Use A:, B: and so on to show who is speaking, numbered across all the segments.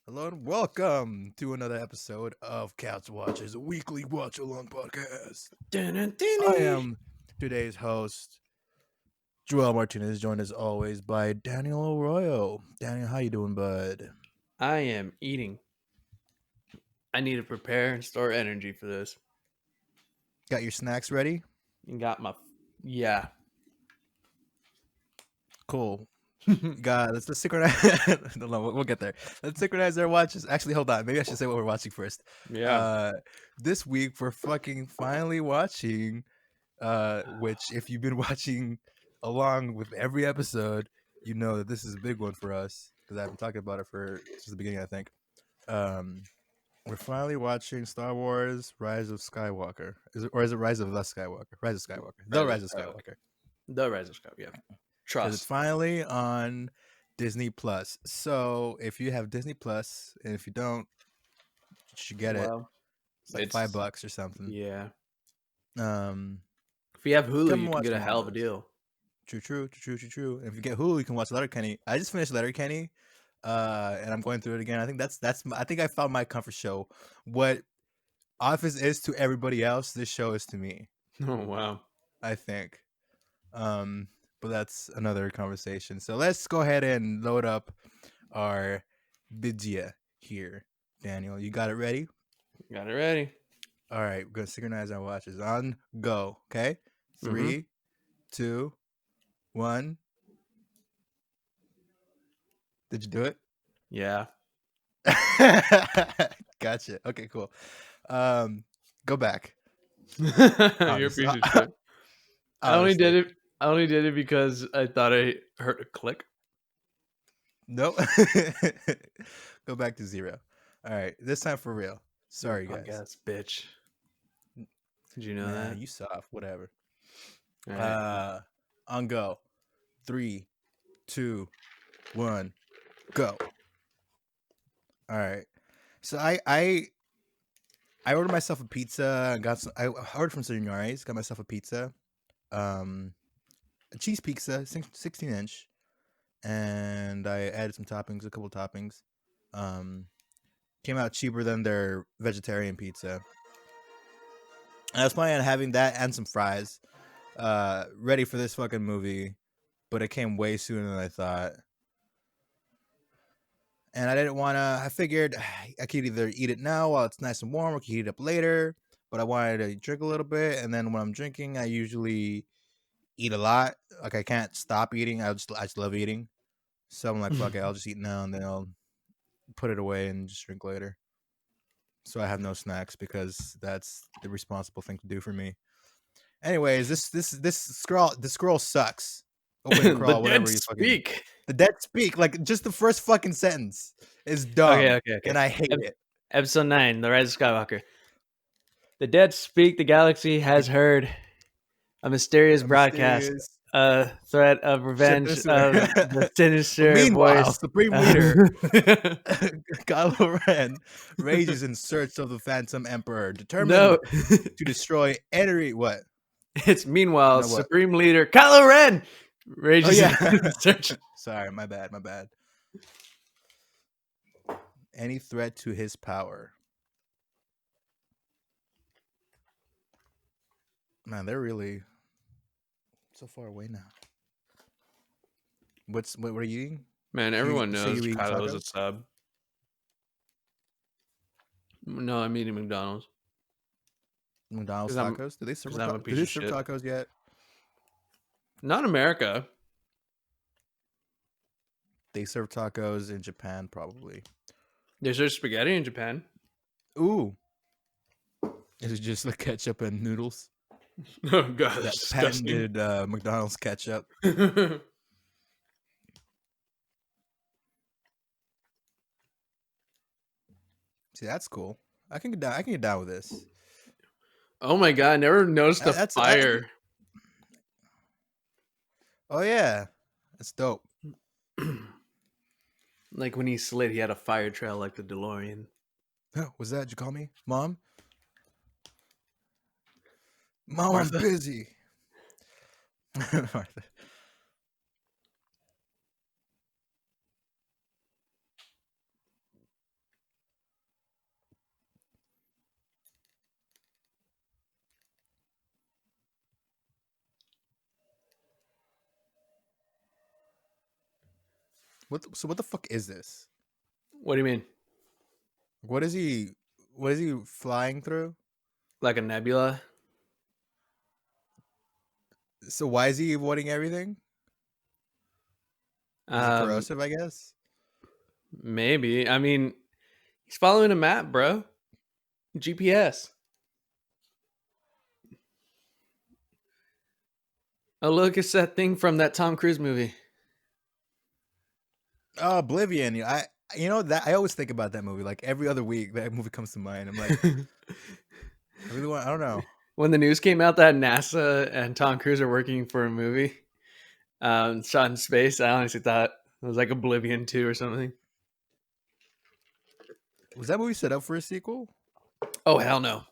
A: Hello and welcome to another episode of Couch Watchers, a weekly watch along podcast. I am today's host, Joel Martinez, joined as always by Daniel Arroyo. Daniel, how you doing, bud?
B: I am eating. I need to prepare and store energy for this.
A: Got your snacks ready?
B: You got my yeah.
A: Cool. God, let's synchronize. No, we'll get there. Let's synchronize our watches. Actually, hold on. Maybe I should say what we're watching first.
B: Yeah.
A: This week we're fucking finally watching. Which, if you've been watching along with every episode, you know that this is a big one for us because I've been talking about it since the beginning. I think. We're finally watching Star Wars: Rise of Skywalker. Is it Rise of the Skywalker? Rise of Skywalker. The Rise of Skywalker.
B: The Rise of Skywalker. Yeah.
A: Because it's
B: Trust.
A: finally on Disney Plus. So if you have Disney Plus, and if you don't, you should get it.
B: Well,
A: It's like $5 or something.
B: Yeah.
A: Um,
B: If you have Hulu,
A: come
B: you can
A: watch
B: get a
A: more
B: hell
A: of
B: of a
A: this.
B: deal.
A: True. And if you get Hulu, you can watch Letterkenny. I just finished Letterkenny, and I'm going through it again. I think I think I found my comfort show. What Office is to everybody else, this show is to me.
B: Oh wow.
A: I think. But that's another conversation. So let's go ahead and load up our Vidya here. Daniel, you got it ready?
B: Got it ready.
A: All right, we're gonna synchronize our watches. On go. Okay, 3, 2, 1. Did you do it?
B: Yeah.
A: Gotcha. Okay, cool. Go back.
B: You're a piece of shit. I only
A: Honestly.
B: did it. I only did it because I thought I heard a click.
A: Nope. Go back to 0. All right, this time for real. Sorry, guys.
B: Podcast, bitch. Did you know
A: Nah,
B: that?
A: you soft. Whatever.
B: All right.
A: On go. 3, 2, 1, go. All right. So I ordered myself a pizza. I ordered from Signore's. Got myself a pizza. A cheese pizza, 16-inch, and I added some toppings, a couple toppings. Came out cheaper than their vegetarian pizza. And I was planning on having that and some fries, ready for this fucking movie, but it came way sooner than I thought. And I didn't want to. I figured I could either eat it now while it's nice and warm, or I could heat it up later. But I wanted to drink a little bit, and then when I'm drinking, I usually eat a lot. Like I can't stop eating. I just love eating. So I'm like, fuck it, I'll just eat now, and then I'll put it away and just drink later. So I have no snacks because that's the responsible thing to do for me. Anyways, this scroll sucks. Open crawl,
B: The
A: whatever
B: dead
A: you fucking.
B: speak.
A: The dead speak, like just the first fucking sentence is dumb,
B: Okay.
A: and I hate it.
B: Episode 9, The Rise of Skywalker. The dead speak, the galaxy has heard a mysterious broadcast, a threat of revenge of the sinister
A: Meanwhile,
B: voice.
A: Supreme Leader Kylo Ren rages in search of the Phantom Emperor, determined to destroy any what?
B: It's meanwhile,
A: No, what?
B: Supreme Leader Kylo Ren rages in search.
A: Sorry, my bad. Any threat to his power. Man, they're really so far away now. What are you eating?
B: Man, everyone
A: So
B: knows
A: you eating
B: Kylo is
A: tacos?
B: a sub. No, I'm eating McDonald's.
A: McDonald's
B: 'Cause I'm-
A: tacos? Do they serve
B: 'cause I'm a piece
A: do they
B: of
A: serve
B: shit.
A: tacos yet?
B: Not in America.
A: They serve tacos in Japan, probably.
B: There's spaghetti in Japan.
A: Ooh. Is it just like ketchup and noodles?
B: Oh god,
A: That
B: that's disgusting.
A: patented McDonald's ketchup. See, that's cool. I can get down with this.
B: Oh my god, I never noticed the fire.
A: Oh yeah, that's dope.
B: Like when he slid, he had a fire trail like the DeLorean.
A: Was that? Did you call me, Mom? Mom,
B: Martha?
A: I'm busy. Martha. What the fuck is this?
B: What do you mean?
A: What is he? What is he flying through?
B: Like a nebula?
A: So why is he avoiding everything? Is he
B: Um,
A: corrosive? I guess.
B: maybe. I mean, he's following a map, bro. GPS. Oh, look, it's that thing from that Tom Cruise movie.
A: Oh, Oblivion. You know that I always think about that movie. Like every other week, that movie comes to mind. I'm like, I really want. I don't know.
B: When the news came out that NASA and Tom Cruise are working for a movie shot in space, I honestly thought it was like Oblivion 2 or something.
A: Was that movie set up for a sequel?
B: Oh, hell no.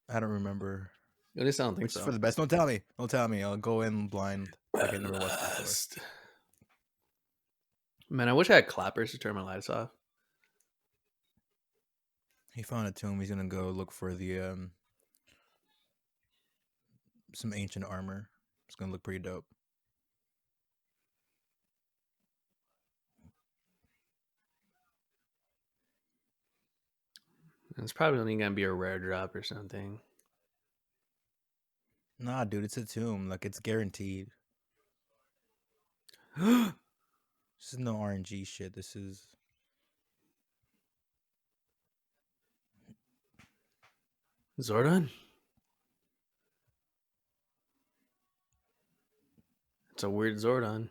A: I don't remember.
B: At least I don't think
A: Which is
B: so.
A: for the best? Don't tell me. Don't tell me. I'll go in blind. Like I never watched it before.
B: Man, I wish I had clappers to turn my lights off.
A: He found a tomb. He's gonna go look for the some ancient armor. It's gonna look pretty dope.
B: It's probably only gonna be a rare drop or something.
A: Nah, dude, it's a tomb. Like it's guaranteed.
B: Zordon.
A: This is no RNG shit. This is.
B: It's a weird Zordon.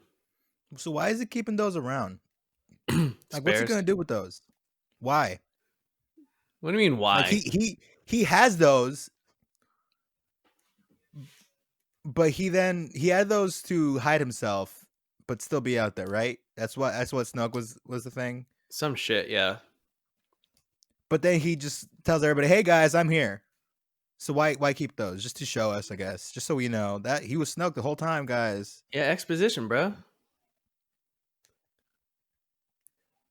A: So why is it keeping those around? Like, what's he
B: Spares.
A: gonna do with those? Why?
B: What do you mean, why?
A: Like he has those, but he had those to hide himself, but still be out there, right? That's what Snoke was the thing.
B: Some shit, yeah.
A: But then he just tells everybody, "Hey guys, I'm here." So why keep those? Just to show us, I guess, just so we know that he was Snoke the whole time, guys.
B: Yeah, exposition, bro.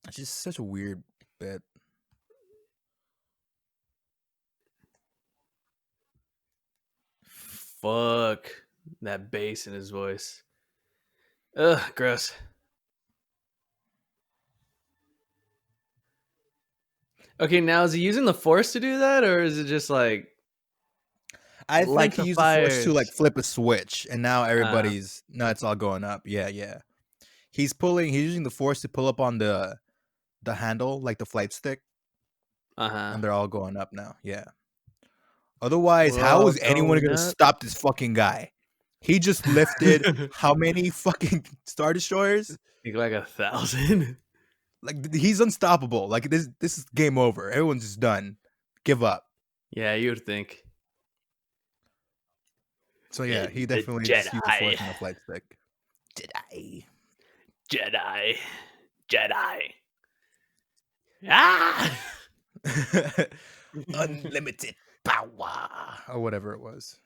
A: It's just such a weird bit.
B: Fuck that bass in his voice. Ugh, gross. Okay, now is he using the Force to do that, or is it just like
A: I
B: like
A: think he
B: the
A: used the Force to like
B: fires?
A: flip a switch, and now everybody's it's all going up. Yeah. He's using the Force to pull up on the handle, like the flight stick, and they're all going up now. Yeah. Otherwise,
B: We're
A: how
B: all
A: is anyone
B: going
A: gonna
B: up.
A: stop this fucking guy? He just lifted how many fucking Star Destroyers?
B: Think like 1,000.
A: Like he's unstoppable. Like this is game over. Everyone's just done. Give up.
B: Yeah, you would think.
A: So yeah, he
B: The
A: definitely just used the Force
B: Jedi.
A: on the flight stick.
B: Jedi. Ah!
A: Unlimited power, or whatever it was.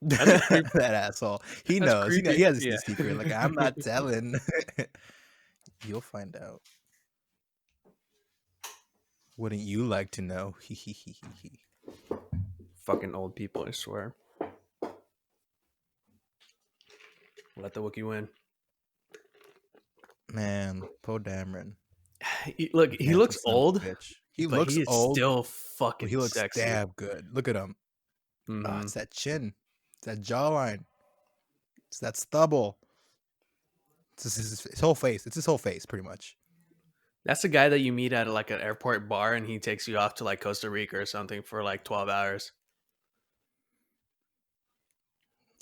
A: That asshole. He
B: That's
A: knows.
B: creepy.
A: He has
B: Yeah.
A: a secret. Like I'm not telling. You'll find out. Wouldn't you like to know?
B: Fucking old people, I swear. Let the Wookiee win.
A: Man, Poe Dameron.
B: Look, he looks old.
A: He
B: but
A: looks
B: he is
A: old.
B: still fucking
A: He looks
B: sexy.
A: damn good. Look at him.
B: Mm-hmm.
A: Oh, it's that chin. It's that jawline. It's that stubble. It's his whole face. It's his whole face, pretty much.
B: That's the guy that you meet at like an airport bar, and he takes you off to like Costa Rica or something for like 12 hours.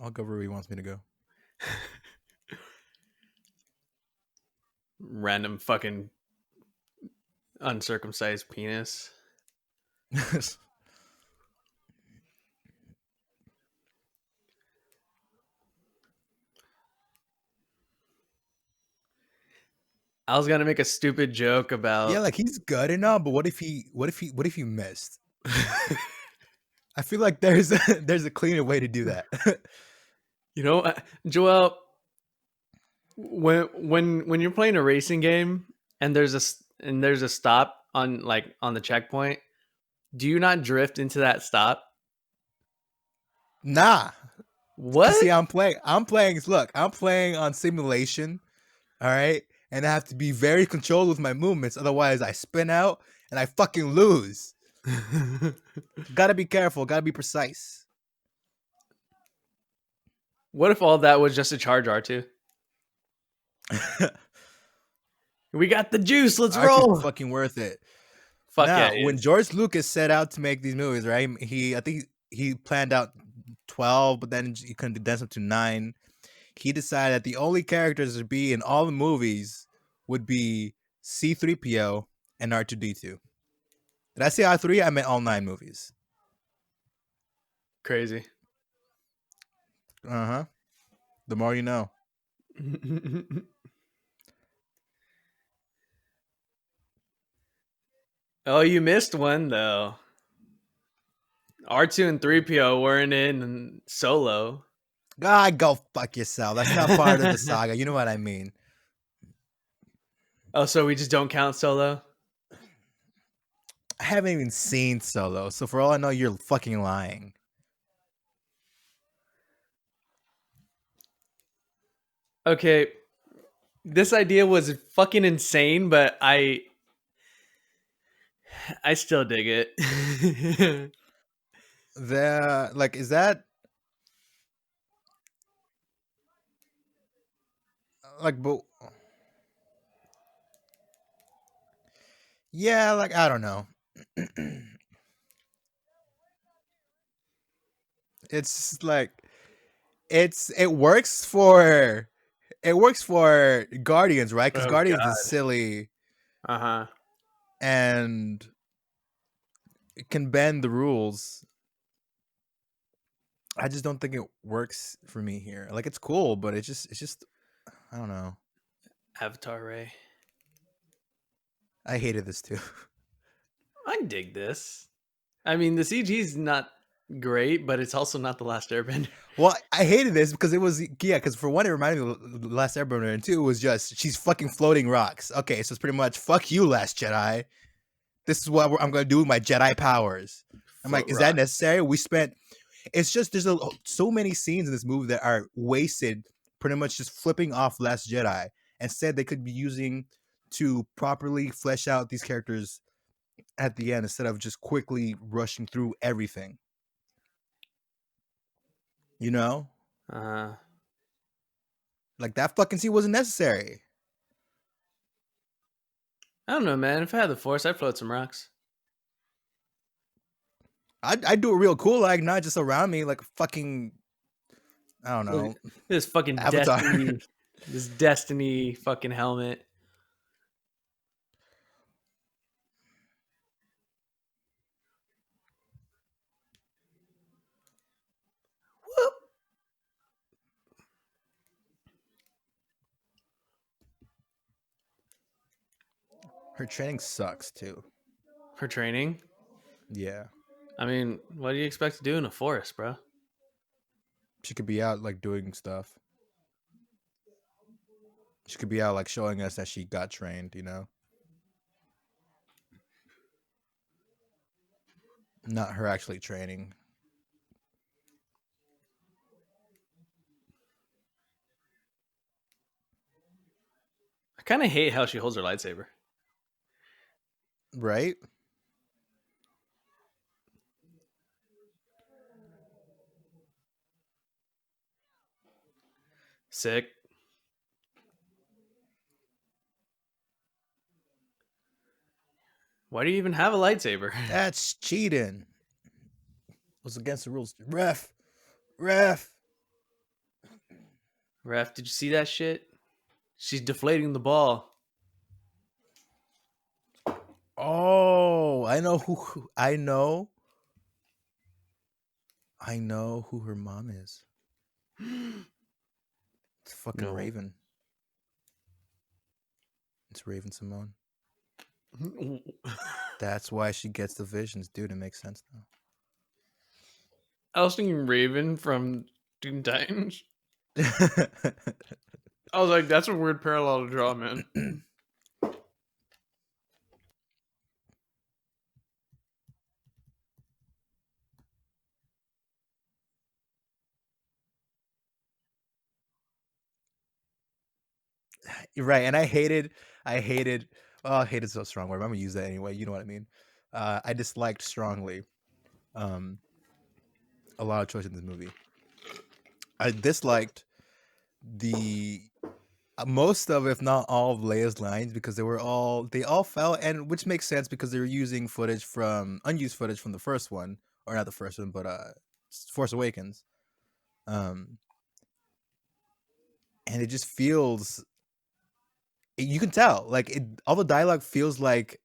A: I'll go where he wants me to go.
B: Random fucking uncircumcised penis. I was gonna make a stupid joke about
A: Yeah, like he's good and all, but what if he missed? I feel like there's a cleaner way to do that.
B: You know, Joel, when you're playing a racing game and there's a stop on the checkpoint, do you not drift into that stop?
A: Nah.
B: What?
A: See, I'm playing on simulation. All right. And I have to be very controlled with my movements. Otherwise, I spin out and I fucking lose. Gotta be careful. Gotta be precise.
B: What if all that was just a charge R2? We got the juice. Let's roll.
A: Fucking worth it.
B: Fuck
A: now,
B: yeah.
A: When George Lucas set out to make these movies, right? I think he planned out 12, but then he condensed them to 9. He decided that the only characters to be in all the movies would be C-3PO and R2-D2. Did I say R3? I meant all 9 movies.
B: Crazy.
A: Uh-huh. The more you know.
B: Oh, you missed one though. R2 and 3PO weren't in Solo.
A: God, go fuck yourself. That's not part of the saga. You know what I mean.
B: Oh, so we just don't count Solo?
A: I haven't even seen Solo, so for all I know, you're fucking lying.
B: Okay, this idea was fucking insane, but I still dig it.
A: Is that but yeah, I don't know. It's it works for Guardians, right? Because Guardians is silly.
B: Uh-huh.
A: And it can bend the rules. I just don't think it works for me here. It's cool, but it's just I don't know.
B: Avatar Ray.
A: I hated this too.
B: I dig this. I mean, the CG's not great, but it's also not The Last Airbender.
A: Well, I hated this because it was because for one, it reminded me of The Last Airbender, and two, it was just she's fucking floating rocks. Okay, so it's pretty much fuck you, Last Jedi. This is what I'm gonna do with my Jedi powers. I'm like, is that necessary? It's just there's so many scenes in this movie that are wasted, pretty much just flipping off Last Jedi. Instead, they could be using to properly flesh out these characters at the end instead of just quickly rushing through everything. You know? That fucking scene wasn't necessary.
B: I don't know, man. If I had the Force, I'd float some rocks.
A: I'd do it real cool, not just around me, fucking, I don't know.
B: This fucking Avatar. This Destiny fucking helmet. Whoop.
A: Her training sucks too.
B: Her training?
A: Yeah.
B: I mean, what do you expect to do in a forest, bro?
A: She could be out doing stuff. She could be out showing us that she got trained, you know? Not her actually training.
B: I kind of hate how she holds her lightsaber.
A: Right?
B: Sick. Why do you even have a lightsaber?
A: That's cheating. It was against the rules. Ref.
B: Did you see that shit? She's deflating the ball.
A: Oh, I know who her mom is. It's fucking Raven. It's Raven Simone. That's why she gets the visions, dude. It makes sense now.
B: I was thinking Raven from Teen Titans. I was like, that's a weird parallel to draw, man.
A: right. And I hated. Oh, hated so strong word. I'm gonna use that anyway. You know what I mean. I disliked strongly um a lot of choices in this movie. I disliked the most of, if not all, of Leia's lines because they all fell, and which makes sense because they were using unused footage from the first one, or not the first one, but Force Awakens. Um, and it just feels, you can tell, like all the dialogue feels like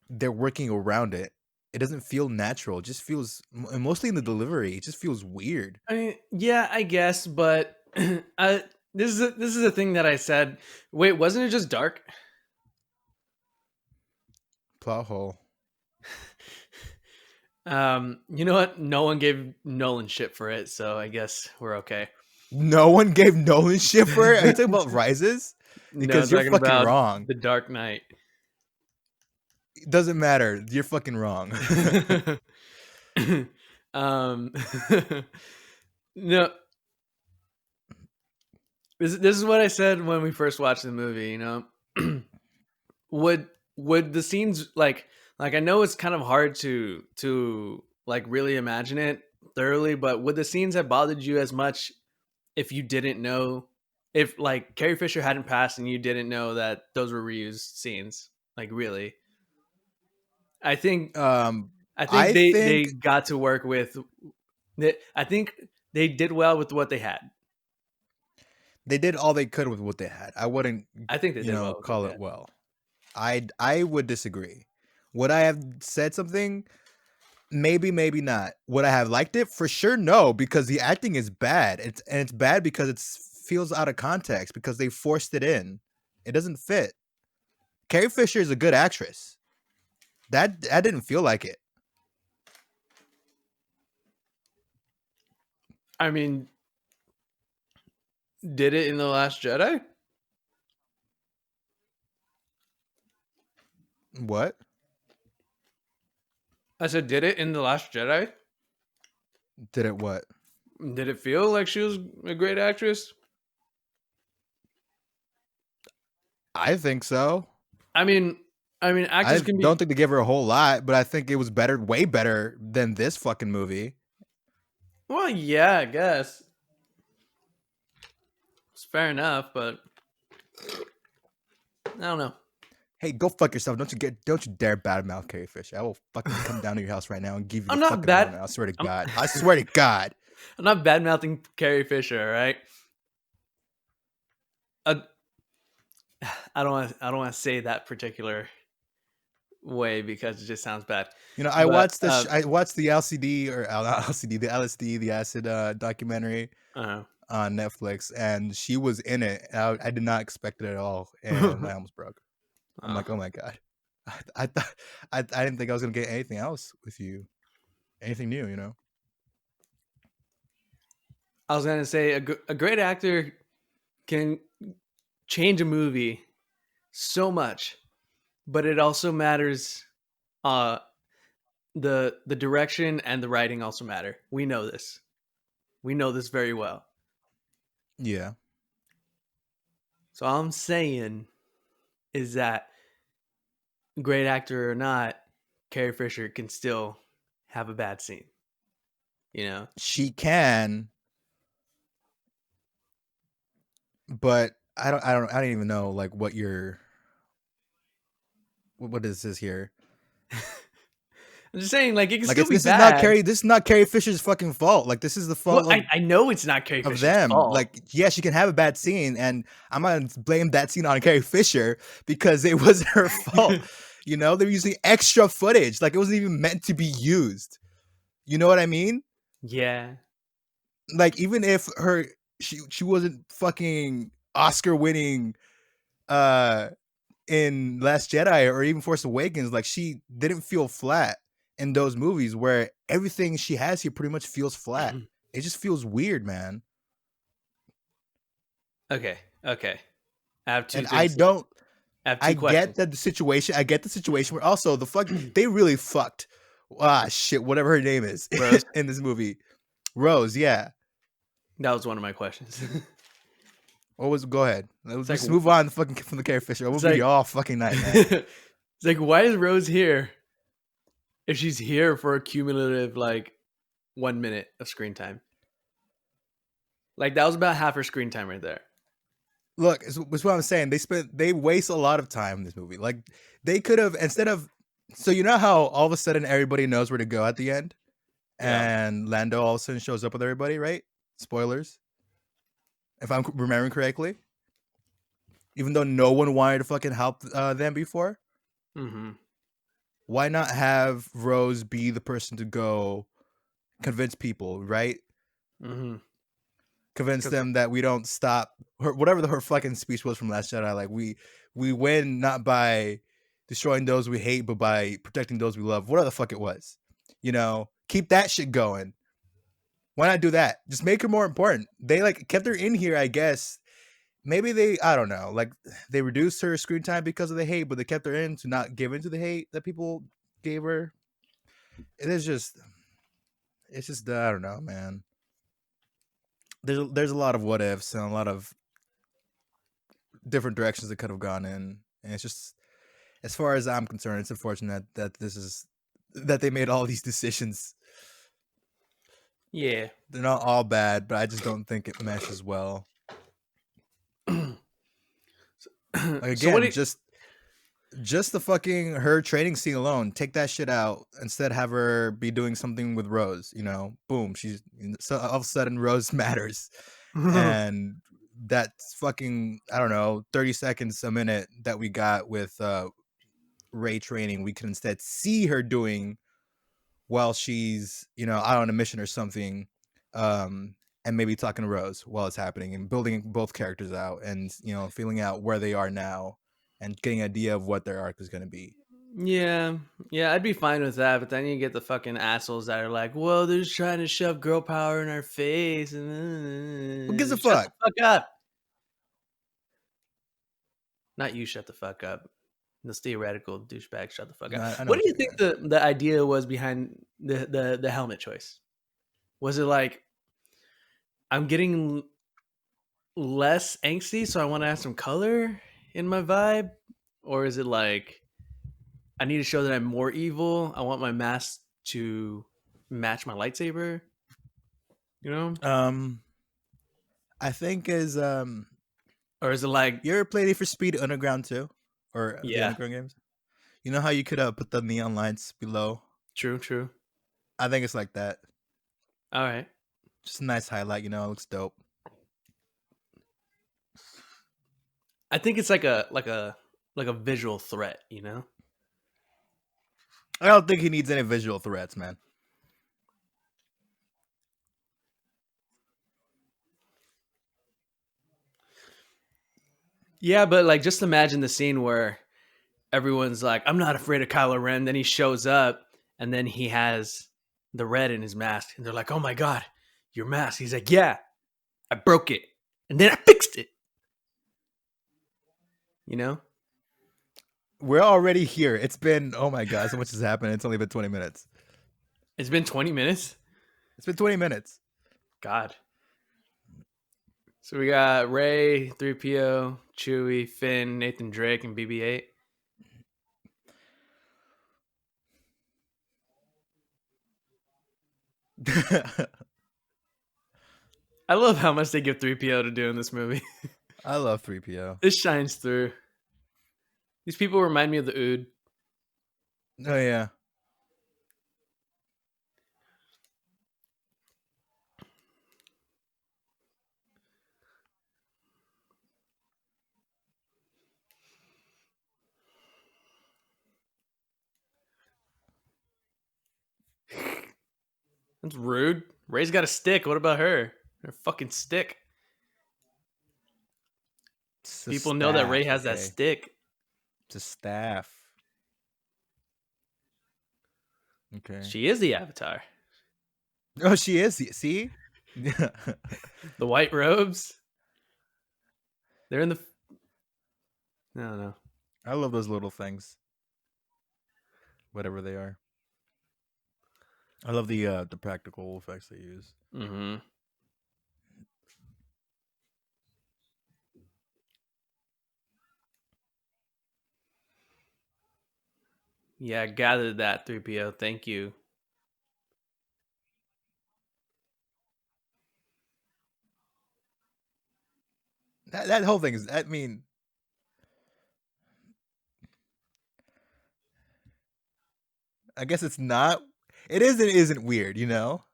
A: they're working around it. It doesn't feel natural. It just feels, and mostly in the delivery, it just feels weird.
B: I mean, yeah, I guess, but this is a thing that I said. Wait, wasn't it just dark?
A: Plot hole.
B: You know what? No one gave Nolan shit for it, so I guess we're okay.
A: No one gave Nolan shit for it? Are you talking about Rises? Because
B: No,
A: you're
B: talking
A: fucking
B: about
A: wrong.
B: The Dark Knight.
A: It doesn't matter. You're fucking wrong.
B: um, no, this is what I said when we first watched the movie. You know, would the scenes like I know it's kind of hard to like really imagine it thoroughly, but would the scenes have bothered you as much if you didn't know, if like Carrie Fisher hadn't passed and you didn't know that those were reused scenes? Like really, I think
A: I
B: they
A: think
B: got to work with. I think they did well with what they had.
A: they did all they could with what they had. I wouldn't,
B: I think they did well with what
A: call
B: they
A: it
B: had.
A: well. I would disagree. Would I have said something? Maybe, maybe not. Would I have liked it? For sure, no, because the acting is bad. It's bad because it feels out of context because they forced it in. It doesn't fit. Carrie Fisher is a good actress. That didn't feel like it.
B: I mean, did it in The Last Jedi?
A: What?
B: I said, did it in The Last Jedi?
A: Did it what?
B: Did it feel like she was a great actress?
A: I think so.
B: I mean,
A: I
B: actors can
A: don't
B: be.
A: think they gave her a whole lot, but I think it was better, way better than this fucking movie.
B: Well, yeah, I guess it's fair enough, but I don't know.
A: Hey, go fuck yourself. Don't you dare badmouth Carrie Fisher. I will fucking come down to your house right now and give you
B: I'm
A: the
B: not
A: fucking
B: bad.
A: runaround. I swear to
B: I'm,
A: God. I swear to God.
B: I'm not bad mouthing Carrie Fisher. All right. I, I don't want. I don't want to say that particular way because it just sounds bad.
A: I
B: But
A: watched I watched the LCD or not LCD, the LSD, the acid documentary
B: uh,
A: on Netflix, and she was in it. I did not expect it at all, and I almost broke. I'm like, oh my God. I thought I didn't think I was gonna get anything else with you, anything new,
B: I was gonna say a great actor can change a movie so much, but it also matters. The direction and the writing also matter. We know this. We know this very well.
A: Yeah.
B: So all I'm saying is that great actor or not, Carrie Fisher can still have a bad scene. You know?
A: She can, but I don't even know like what is this here?
B: I'm just saying, like, it can
A: Like
B: still be
A: this is not
B: bad.
A: Carrie. This is not Carrie Fisher's fucking fault. Like this is the fault
B: Well, I know it's not Carrie
A: of
B: Fisher's
A: them.
B: fault.
A: Like yeah, she can have a bad scene, and I'm gonna blame that scene on Carrie Fisher because it wasn't her fault. They're using extra footage. Like it wasn't even meant to be used. You know what I mean?
B: Yeah.
A: Like even if she wasn't fucking Oscar winning in Last Jedi or even Force Awakens, like she didn't feel flat in those movies where everything she has here pretty much feels flat. It just feels weird, man.
B: Okay. I have two
A: And
B: things. I have
A: I
B: two
A: get
B: questions.
A: that the situation. I get the situation where also they really fucked. Shit, whatever her name is
B: Rose,
A: in this movie, Rose. Yeah,
B: that was one of my questions.
A: Go ahead. Let's
B: It's like
A: just move on fucking from the Carrie Fisher. We'll
B: it's
A: be
B: like
A: here all fucking night, man.
B: it's like, why is Rose here if she's here for a cumulative like 1 minute of screen time? Like that was about half her screen time right there.
A: Look, it's what I'm saying. They waste a lot of time in this movie. Like they could have, instead of, so you know how all of a sudden everybody knows where to go at the end,
B: Yeah.
A: and Lando all of a sudden shows up with everybody, right? Spoilers, if I'm remembering correctly. Even though no one wanted to fucking help them before,
B: Mm-hmm.
A: why not have Rose be the person to go convince people, right?
B: Mm-hmm.
A: Convince them that we don't stop her, whatever her fucking speech was from Last Jedi. Like we win not by destroying those we hate, but by protecting those we love. Whatever the fuck it was, you know, keep that shit going. Why not do that? Just make her more important. They like kept her in here, I guess. Maybe I don't know, like they reduced her screen time because of the hate, but they kept her in to not give into the hate that people gave her. It's just I don't know, man. There's a lot of what ifs and a lot of different directions it could have gone in, and it's just, as far as I'm concerned, it's unfortunate that they made all these decisions.
B: Yeah.
A: They're not all bad, but I just don't think it meshes well. Like,
B: So what?
A: again, just the fucking her training scene alone, take that shit out. Instead, have her be doing something with Rose. You know, boom, she's, so all of a sudden Rose matters, and that's fucking, I don't know, 30 seconds a minute that we got with Rey training, we can instead see her doing while she's, you know, out on a mission or something, and maybe talking to Rose while it's happening, and building both characters out, and, you know, feeling out where they are now and getting an idea of what their arc is going to be.
B: Yeah, yeah, I'd be fine with that. But then you get the fucking assholes that are like, "Well, they're just trying to shove girl power in our face,"
A: Who gives a
B: and shut the
A: fuck?
B: fuck up. Not you, shut the fuck up. This theoretical douchebag, shut the fuck up.
A: No, I know
B: What do
A: what
B: you
A: you're
B: think
A: saying.
B: the idea was behind the helmet choice? Was it like I'm getting less angsty, so I want to have some color in my vibe, or is it like I need to show that I'm more evil? I want my mask to match my lightsaber. You know,
A: I think is
B: or is it like
A: you ever played Need for Speed Underground 2 or the
B: yeah,
A: Underground games? You know how you could put the neon lights below?
B: true, true.
A: I think it's like that.
B: All right.
A: Just a nice highlight, you know, it looks dope.
B: I think it's like a visual threat. You know.
A: I don't think he needs any visual threats, man.
B: Yeah, but like just imagine the scene where everyone's like, "I'm not afraid of Kylo Ren." Then he shows up, and then he has the red in his mask, and they're like, "Oh my god, your mask!" He's like, "Yeah, I broke it, and then I fixed it." You know?
A: We're already here. It's been, oh my god, so much has happened. It's only been 20 minutes.
B: It's been 20 minutes.
A: It's been 20 minutes.
B: God. So we got Ray, 3PO, Chewie, Finn, Nathan Drake, and BB-8. I love how much they give 3PO to do in this movie.
A: I love 3PO.
B: This shines through. These people remind me of the Ood.
A: Oh yeah.
B: That's rude. Ray's got a stick. What about her? Her fucking stick.
A: It's a
B: People know that Ray
A: staff,
B: has that
A: okay?
B: stick.
A: It's a staff. Okay.
B: She is the Avatar.
A: Oh, she is. See?
B: The white robes. They're in the. I don't know.
A: I love those little things. Whatever they are. I love the practical effects they use.
B: Mm-hmm. Yeah, gathered that 3PO. Thank you.
A: That whole thing is. I mean, I guess it's not. It is and isn't weird, you know.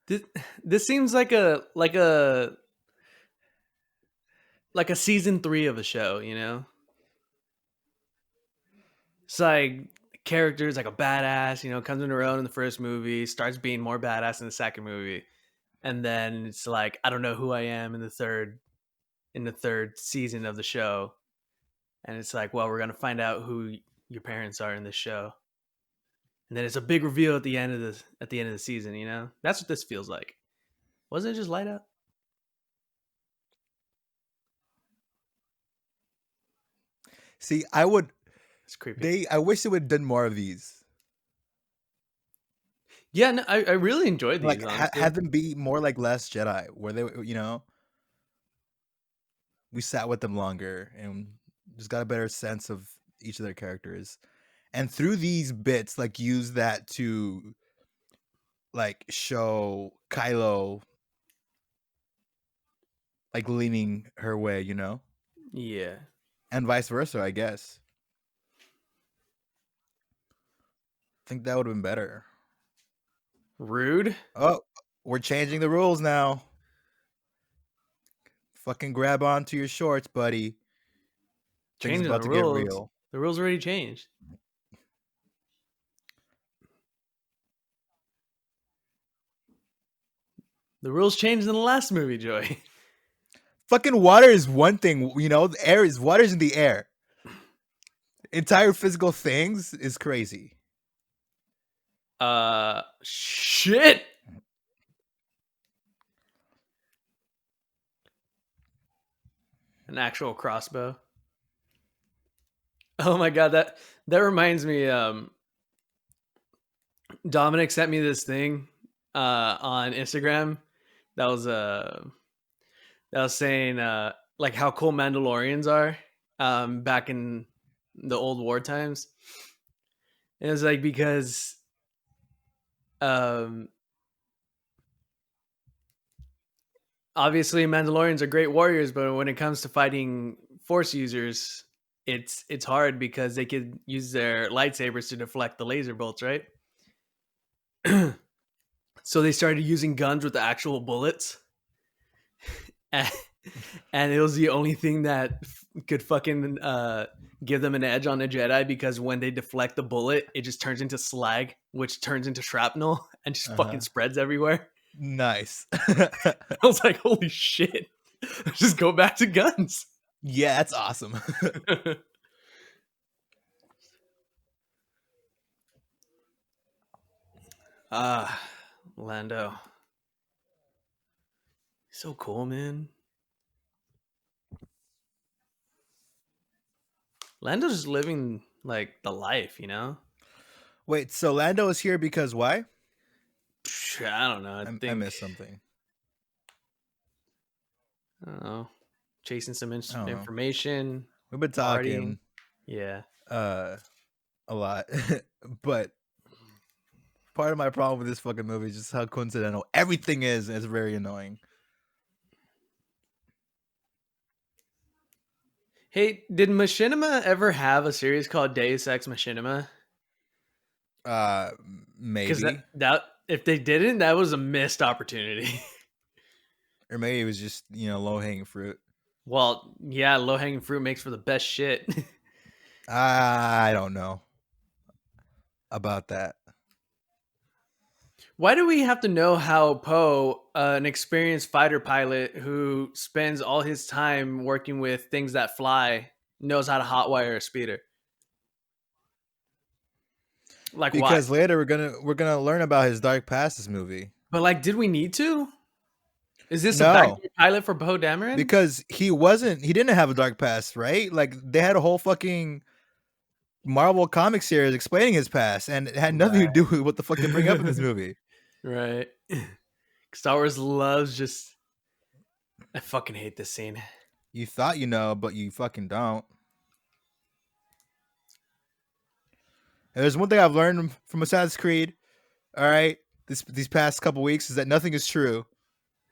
B: This, this seems like a season 3 of a show, you know? It's like characters like a badass, you know, comes into her own in the first movie, starts being more badass in the second movie, and then it's like I don't know who I am in the third season of the show, and it's like, well, we're gonna find out who your parents are in this show, and then it's a big reveal at the end of the season. You know, that's what this feels like. Wasn't it just light out?
A: See, I would.
B: It's creepy.
A: I wish they would have done more of these.
B: Yeah, no, I really enjoyed these.
A: Like
B: Honestly,
A: have them be more like Last Jedi, where they, you know, we sat with them longer and just got a better sense of each of their characters. And through these bits, like use that to like show Kylo like leaning her way, you know,
B: yeah.
A: and vice versa. I guess. I think that would have been better.
B: Rude.
A: Oh, we're changing the rules now. Fucking grab onto your shorts, buddy. Things
B: Changing the
A: about to get
B: rules.
A: real.
B: The rules already changed. The rules changed in the last movie, Joy.
A: Fucking water is one thing, you know. The air is water's in the air. Entire physical things is crazy.
B: Shit. An actual crossbow. Oh my god, that reminds me. Dominic sent me this thing on Instagram that was saying like how cool Mandalorians are back in the old war times. And it was like because um, obviously Mandalorians are great warriors, but when it comes to fighting Force users, it's hard because they could use their lightsabers to deflect the laser bolts, right? So they started using guns with the actual bullets. And, and it was the only thing that could fucking give them an edge on a Jedi because when they deflect the bullet, it just turns into slag, which turns into shrapnel and just fucking spreads everywhere.
A: Nice.
B: I was like, holy shit. Just go back to guns.
A: Yeah, that's awesome.
B: Ah, Lando. So cool, man. Lando's just living like the life, you know?
A: Wait, so Lando is here because why?
B: I don't know.
A: I missed something.
B: I don't know. Chasing some
A: I don't know.
B: information,
A: We've been
B: partying.
A: talking
B: Yeah.
A: a lot, but part of my problem with this fucking movie is just how coincidental everything is. And it's very annoying.
B: Hey, did Machinima ever have a series called Deus Ex Machinima? Because
A: Maybe,
B: that if they didn't, that was a missed opportunity.
A: or maybe it was just, you know, low hanging fruit.
B: Well, yeah, low hanging fruit makes for the best shit.
A: I don't know about that.
B: Why do we have to know how Poe, an experienced fighter pilot who spends all his time working with things that fly, knows how to hotwire a speeder? Like why?
A: Because later we're gonna learn about his dark past. This movie.
B: But like, did we need to? Is this a
A: No,
B: backdoor pilot for Poe Dameron?
A: because he didn't have a dark past, right? Like they had a whole fucking Marvel comic series explaining his past, and it had nothing to do with what the fuck they bring up in this movie.
B: Right. Star Wars loves just. I fucking hate this scene.
A: You thought you know, but you fucking don't. And there's one thing I've learned from Assassin's Creed. All right, these past couple weeks is that nothing is true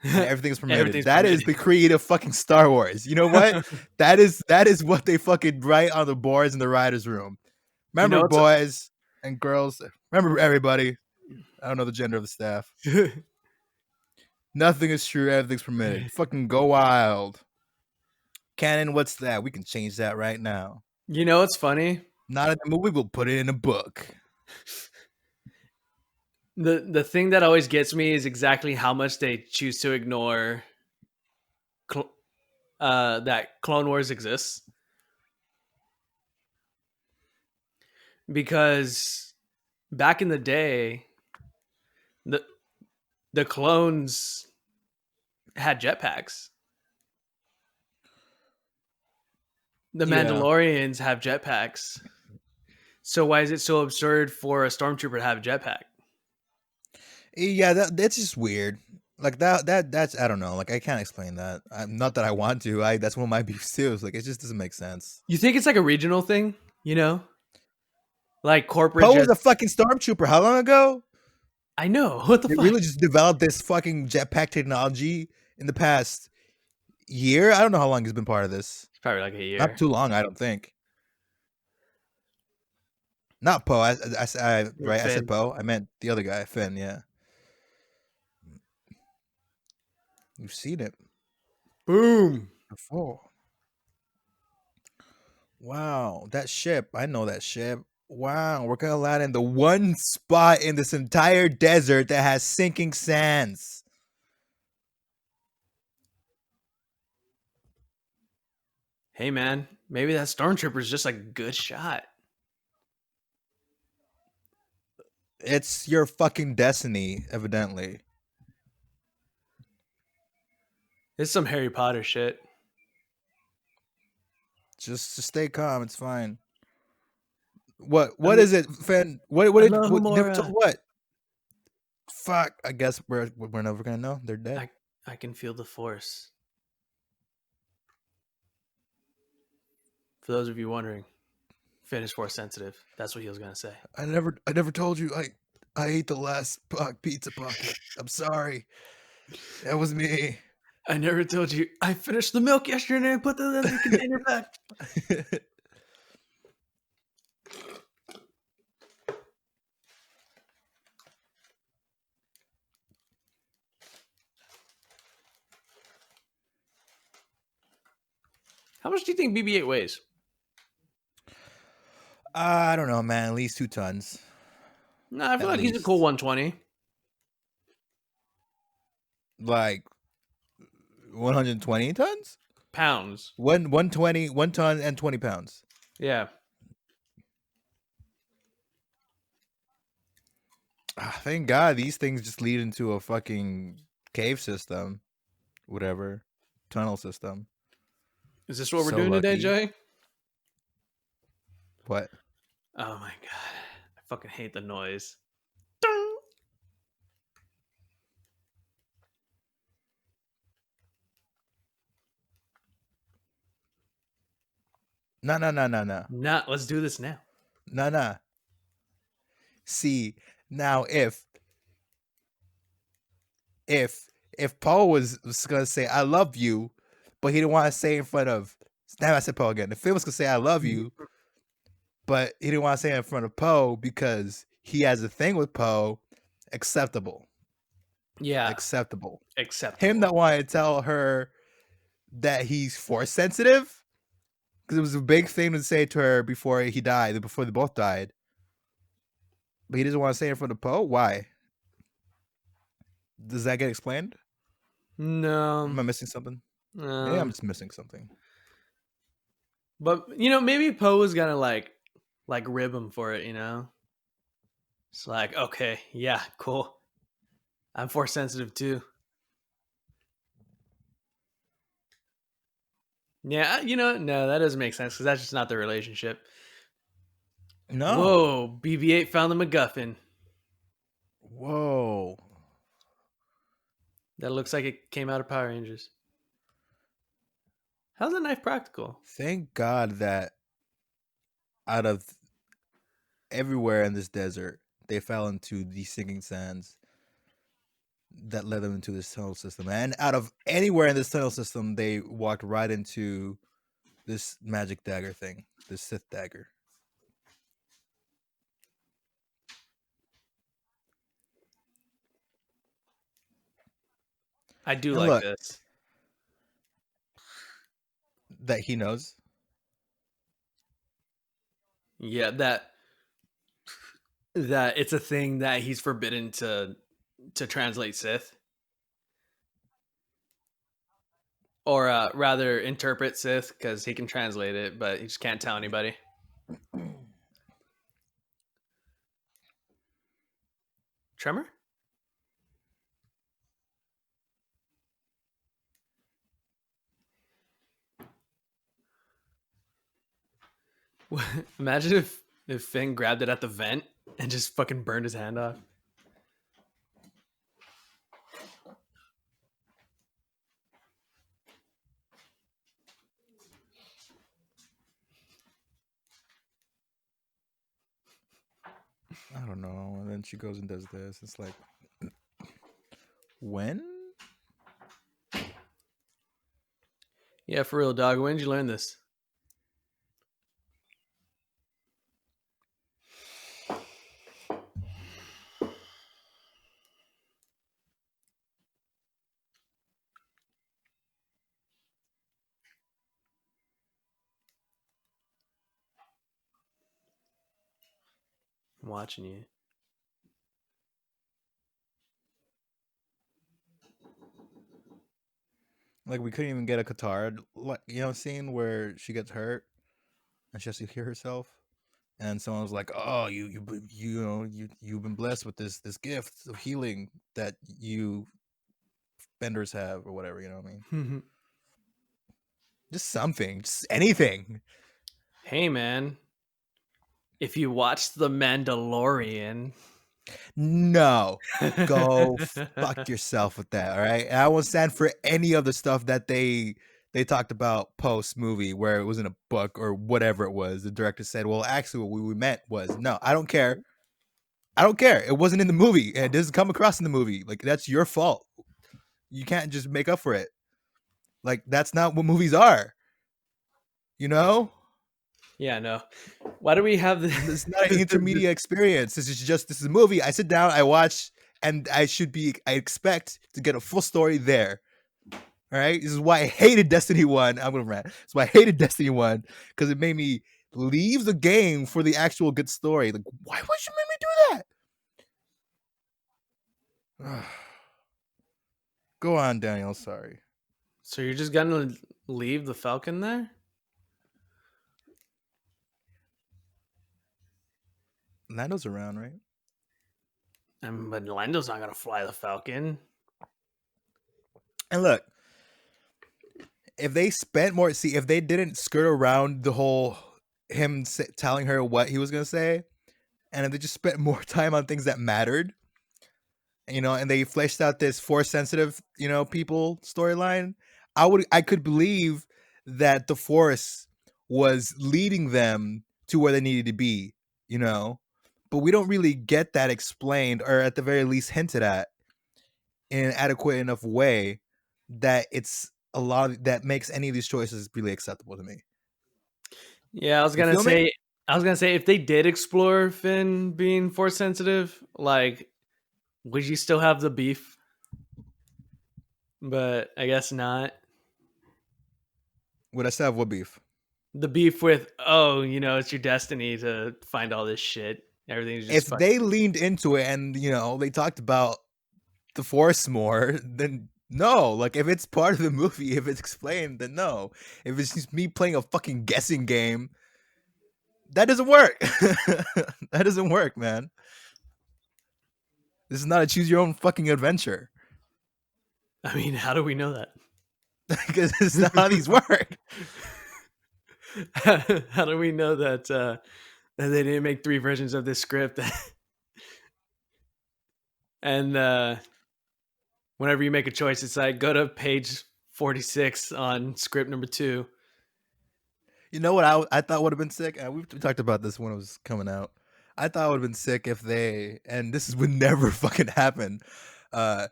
A: and everything is permitted.
B: Everything's
A: That is
B: permitted.
A: the creed of fucking Star Wars. You know what? that is what they fucking write on the boards in the writers' room.
B: You
A: Remember,
B: know what's
A: boys and girls. Remember, everybody. I don't know the gender of the staff. Nothing is true. Everything's permitted. Fucking go wild. Canon, what's that? We can change that right now.
B: You know what's funny?
A: Not in the movie. We'll put it in a book.
B: The thing that always gets me is exactly how much they choose to ignore that Clone Wars exists. Because back in the day, the clones had jetpacks. The Mandalorians have jetpacks. So why is it so absurd for a stormtrooper to have a jetpack?
A: Yeah, that's just weird. Like that's I don't know. Like I can't explain that. Not that I want to. That's one of my beefs too. It's like it just doesn't make sense.
B: You think it's like a regional thing, you know? Like corporate
A: Poe was
B: jets.
A: a fucking stormtrooper. How long ago?
B: I know. What the
A: They
B: fuck?
A: really just developed this fucking jetpack technology in the past year. I don't know how long he's been part of this.
B: It's probably like a year.
A: Not too long, I don't think. Not Poe. I right. I said
B: Finn.
A: Poe. I meant the other guy, Finn. Yeah, you've seen it
B: Boom.
A: before. Wow, that ship. I know that ship. Wow, we're gonna land in the one spot in this entire desert that has sinking sands.
B: Hey man, maybe that stormtrooper is just a good shot.
A: It's your fucking destiny, evidently.
B: It's some Harry Potter shit.
A: Just stay calm. It's fine. What is it, Finn? What did what, you never told what? Fuck. I guess we're never gonna know. They're dead.
B: I can feel the force. For those of you wondering, Finn is force sensitive. That's what he was gonna say.
A: I never told you. I ate the last pizza pocket. I'm sorry. That was me.
B: I never told you. I finished the milk yesterday and put the empty container back. How much do you think BB-8 weighs?
A: I don't know, man. At least 2 tons.
B: No, I feel
A: At
B: like he's a
A: least.
B: cool 120.
A: Like 120 tons?
B: Pounds.
A: 120, 1 ton and 20 pounds.
B: Yeah.
A: Thank God these things just lead into a fucking cave system. Whatever. Tunnel system.
B: Is this what we're
A: So
B: doing today,
A: lucky.
B: Jay?
A: What?
B: Oh my god. I fucking hate the noise.
A: No.
B: Nah, let's do this now.
A: No. See, now if Paul was gonna say I love you, but he didn't want to say in front of damn I said Paul again. If Phil was gonna say I love you, but he didn't want to say it in front of Poe because he has a thing with Poe, acceptable.
B: Yeah.
A: Acceptable.
B: Acceptable.
A: Him that wanted to tell her that he's force sensitive, because it was a big thing to say to her before he died, before they both died. But he doesn't want to say it in front of Poe. Why? Does that get explained?
B: No.
A: Am I missing something? Maybe I'm just missing something.
B: But you know, maybe Poe was gonna like rib him for it, you know? It's like, okay, yeah, cool. I'm force sensitive too. Yeah, you know, no, that doesn't make sense because that's just not the relationship.
A: No.
B: Whoa, BB-8 found the MacGuffin.
A: Whoa.
B: That looks like it came out of Power Rangers. How's that knife practical?
A: Thank God that out of everywhere in this desert, they fell into the sinking sands that led them into this tunnel system. And out of anywhere in this tunnel system, they walked right into this magic dagger thing, this Sith dagger.
B: I do
A: And
B: like
A: look,
B: this.
A: that he knows.
B: Yeah, that it's a thing that he's forbidden to translate Sith, or rather interpret Sith, because he can translate it, but he just can't tell anybody. Tremor? Imagine if Finn grabbed it at the vent and just fucking burned his hand off.
A: I don't know. And then she goes and does this. It's like, when?
B: Yeah, for real, dog. When did you learn this? I'm watching you.
A: Like, we couldn't even get a Qatar, scene where she gets hurt and she has to hear herself. And someone was like, "Oh, you've been blessed with this gift of healing that you benders have, or whatever." You know what I mean? Just something, just anything.
B: Hey, man. If you watched The Mandalorian.
A: No, go fuck yourself with that. All right, and I won't stand for any of the stuff that they talked about post movie where it was in a book or whatever it was. The director said, "Well, actually, what we meant was no. I don't care. I don't care. It wasn't in the movie, and it doesn't come across in the movie. Like, that's your fault. You can't just make up for it. Like, that's not what movies are. You know."
B: Yeah, no. Why do we have this?
A: It's not an intermediate experience. This is a movie. I sit down, I watch, and I expect to get a full story there. All right. This is why I hated Destiny 1. I'm gonna rant. That's why I hated Destiny 1, because it made me leave the game for the actual good story. Like, why would you make me do that? Go on, Daniel. Sorry.
B: So you're just gonna leave the Falcon there?
A: Lando's around, right?
B: But Lando's not gonna fly the Falcon.
A: And look, if they spent more, if they didn't skirt around the whole him telling her what he was gonna say, and if they just spent more time on things that mattered, and they fleshed out this force sensitive, people storyline, I could believe that the force was leading them to where they needed to be, but we don't really get that explained, or at the very least hinted at, in an adequate enough way that it's a lot that makes any of these choices really acceptable to me.
B: Yeah, I was gonna say if they did explore Finn being force sensitive, like, would you still have the beef? But I guess not.
A: Would I still have what beef?
B: The beef with, it's your destiny to find all this shit. Everything's
A: If
B: just
A: they leaned into it and they talked about the force more, then no. Like, if it's part of the movie, if it's explained, then no. If it's just me playing a fucking guessing game, that doesn't work. That doesn't work, man. This is not a choose your own fucking adventure.
B: I mean, how do we know that?
A: Because it's not how these work.
B: How do we know that they didn't make 3 versions of this script? And whenever you make a choice, it's like, go to page 46 on script number 2.
A: You know what I thought would have been sick? We talked about this when it was coming out. I thought it would have been sick if and this would never fucking happen. But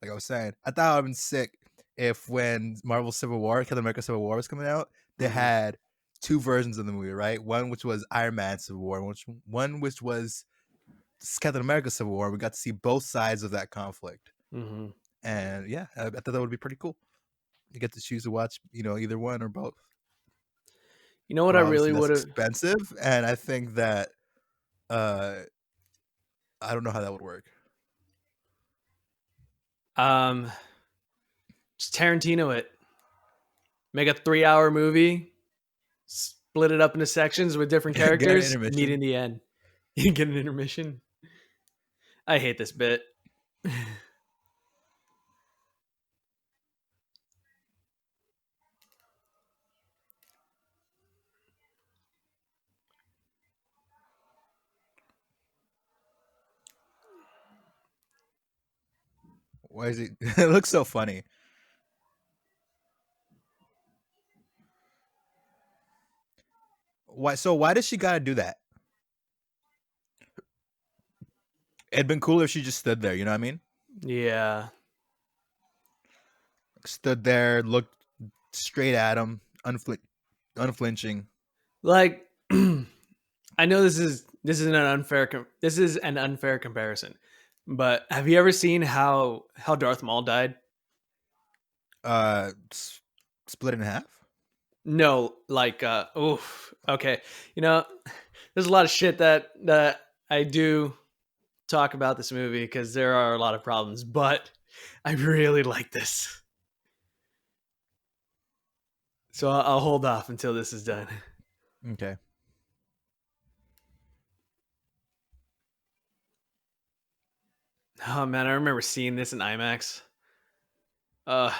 A: like I was saying, I thought it would have been sick if when Marvel Civil War, Captain America Civil War was coming out, they had two versions of the movie, right? One which was Iron Man Civil War, one which was Captain America Civil War. We got to see both sides of that conflict.
B: Mm-hmm.
A: And yeah, I thought that would be pretty cool. You get to choose to watch, either one or both.
B: You know what
A: But
B: I really
A: obviously that's
B: would have.
A: expensive, and I think that I don't know how that would work.
B: Just Tarantino it. Make a 3-hour movie, split it up into sections with different
A: Get an
B: characters,
A: intermission.
B: meet in the end. You get an intermission. I hate this bit.
A: Why is it? It looks so funny. Why? So why does she gotta do that? It'd been cooler if she just stood there. You know what I mean?
B: Yeah.
A: Stood there, looked straight at him, unflinching.
B: Like, I know this is an unfair comparison, but have you ever seen how Darth Maul died?
A: Split in half.
B: No, like, oof. Okay, there's a lot of shit that I do talk about this movie because there are a lot of problems, but I really like this, so I'll hold off until this is done.
A: Okay.
B: Oh man, I remember seeing this in IMAX. Uh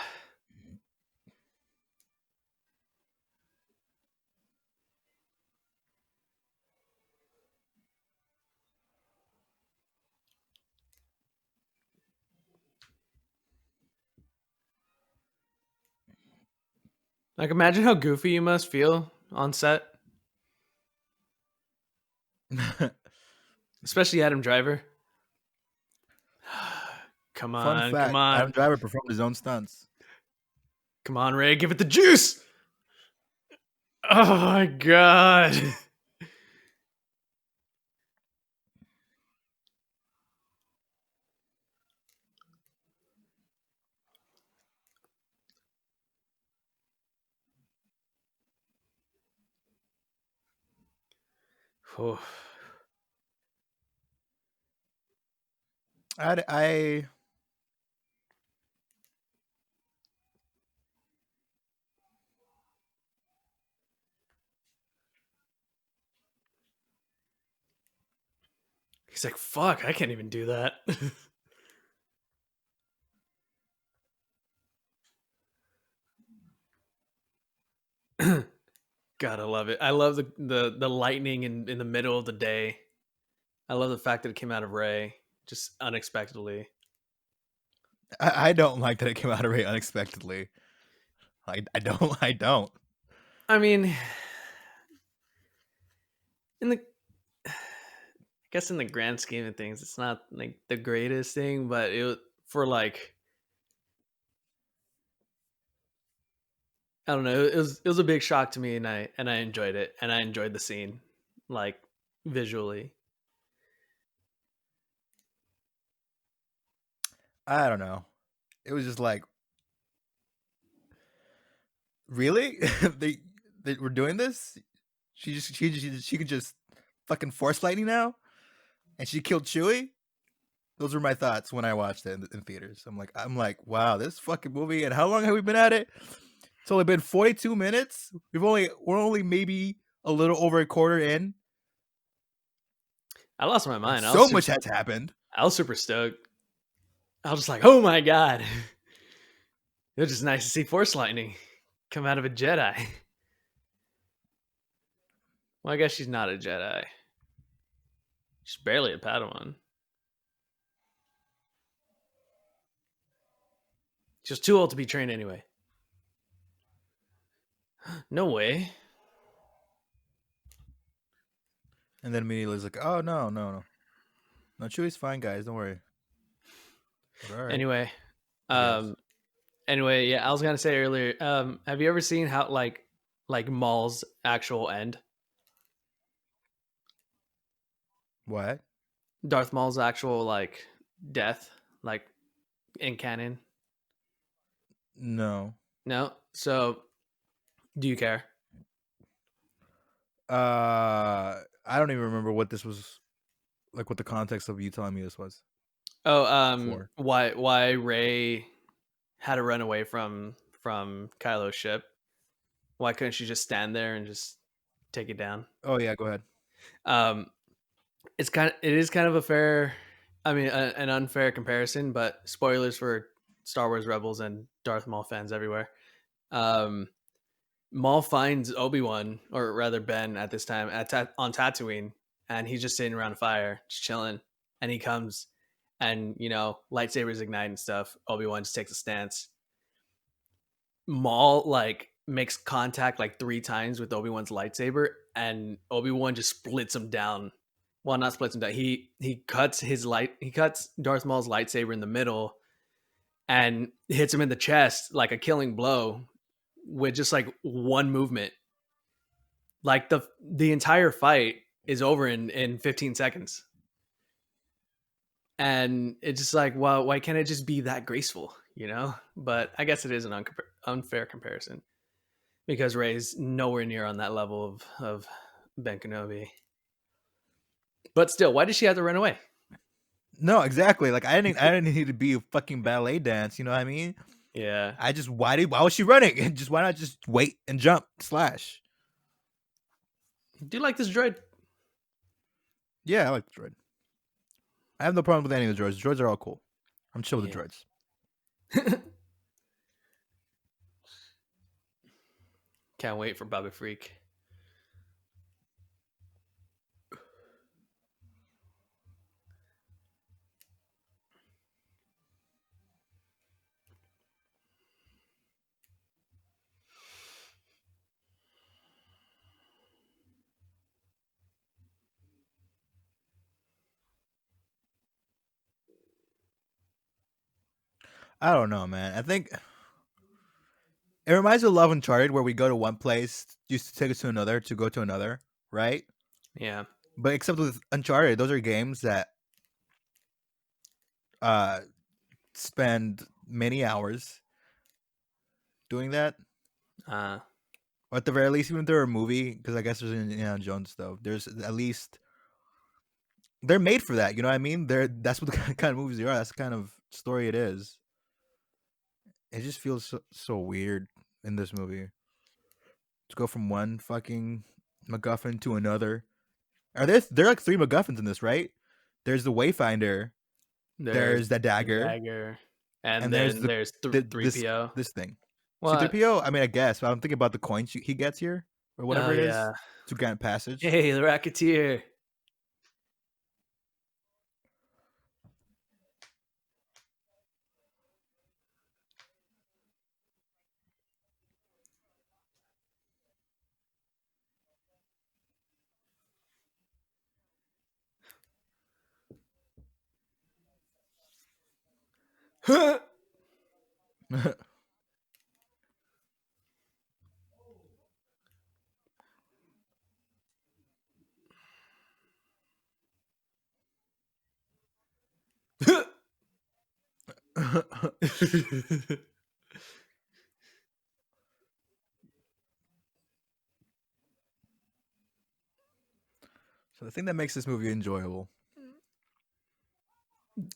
B: like imagine how goofy you must feel on set, especially Adam Driver. Come
A: Fun
B: on, come
A: fact: Adam
B: on,
A: Driver performed his own stunts.
B: come on, Ray, give it the juice. Oh my god. Oh.
A: I
B: He's like, fuck, I can't even do that. God, I love it. I love the lightning in the middle of the day. I love the fact that it came out of Ray just unexpectedly.
A: I don't like that it came out of Ray unexpectedly. I don't. I don't.
B: I mean, in the I guess in the grand scheme of things, it's not like the greatest thing, but for like I don't know, it was a big shock to me, and I enjoyed it, and I enjoyed the scene, like visually.
A: I don't know. It was just like, really? they were doing this? She could just fucking force lightning now, and she killed Chewie. Those were my thoughts when I watched it in theaters. I'm like, wow, this fucking movie. And how long have we been at it? It's only been 42 minutes. We're only maybe a little over a quarter in.
B: I lost my mind.
A: So much has happened.
B: I was super stoked. I was just like, oh my god. It was just nice to see Force lightning come out of a Jedi. Well, I guess she's not a Jedi. She's barely a Padawan. She's too old to be trained anyway. No way.
A: And then immediately it's like, oh no, Chewie's fine, guys. Don't worry. But all right,
B: Anyway,
A: I guess.
B: um, anyway, yeah, I was gonna say earlier. Have you ever seen how like Maul's actual end?
A: What?
B: Darth Maul's actual like death, like in canon?
A: No.
B: No. So, do you care?
A: I don't even remember what this was like. What the context of you telling me this was
B: Oh,
A: for?
B: why Ray had to run away from Kylo's ship? Why couldn't she just stand there and just take it down?
A: Oh yeah, go ahead.
B: Um, it is kind of a fair, I mean, an unfair comparison, but spoilers for Star Wars Rebels and Darth Maul fans everywhere. Um, Maul finds Obi-Wan, or rather Ben, at this time on Tatooine, and he's just sitting around a fire, just chilling. And he comes, and lightsabers ignite and stuff. Obi-Wan just takes a stance. Maul like makes contact like 3 times with Obi-Wan's lightsaber, and Obi-Wan just splits him down. Well, not splits him down. He cuts he cuts Darth Maul's lightsaber in the middle and hits him in the chest like a killing blow with just like one movement. Like the entire fight is over in 15 seconds. And it's just like, well, why can't it just be that graceful? But I guess it is an unfair comparison because Ray's nowhere near on that level of Ben Kenobi. But still, why did she have to run away?
A: No, exactly. Like I didn't need to be a fucking ballet dance. You know what I mean?
B: Yeah.
A: I just why was she running? And just why not just wait and jump slash?
B: Do you like this droid?
A: Yeah, I like the droid. I have no problem with any of the droids. The droids are all cool. I'm chill with the
B: Yeah.
A: droids.
B: Can't wait for Baba Freak.
A: I don't know, man. I think it reminds me of Love Uncharted, where we go to one place, used to take us to another, to go to another, right?
B: Yeah.
A: But except with Uncharted, those are games that uh spend many hours doing that.
B: Uh,
A: Or at the very least, even if they're a movie, because I guess there's Indiana Jones though. There's at least they're made for that. You know what I mean? That's what the kind of movies they are. That's the kind of story it is. It just feels so weird in this movie to go from one fucking MacGuffin to another. There are like 3 MacGuffins in this, right? There's the Wayfinder,
B: there's
A: there's the
B: the
A: dagger,
B: dagger, and
A: and there's
B: then there's
A: this
B: 3PO.
A: this thing.
B: What?
A: C-3PO. I mean, I guess, but I'm thinking about the coins he gets here or
B: Oh
A: whatever it is
B: yeah.
A: to grant passage.
B: Hey, the Racketeer.
A: So the thing that makes this movie enjoyable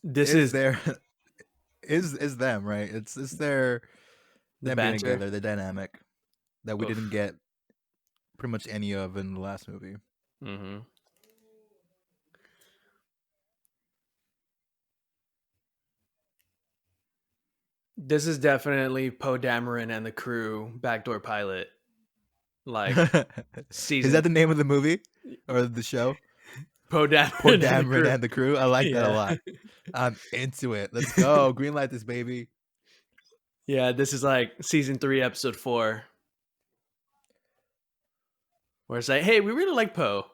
B: This
A: is
B: is
A: their is them, right? It's their
B: the
A: them being
B: banter.
A: together, the dynamic that we didn't
B: Oof.
A: get pretty much any of in the last movie.
B: Mm-hmm. This is definitely Poe Dameron and the crew backdoor pilot. Like
A: Is that
B: season
A: the name of the movie or the show?
B: Poe
A: Poor
B: Dameron and the
A: Dameron
B: crew.
A: and the crew. I like that a
B: Yeah.
A: lot. I'm into it. Let's go. Greenlight this baby.
B: Yeah, this is like season 3, episode 4. Where it's like, hey, we really like Poe.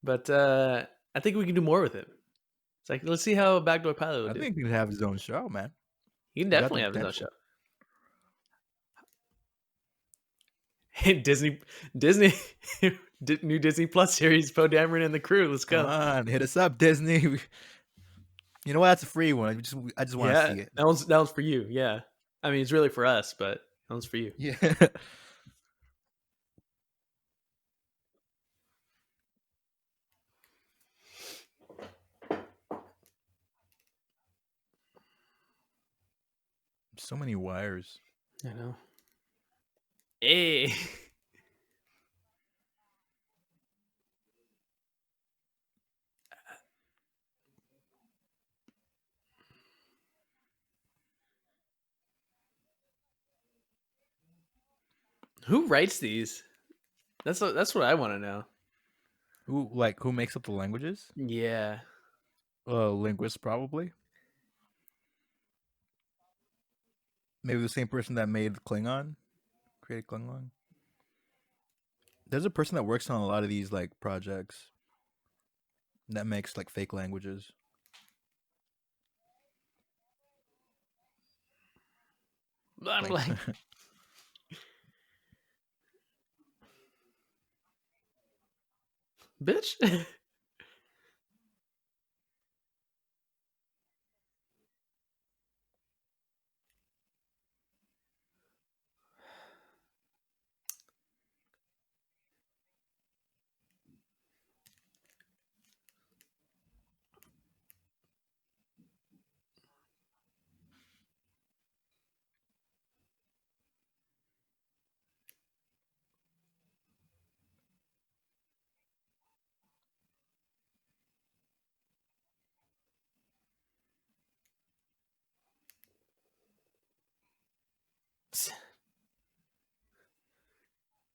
B: But I think we can do more with him. It's like, let's see how Backdoor Pilot will
A: I
B: do.
A: think he could have his own show, man.
B: He can
A: He got the
B: definitely have his own
A: potential.
B: show. Disney, Disney, new Disney Plus series, Poe Dameron and the Crew. Let's
A: Come
B: go.
A: on, hit us up, Disney. You know what? That's a free one. I just want to
B: Yeah,
A: see it.
B: that one's for you. Yeah, I mean it's really for us, but that one's for you.
A: Yeah. So many wires.
B: I know. Hey. Who writes these? That's what I want to know.
A: Who makes up the languages?
B: Yeah.
A: Linguists probably. Maybe the same person that made Klingon, created Klingon. There's a person that works on a lot of these like projects that makes like fake languages.
B: I'm
A: Like
B: like, bitch.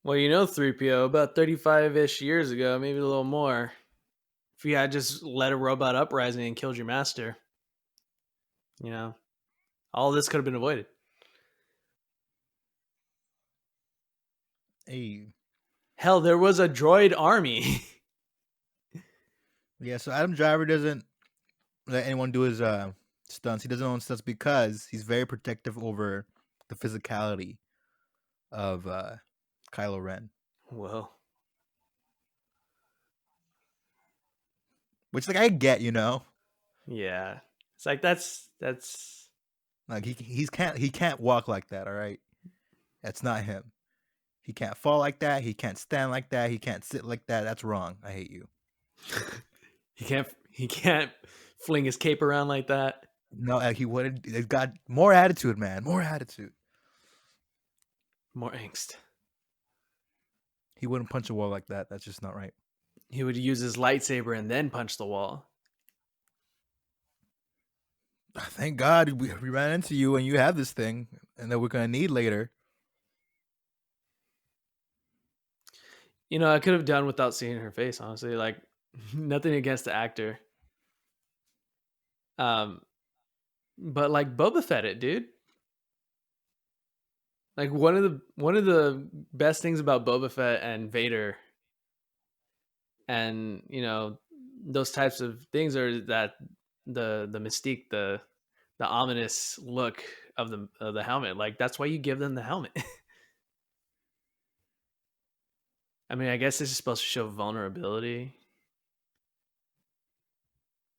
B: Well, 3PO, about 35-ish years ago, maybe a little more, if you had just led a robot uprising and killed your master, you know, all this could have been avoided.
A: hey.
B: Hell, there was a droid army.
A: Yeah, so Adam Driver doesn't let anyone do his stunts. He doesn't own stunts because he's very protective over the physicality of Kylo Ren.
B: Whoa.
A: Which like I get, you know?
B: Yeah. It's like that's
A: Like he can't walk like that, all right? That's not him. He can't fall like that. He can't stand like that. He can't sit like that. That's wrong. I hate you.
B: he can't fling his cape around like that.
A: No, he would. He's got more attitude, man. More attitude.
B: More angst.
A: He wouldn't punch a wall like that. That's just not right.
B: He would use his lightsaber and then punch the wall.
A: Thank God we ran into you and you have this thing and that we're gonna need later.
B: I could have done without seeing her face, honestly. Like, nothing against the actor. But like Boba Fett it, dude. Like one of the best things about Boba Fett and Vader and those types of things are that the mystique, the ominous look of the helmet. Like that's why you give them the helmet. I mean, I guess this is supposed to show vulnerability.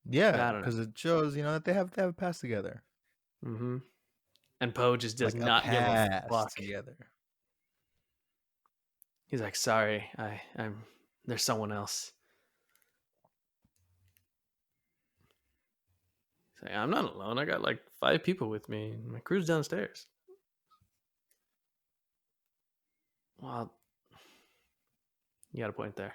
B: But
A: Yeah,
B: I don't know.
A: because it shows that they have to have a past together,
B: Mm-hmm. And Poe just does
A: like a
B: not give a
A: past
B: fuck.
A: together.
B: He's like, sorry, I'm there's someone else. He's like, I'm not alone. I got like 5 people with me. My crew's downstairs. Well, you got a point there.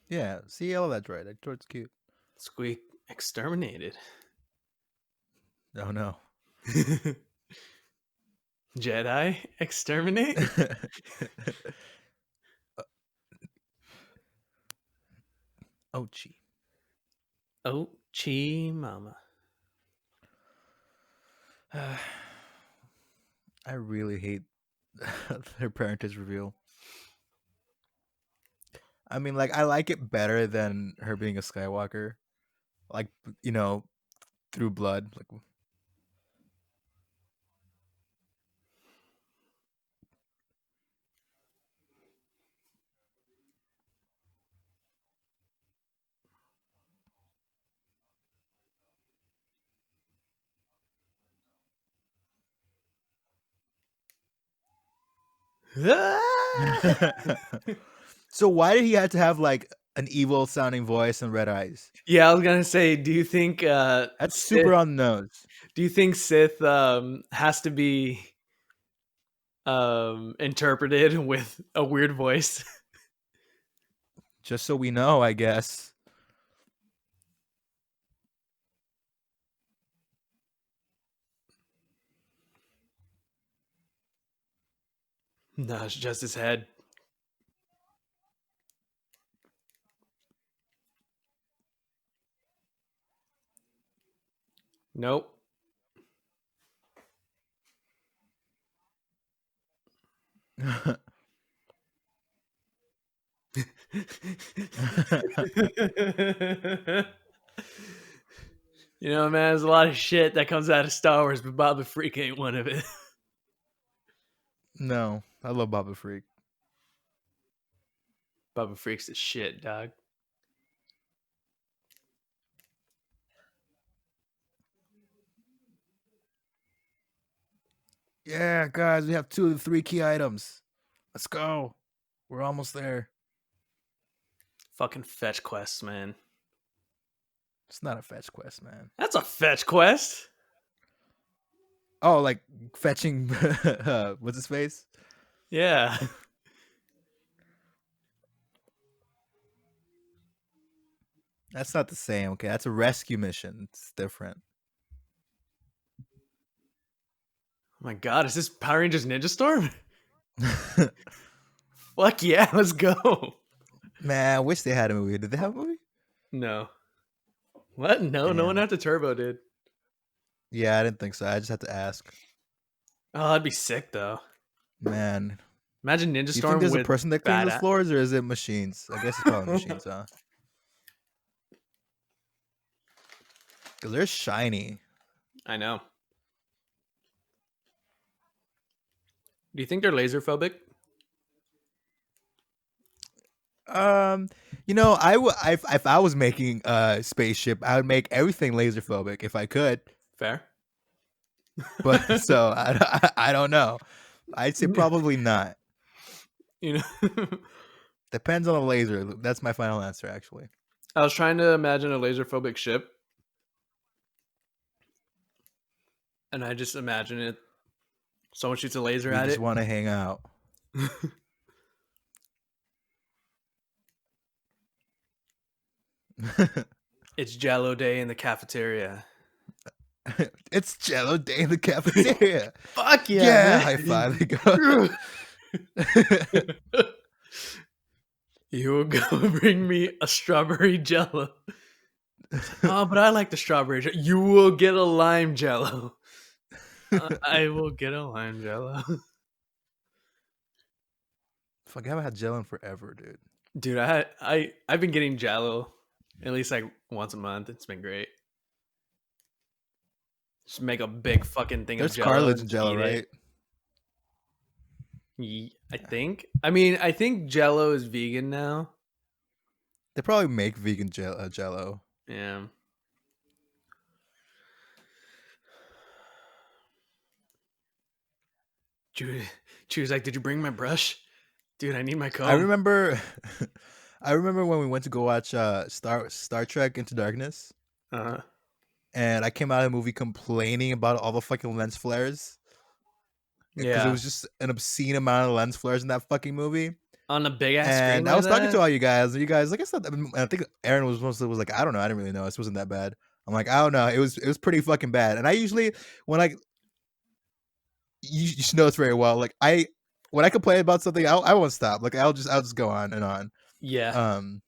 A: Yeah, see, all that's right. That droid's cute.
B: Squeak exterminated.
A: Oh no.
B: Jedi exterminate?
A: Ochi.
B: Oh, chi mama.
A: I really hate her parentage reveal. I mean, like, I like it better than her being a Skywalker. Like, you know, through blood. Like, so why did he have to have like an evil sounding voice and red eyes?
B: Yeah, I was gonna say, do you think
A: That's super
B: Sith?
A: on the nose.
B: Do you think Sith has to be interpreted with a weird voice?
A: Just so we know, I guess.
B: No, it's just his head. Nope. You know, man, there's a lot of shit that comes out of Star Wars, but Boba Freak ain't one of it.
A: No, I love Baba Freak.
B: Boba Freak's the shit, dog.
A: Yeah, guys, we have 2 of the 3 key items. Let's go. We're almost there.
B: Fucking fetch quests, man.
A: It's not a fetch quest, man.
B: That's a fetch quest.
A: Oh, like fetching what's his face?
B: Yeah.
A: That's not the same. Okay, that's a rescue mission. It's different.
B: Oh my god, is this Power Rangers Ninja Storm? Fuck yeah, let's go.
A: Man, I wish they had a movie. Did they have a movie?
B: No. What? No, no one
A: Damn.
B: after Turbo did.
A: Yeah, I didn't think so. I just had to ask.
B: Oh, that'd be sick though.
A: Man,
B: Imagine Ninja
A: do you
B: Storm
A: think there's a
B: with
A: person that cleans those
B: badass.
A: floors, or is it machines? I guess it's probably machines, huh? Because they're shiny.
B: I know. Do you think they're laser phobic?
A: You know, if I was making a spaceship, I would make everything laser phobic if I could.
B: Fair.
A: But so I don't know. I'd say probably not.
B: You know,
A: Depends on the laser. That's my final answer, actually.
B: I was trying to imagine a laser phobic ship, and I just imagine it. Someone shoots a laser
A: We
B: at
A: just
B: it.
A: want to hang out.
B: It's Jello Day in the cafeteria.
A: It's Jello Day in the cafeteria.
B: Fuck yeah,
A: Yeah,
B: man.
A: high five. Go.
B: You will go bring me a strawberry Jello. Oh, but I like the strawberry. You will get a lime Jello. I will get a lime Jello.
A: Fuck, I haven't had Jello in forever, dude.
B: Dude, I've been getting Jello at least like once a month. It's been great. Just make a big fucking thing
A: There's
B: of Jello.
A: cartilage in
B: and
A: Jello,
B: eat
A: right?
B: it. I think. I mean, I think Jello is vegan now.
A: They probably make vegan Jello.
B: Yeah. She was like, "Did you bring my brush, dude? I need my comb."
A: I remember, I remember when we went to go watch Star Trek Into Darkness,
B: Uh-huh.
A: and I came out of the movie complaining about all the fucking lens flares because it
B: Yeah.
A: was just an obscene amount of lens flares in that fucking movie.
B: On a big ass screen
A: And I
B: like
A: was talking to
B: that.
A: all you guys, and you guys like I said, I think Aaron was mostly was like, I don't know, I didn't really know this wasn't that bad. I'm like, I don't know, it was pretty fucking bad. And I usually when I you should know this very well. Like when I complain about something, I won't stop. Like I'll just go on and on.
B: Yeah.
A: Um,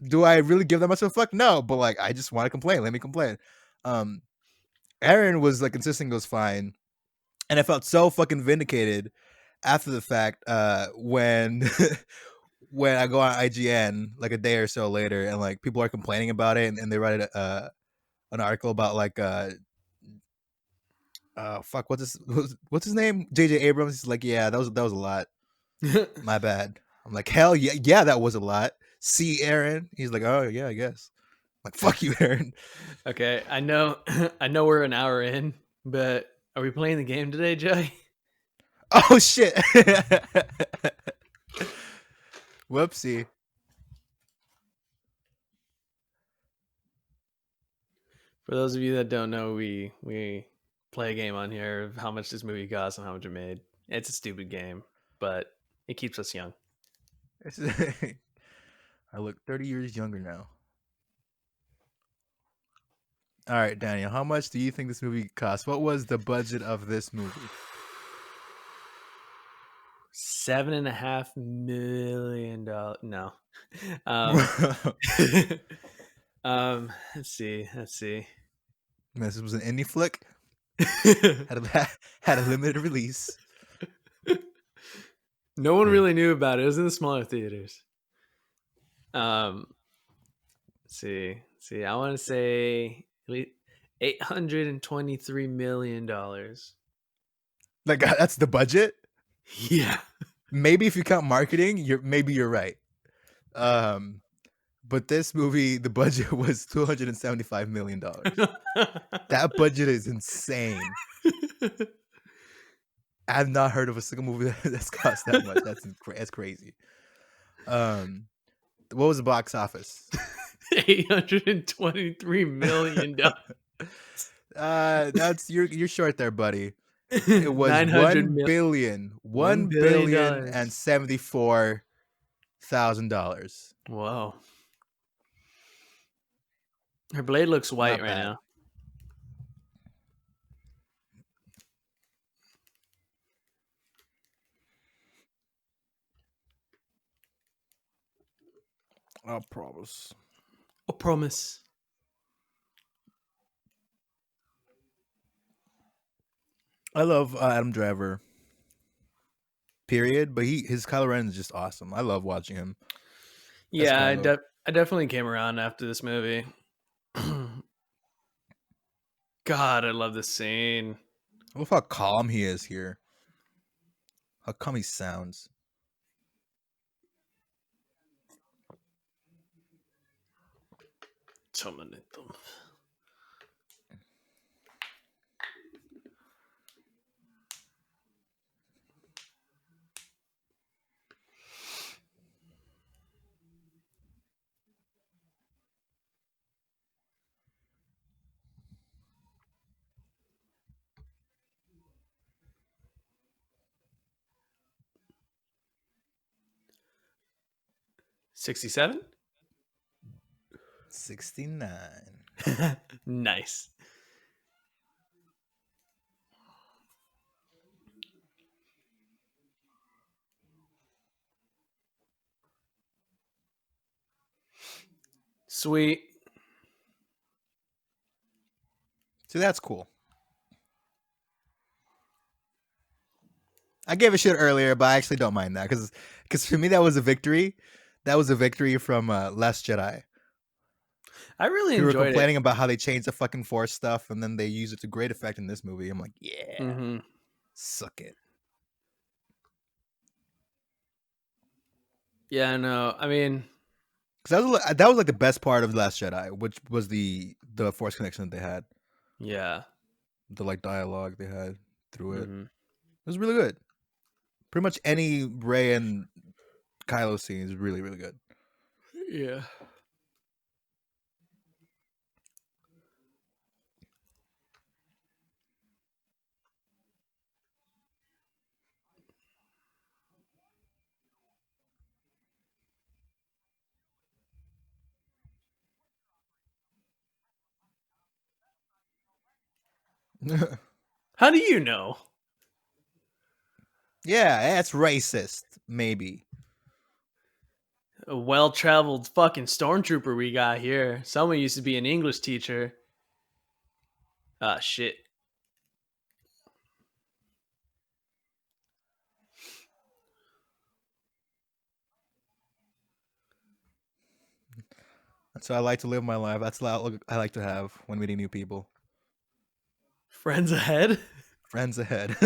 A: do I really give that much of a fuck? No, but like I just want to complain. Let me complain. Um, Aaron was like insisting it was fine, and I felt so fucking vindicated after the fact when when I go on IGN like a day or so later, and like people are complaining about it, and they write an article about like fuck what's his name, JJ Abrams. He's like, yeah, that was a lot. My bad. I'm like, hell yeah, that was a lot. See, Aaron. He's like, oh yeah, I guess. I'm like, fuck you, Aaron.
B: Okay, I know, I know we're an hour in, but are we playing the game today, Joey?
A: Oh shit. Whoopsie.
B: For those of you that don't know, we play a game on here of how much this movie costs and how much it made. It's a stupid game, but it keeps us young.
A: I look 30 years younger now. All right, Daniel, how much do you think this movie cost? What was the budget of this movie?
B: $7.5 million. No. Um, let's see.
A: Man, this was an indie flick. Had a limited release.
B: No one really knew about it. It was in the smaller theaters. Let's see. I want to say $823 million.
A: Like that's the budget?
B: Yeah.
A: Maybe if you count marketing, you're right. But this movie, the budget was $275 million. That budget is insane. I've not heard of a single movie that's cost that much. That's crazy. What was the box office?
B: $823 million.
A: That's you're short there, buddy. It was
B: 900
A: $1 billion and $74,000.
B: Whoa. Her blade looks white right now.
A: I promise.
B: I promise.
A: I love Adam Driver. Period. But his Kylo Ren is just awesome. I love watching him.
B: Yeah, I definitely came around after this movie. God, I love this scene.
A: I love how calm he is here. How calm he sounds.
B: Terminator. $67?
A: 69.
B: Nice. Sweet.
A: See, that's cool. I gave a shit earlier, but I actually don't mind that because for me that was a victory. That was a victory from Last Jedi.
B: I really
A: We were
B: enjoyed
A: complaining about how they changed the fucking Force stuff, and then they use it to great effect in this movie. I'm like, yeah, suck it.
B: Yeah, no, I mean,
A: because that was like the best part of the Last Jedi, which was the Force connection that they had,
B: yeah,
A: the like dialogue they had through it.
B: mhm.
A: It was really good. Pretty much any Rey and Kylo scene is really, really good.
B: Yeah. How do you know?
A: Yeah, that's racist, maybe.
B: A well-traveled fucking stormtrooper we got here. Someone used to be an English teacher. Ah, shit.
A: That's how I like to live my life. That's the outlook I like to have when meeting new people.
B: Friends ahead.
A: Friends ahead.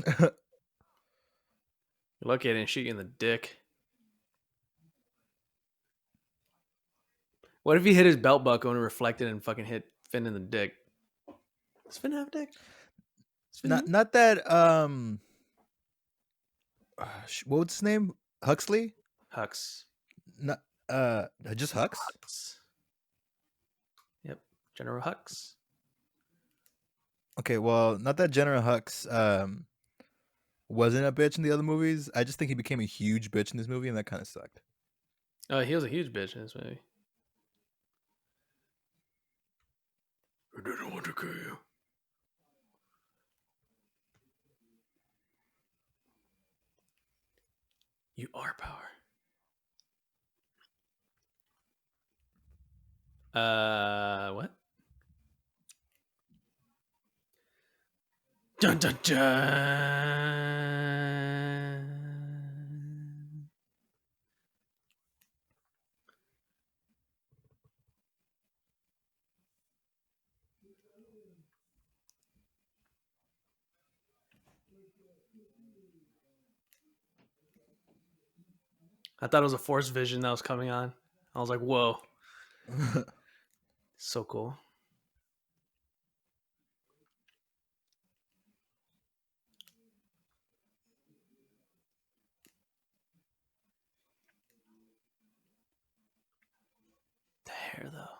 B: You're lucky I didn't shoot you in the dick. What if he hit his belt buckle and reflected and fucking hit Finn in the dick? Does Finn have a dick?
A: not that what was his name? Huxley?
B: Hux.
A: Not just Hux?
B: Hux. Yep. General Hux.
A: Okay, well, not that General Hux wasn't a bitch in the other movies. I just think he became a huge bitch in this movie, and that kind of sucked.
B: Oh, he was a huge bitch in this movie. I didn't want to kill you. You are power. What? Dun dun dun. I thought it was a Force vision that was coming on. I was like, whoa. So cool. The hair, though.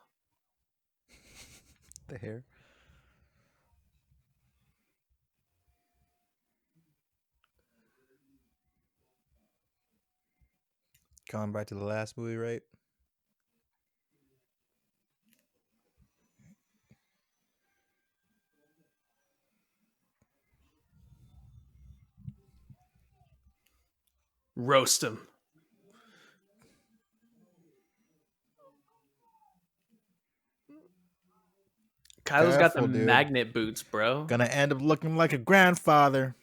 A: The hair. Going back to the last movie, right?
B: Roast him. Kylo's got the
A: Careful, dude.
B: magnet boots, bro.
A: Gonna end up looking like a grandfather.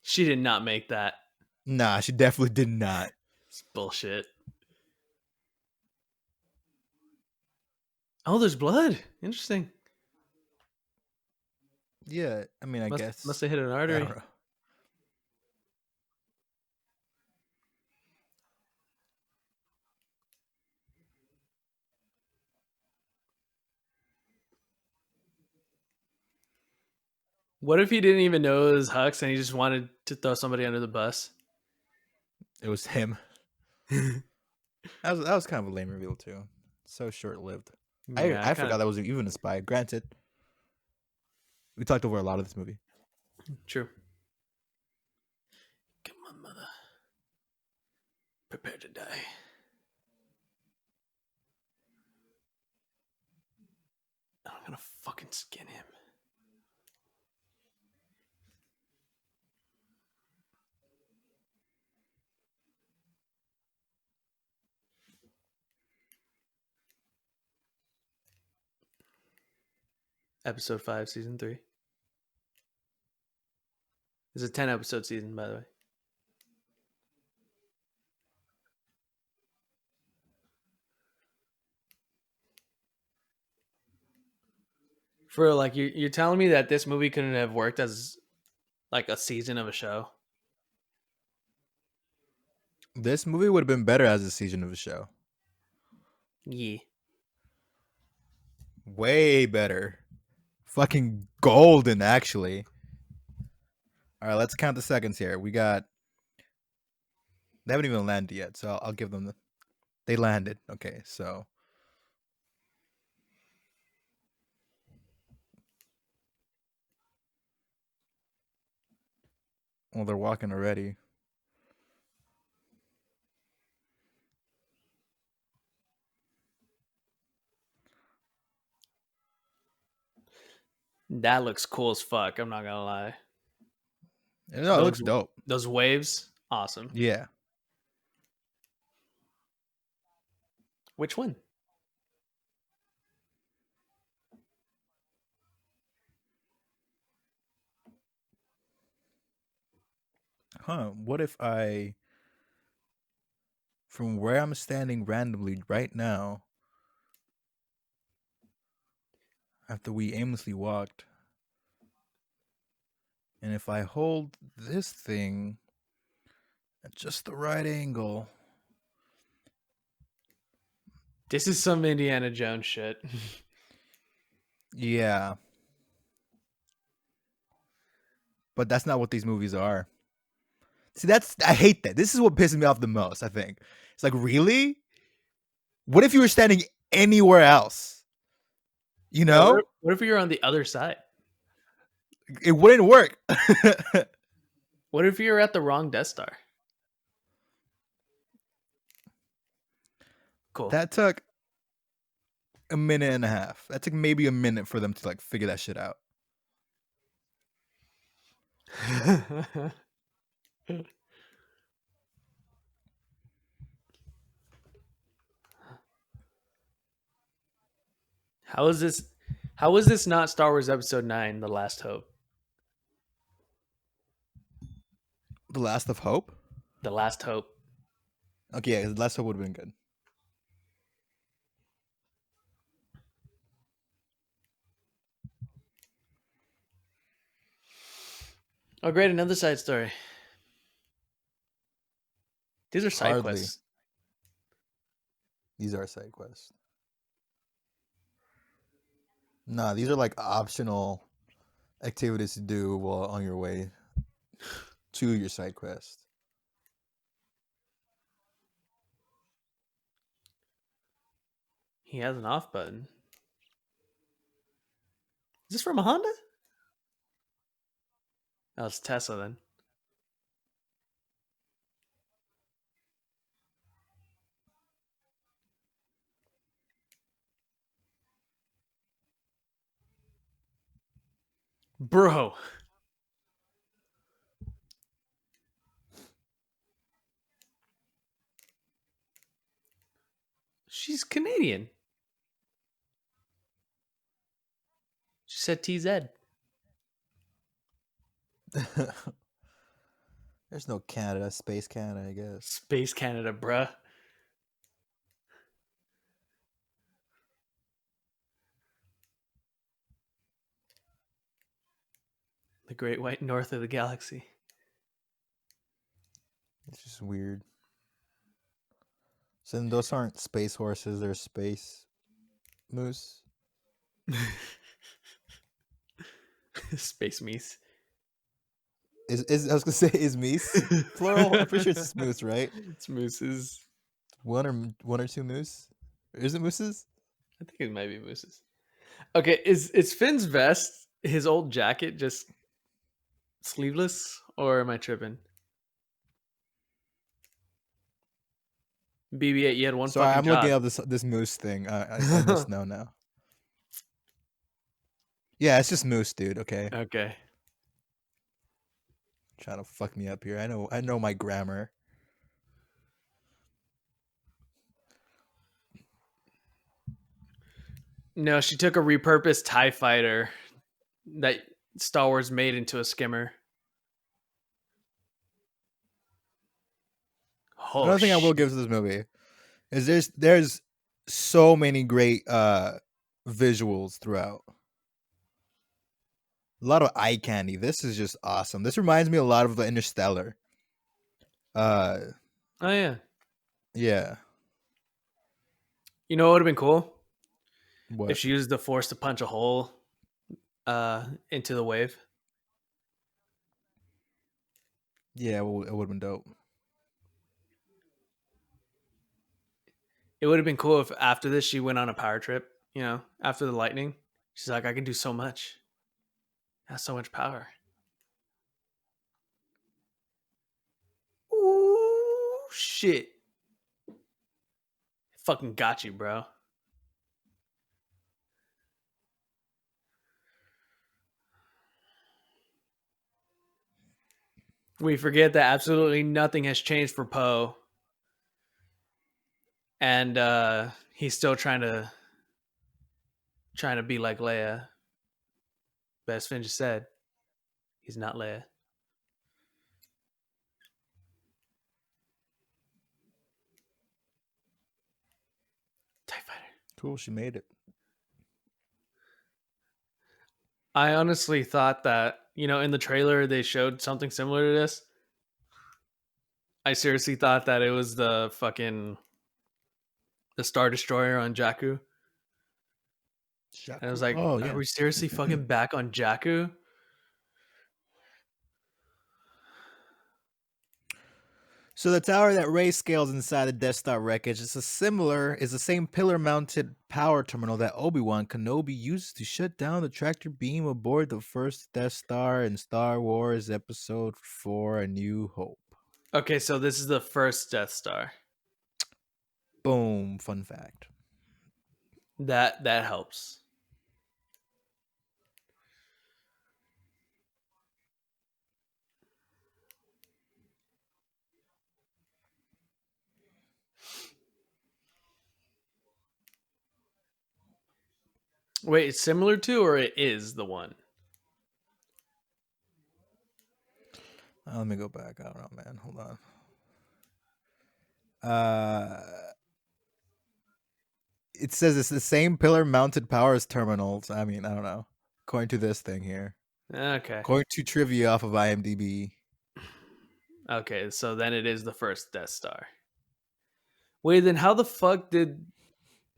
B: She did not make that.
A: Nah, she definitely did not.
B: It's bullshit. Oh, there's blood. Interesting.
A: Yeah, I mean, I guess.
B: Must have hit an
A: I
B: artery.
A: don't know.
B: What if he didn't even know it was Hux and he just wanted to throw somebody under the bus?
A: It was him. That was kind of a lame reveal too. So short lived.
B: Yeah,
A: I forgot that was even a spy. Granted, we talked over a lot of this movie.
B: True. Come on, mother. Prepare to die. I'm gonna fucking skin him. Episode 5, season 3. It's a 10 episode season, by the way. For like you're telling me that this movie couldn't have worked as like a season of a show?
A: This movie would have been better as a season of a show.
B: Yeah.
A: Way better. Fucking golden, actually. All right, let's count the seconds here. We got. They haven't even landed yet, so I'll give them the. They landed. Okay, so. Well, they're walking already.
B: That looks cool as fuck. I'm not gonna lie.
A: No, it
B: Those
A: looks dope.
B: those waves, awesome.
A: Yeah.
B: Which one?
A: What if I, from where I'm standing randomly right now, after we aimlessly walked, and if I hold this thing at just the right angle.
B: This is some Indiana Jones shit.
A: Yeah. But that's not what these movies are. See, I hate that. This is what pisses me off the most, I think. It's like, really? What if you were standing anywhere else? You
B: Yeah,
A: know?
B: what if you're on the other side?
A: It wouldn't work.
B: What if you're at the wrong Death Star? Cool.
A: That took a minute and a half. That took maybe a minute for them to like figure that shit out.
B: How is this? How is this not Star Wars Episode 9, The Last Hope?
A: The Last of Hope?
B: The Last Hope.
A: Okay, yeah, The Last Hope would have been good.
B: Oh, great, another side story. These are side
A: Hardly.
B: quests.
A: These are side quests. Nah, these are like optional activities to do while on your way to your side quest.
B: He has an off button. Is this from a Honda? Oh, it's Tesla then. Bro. She's Canadian. She said TZ.
A: There's no Canada, Space Canada, I guess.
B: Space Canada, bruh. The great white north of the galaxy.
A: It's just weird. So then those aren't space horses, they're space moose.
B: Space meese.
A: Is I was gonna say is meese plural? I'm pretty sure it's moose, right?
B: It's mooses.
A: One or two moose? Is it mooses?
B: I think it might be mooses. Okay, is Finn's vest, his old jacket, just sleeveless, or am I tripping? BB-8, you had one
A: Sorry,
B: fucking
A: I'm
B: job.
A: looking up this moose thing. I just know now. Yeah, it's just moose, dude. Okay,
B: Okay.
A: trying to fuck me up here. I know my grammar.
B: No, she took a repurposed TIE fighter that Star Wars made into a skimmer. Oh,
A: Another thing I will give to this movie is there's so many great visuals throughout. A lot of eye candy. This is just awesome. This reminds me a lot of the Interstellar.
B: Oh, yeah.
A: Yeah.
B: You know what would have been cool?
A: What?
B: If she used the Force to punch a hole into the wave.
A: Yeah, it would have been dope.
B: It would have been cool if after this she went on a power trip, you know, after the lightning. She's like, I can do so much. I have so much power. Ooh, shit. Fucking got you, bro. We forget that absolutely nothing has changed for Poe, and he's still trying to be like Leia. But as Finn just said, he's not Leia. TIE Fighter.
A: Cool, she made it.
B: I honestly thought that, in the trailer they showed something similar to this. I seriously thought that it was the Star Destroyer on Jakku. And I was like,
A: oh yeah.
B: are we seriously fucking back on Jakku?
A: So the tower that Rey scales inside the Death Star wreckage is the same pillar-mounted power terminal that Obi-Wan Kenobi uses to shut down the tractor beam aboard the first Death Star in Star Wars Episode 4: A New Hope.
B: Okay, so this is the first Death Star.
A: Boom, fun fact.
B: That helps. Wait, it's similar to, or it is the one?
A: Let me go back. I don't know, man. Hold on. It says it's the same pillar-mounted powers terminals. I mean, I don't know. According to this thing here.
B: Okay.
A: According to trivia off of IMDb.
B: Okay, so then it is the first Death Star. Wait, then how the fuck did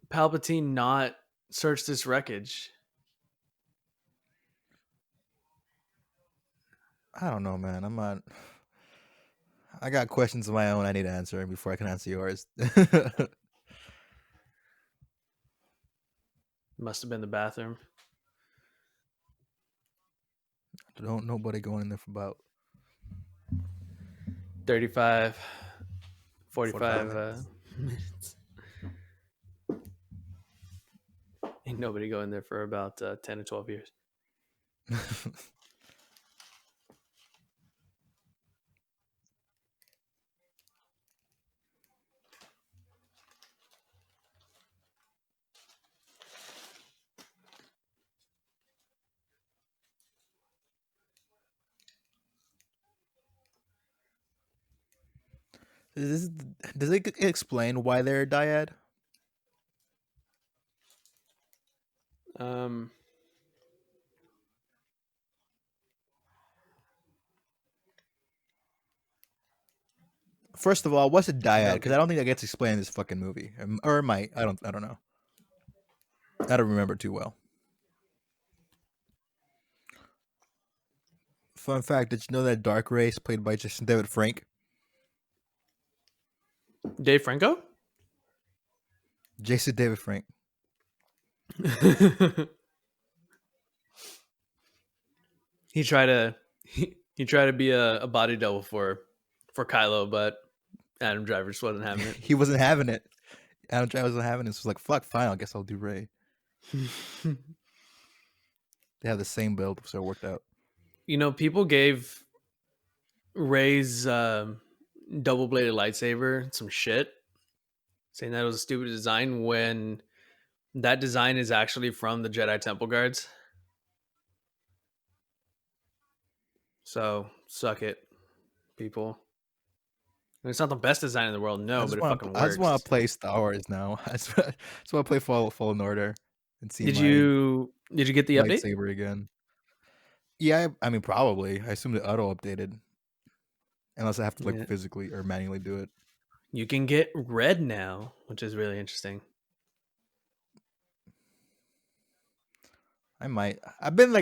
B: Palpatine not search this wreckage?
A: I don't know, man. I got questions of my own I need to answer before I can answer yours.
B: Must have been the bathroom.
A: Don't nobody going in there for about
B: 35, 45
A: minutes.
B: minutes. Ain't nobody going there for about 10 to 12 years.
A: Does it explain why they're a dyad? First of all, what's a dyad? Because I don't think that gets explained in this fucking movie, or it might. I don't know. I don't remember too well. Fun fact: did you know that Dark Race, played by Jason David Frank?
B: Dave Franco?
A: Jason David Frank.
B: He tried to be a body double for Kylo, but Adam Driver just wasn't having it.
A: He wasn't having it. Adam Driver wasn't having it. So was like, fuck, fine. I guess I'll do Rey. They have the same build, so it worked out.
B: People gave Rey's double-bladed lightsaber some shit, saying that it was a stupid design when that design is actually from the Jedi Temple Guards. So, suck it, people. It's not the best design in the world, no, but it fucking works.
A: I just want to play Star Wars now. I just want to play Fallen Order and see.
B: Did you get the update?
A: Lightsaber again? Yeah, I mean probably. I assume the auto updated, unless I have to physically or manually do it.
B: You can get red now, which is really interesting.
A: I might. I've been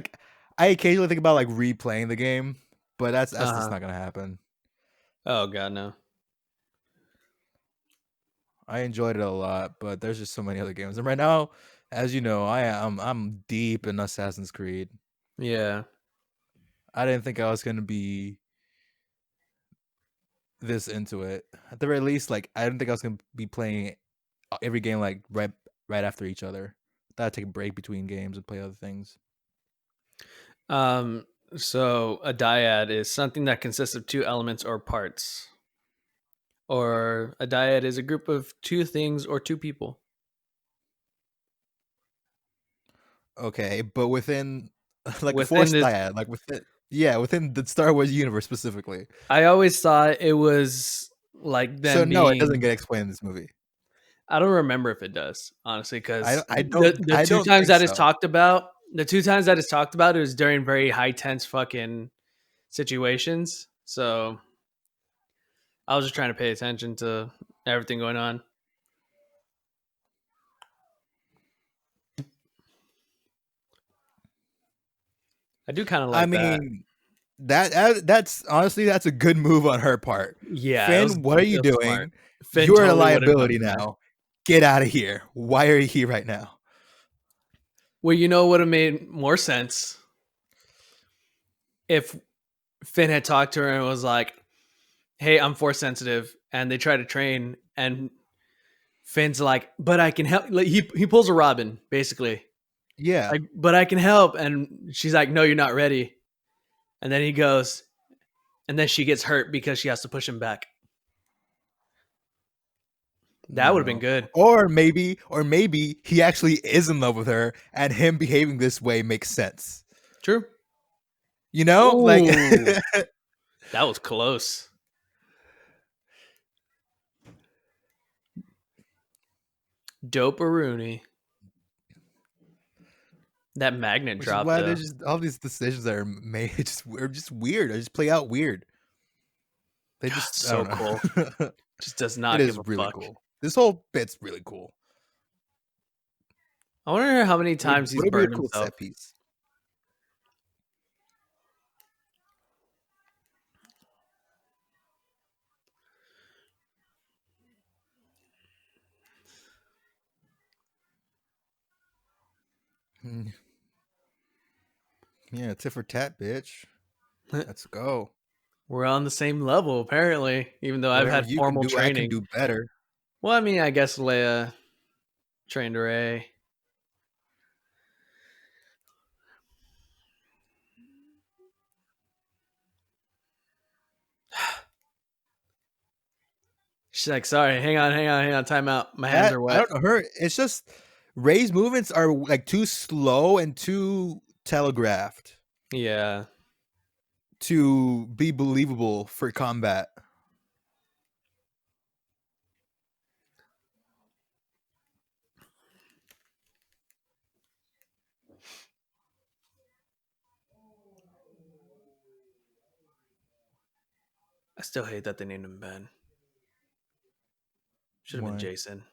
A: I occasionally think about replaying the game, but that's just not gonna happen.
B: Oh god, no.
A: I enjoyed it a lot, but there's just so many other games, and right now, as you know, I'm deep in Assassin's Creed.
B: Yeah,
A: I didn't think I was gonna be this into it. At the very least, I didn't think I was gonna be playing every game right after each other. I thought I'd take a break between games and play other things.
B: So a dyad is something that consists of two elements or parts. Or a dyad is a group of two things or two people.
A: Okay, but within like a
B: Within
A: force
B: this,
A: dyad, like within the Star Wars universe specifically.
B: I always thought it was like
A: So
B: them
A: no, it doesn't
B: being.
A: get explained in this movie.
B: I don't remember if it does, honestly, because
A: I
B: the
A: I
B: two
A: don't
B: times
A: think
B: that it's
A: so.
B: talked about, it was during very high tense fucking situations. So I was just trying to pay attention to everything going on. I do kind of
A: I
B: like that.
A: mean, that's honestly that's a good move on her part.
B: Yeah,
A: Finn, what are you
B: it was smart.
A: doing?
B: Finn
A: You're a
B: totally would have done
A: liability
B: that.
A: now. Get out of here. Why are you here right now?
B: Well, you know, would have made more sense if Finn had talked to her and was like, "Hey, I'm force sensitive," and they try to train, and Finn's like, "But I can help." Like, he pulls a Robin basically,
A: Yeah.
B: like, "But I can help," and she's like, "No, you're not ready." And then he goes, and then she gets hurt because she has to push him back. That would have been
A: No.
B: good.
A: Or maybe he actually is in love with her and him behaving this way makes sense.
B: True.
A: You know? Like
B: Ooh, that was close. Dope Rooney. That magnet
A: which is
B: drop
A: why
B: though.
A: there's just all these decisions that are made are just weird. They just play out weird. They just I
B: So
A: don't
B: cool.
A: know.
B: Just does
A: It
B: not give
A: is
B: a
A: really
B: fuck.
A: cool. This whole bit's really cool.
B: I wonder how many times he's
A: Would be a
B: burned
A: cool
B: himself.
A: set piece. Mm, yeah, tit for tat, bitch. Let's go.
B: We're on the same level, apparently, even though I've
A: Whatever
B: had
A: you can
B: formal
A: do, I can
B: training.
A: do better.
B: Well, I mean, I guess Leia trained Rey. She's like, sorry, hang on, time out. My hands
A: That
B: are
A: I
B: wet.
A: don't know her. It's just Ray's movements are like too slow and too telegraphed
B: Yeah.
A: to be believable for combat.
B: I still hate that they named him Ben. Should have been
A: Why?
B: Jason.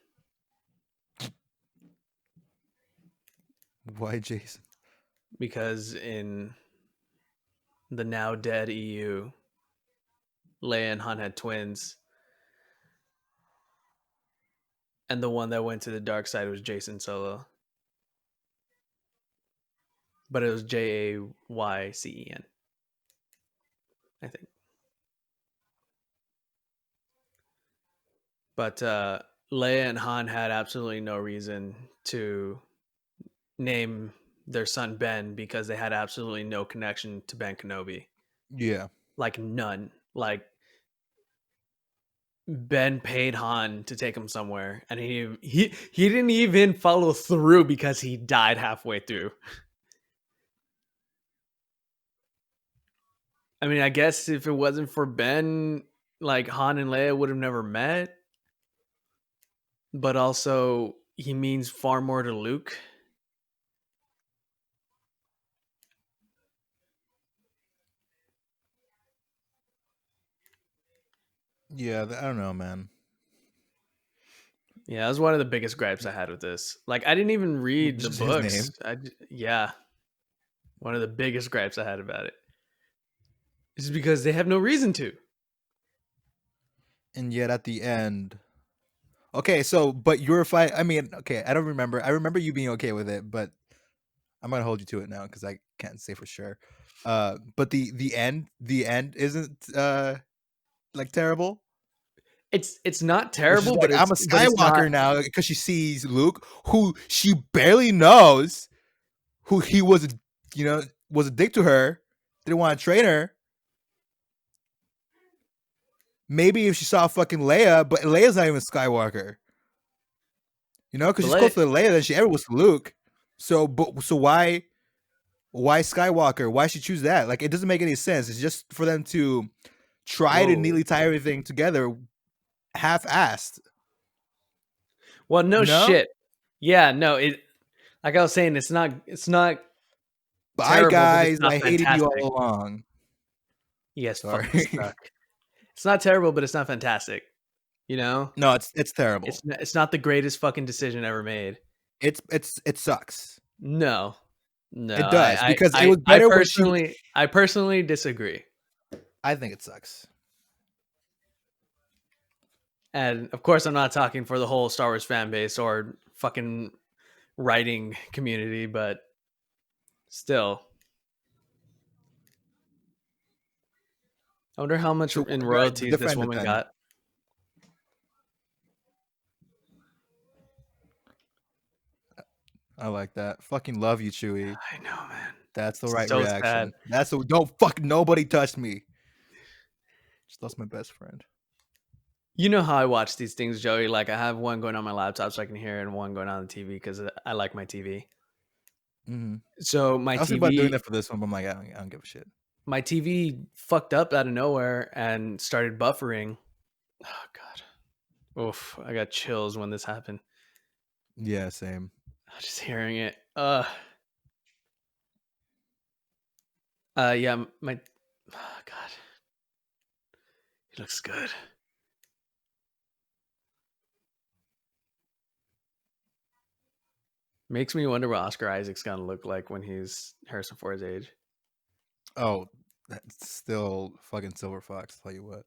A: Why, Jason?
B: Because in the now dead EU, Leia and Han had twins. And the one that went to the dark side was Jason Solo. But it was Jaycen, I think. But Leia and Han had absolutely no reason to name their son Ben because they had absolutely no connection to Ben Kenobi.
A: Yeah.
B: Like none. Like Ben paid Han to take him somewhere, and he didn't even follow through because he died halfway through. I mean, I guess if it wasn't for Ben, like Han and Leia would have never met. But also, he means far more to Luke.
A: Yeah, I don't know, man.
B: Yeah, that was one of the biggest gripes I had with this. Like, I didn't even read the
A: Just his
B: books.
A: name.
B: Yeah, one of the biggest gripes I had about it is because they have no reason to.
A: And yet at the end. Okay, so but you're fine. I mean, okay, I don't remember. I remember you being okay with it, but I'm gonna hold you to it now because I can't say for sure. But the end isn't like terrible.
B: It's not
A: Where she's
B: terrible,
A: like, I'm a
B: but it's not.
A: Skywalker now because she sees Luke, who she barely knows, who he was, was a dick to her. didn't want to train her. Maybe if she saw fucking Leia, but Leia's not even Skywalker. You know, because
B: But
A: she's closer to Leia than she ever was to Luke. So why Skywalker? Why she choose that? Like, it doesn't make any sense. It's just for them to try to neatly tie everything together, half-assed.
B: well, no
A: You know?
B: shit. Yeah, no. It like I was saying, it's not
A: Bye,
B: terrible, but it's
A: guys.
B: not
A: I hated you
B: fantastic.
A: all along.
B: You guys fucking
A: Sorry.
B: suck. It's not terrible, but it's not fantastic. You know,
A: No, it's terrible.
B: it's not the greatest fucking decision ever made.
A: It sucks.
B: No, no.
A: It does, because it was
B: I
A: better when she.
B: personally disagree.
A: I think it sucks.
B: And of course, I'm not talking for the whole Star Wars fan base or fucking writing community, but still. I wonder how much
A: So
B: in royalties this
A: defend it
B: woman
A: then.
B: got.
A: I like that. Fucking love you, Chewie.
B: I know, man.
A: That's the right
B: So sad.
A: reaction. That's the don't fuck nobody touch me. Just lost my best friend.
B: You know how I watch these things, Joey. Like I have one going on my laptop so I can hear it, and one going on the TV because I like my TV.
A: Mm-hmm.
B: So my
A: I was thinking about doing
B: TV,
A: that for this one, but I'm like, I don't give a shit.
B: my TV fucked up out of nowhere and started buffering. Oh god, oof! I got chills when this happened.
A: Yeah, same.
B: Just hearing it. Yeah, my. Oh god, he looks good. Makes me wonder what Oscar Isaac's gonna look like when he's Harrison Ford's age.
A: Oh, that's still fucking Silver Fox. Tell you what.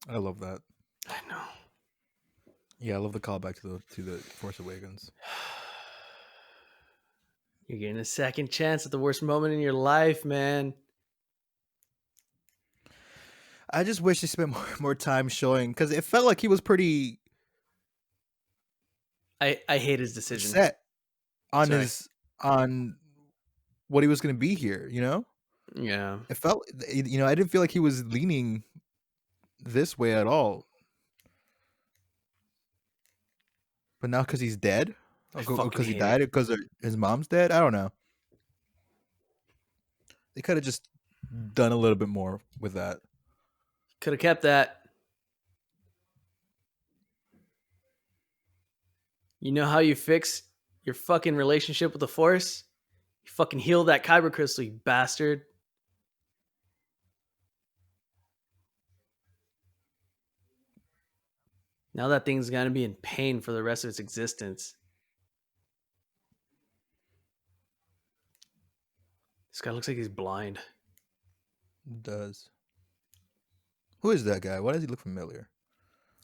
A: I love that.
B: I know.
A: Yeah, I love the callback to the Force Awakens.
B: You're getting a second chance at the worst moment in your life, man.
A: I just wish they spent more time showing, because it felt like he was pretty
B: I hate his decision.
A: set on
B: Sorry.
A: on what he was going to be here. You know,
B: Yeah.
A: it felt. I didn't feel like he was leaning this way at all. But now because he's dead, because he died, because his mom's dead. I don't know. They could have just done a little bit more with that.
B: Could have kept that. You know how you fix your fucking relationship with the Force? You fucking heal that kyber crystal, you bastard. Now that thing's gonna be in pain for the rest of its existence. This guy looks like he's blind.
A: It does. Who is that guy? Why does he look familiar?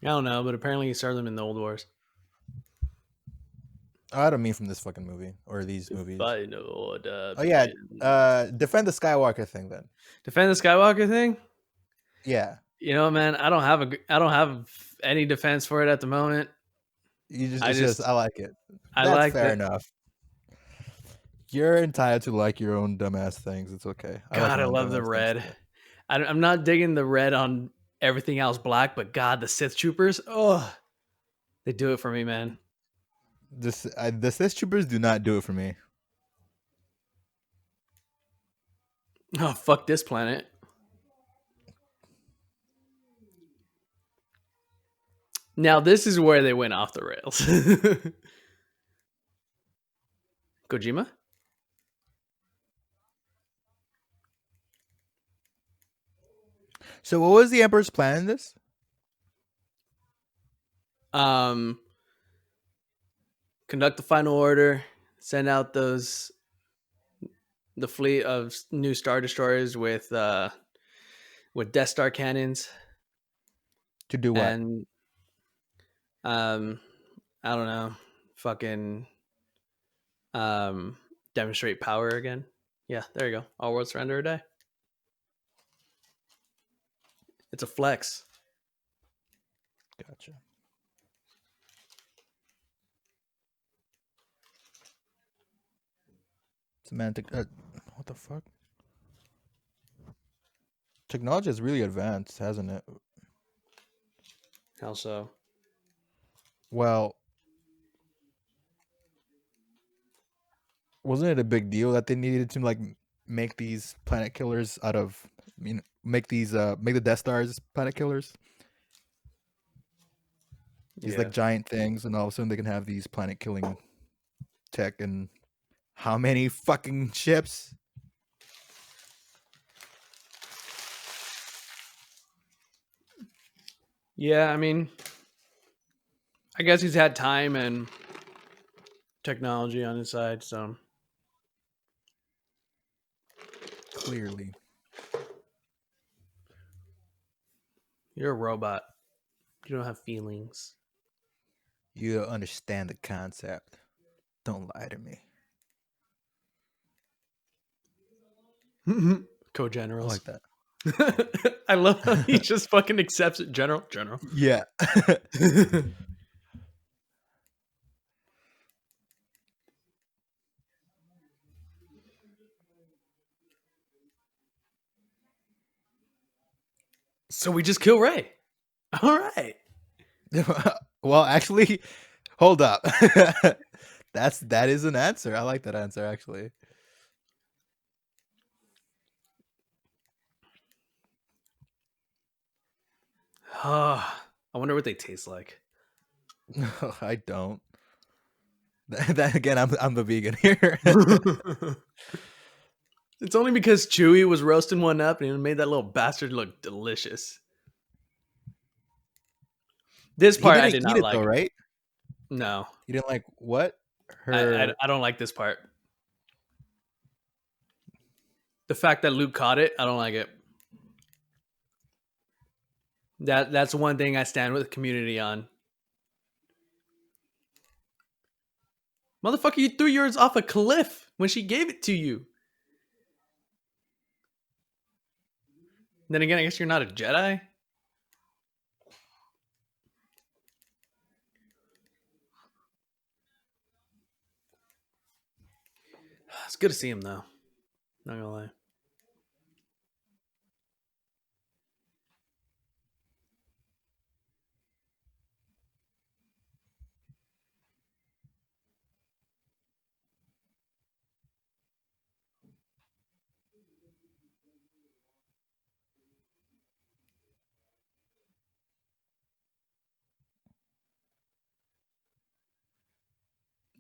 B: I don't know, but apparently he started them in the Old Wars.
A: I don't mean from this fucking movie or these movies.
B: Final
A: Oh yeah, defend the Skywalker thing then.
B: Defend the Skywalker thing?
A: Yeah.
B: You know, man, I don't have any defense for it at the moment.
A: I like it.
B: I
A: That's
B: like
A: fair
B: that.
A: enough. You're entitled to like your own dumbass things. It's okay.
B: God, I love the red. I'm not digging the red on everything else black, but God, the Sith Troopers, oh, they do it for me, man.
A: The Sith Troopers do not do it for me.
B: Oh, fuck this planet. Now this is where they went off the rails. Kojima?
A: So what was the Emperor's plan in this?
B: Conduct the final order, send out the fleet of new Star Destroyers with Death Star cannons,
A: To do what?
B: and I don't know, fucking demonstrate power again. Yeah, there you go. All world surrender a day. It's a flex.
A: Gotcha. Semantic. What the fuck? Technology is really advanced, hasn't it?
B: How so?
A: Well, wasn't it a big deal that they needed to like make these planet killers out of? I mean, make the Death Stars planet killers. These
B: Yeah.
A: like giant things, and all of a sudden they can have these planet killing tech. And how many fucking ships?
B: Yeah, I mean, I guess he's had time and technology on his side, so
A: Clearly,
B: you're a robot. You don't have feelings.
A: you don't understand the concept. Don't lie to me. I
B: Co-generals.
A: like that.
B: I love how he just fucking accepts it. General.
A: Yeah.
B: So we just kill Ray. All right.
A: Well, actually, hold up. That is an answer. I like that answer actually.
B: I wonder what they taste like.
A: No, I don't. That again, I'm the vegan here.
B: It's only because Chewie was roasting one up and he made that little bastard look delicious. This
A: He
B: part I
A: didn't
B: did
A: eat
B: not
A: it though,
B: like.
A: right?
B: No,
A: He didn't like what?
B: I,
A: Her
B: I don't like this part. The fact that Luke caught it, I don't like it. That's one thing I stand with the community on. Motherfucker, you threw yours off a cliff when she gave it to you. Then again, I guess you're not a Jedi. It's good to see him though. Not gonna lie.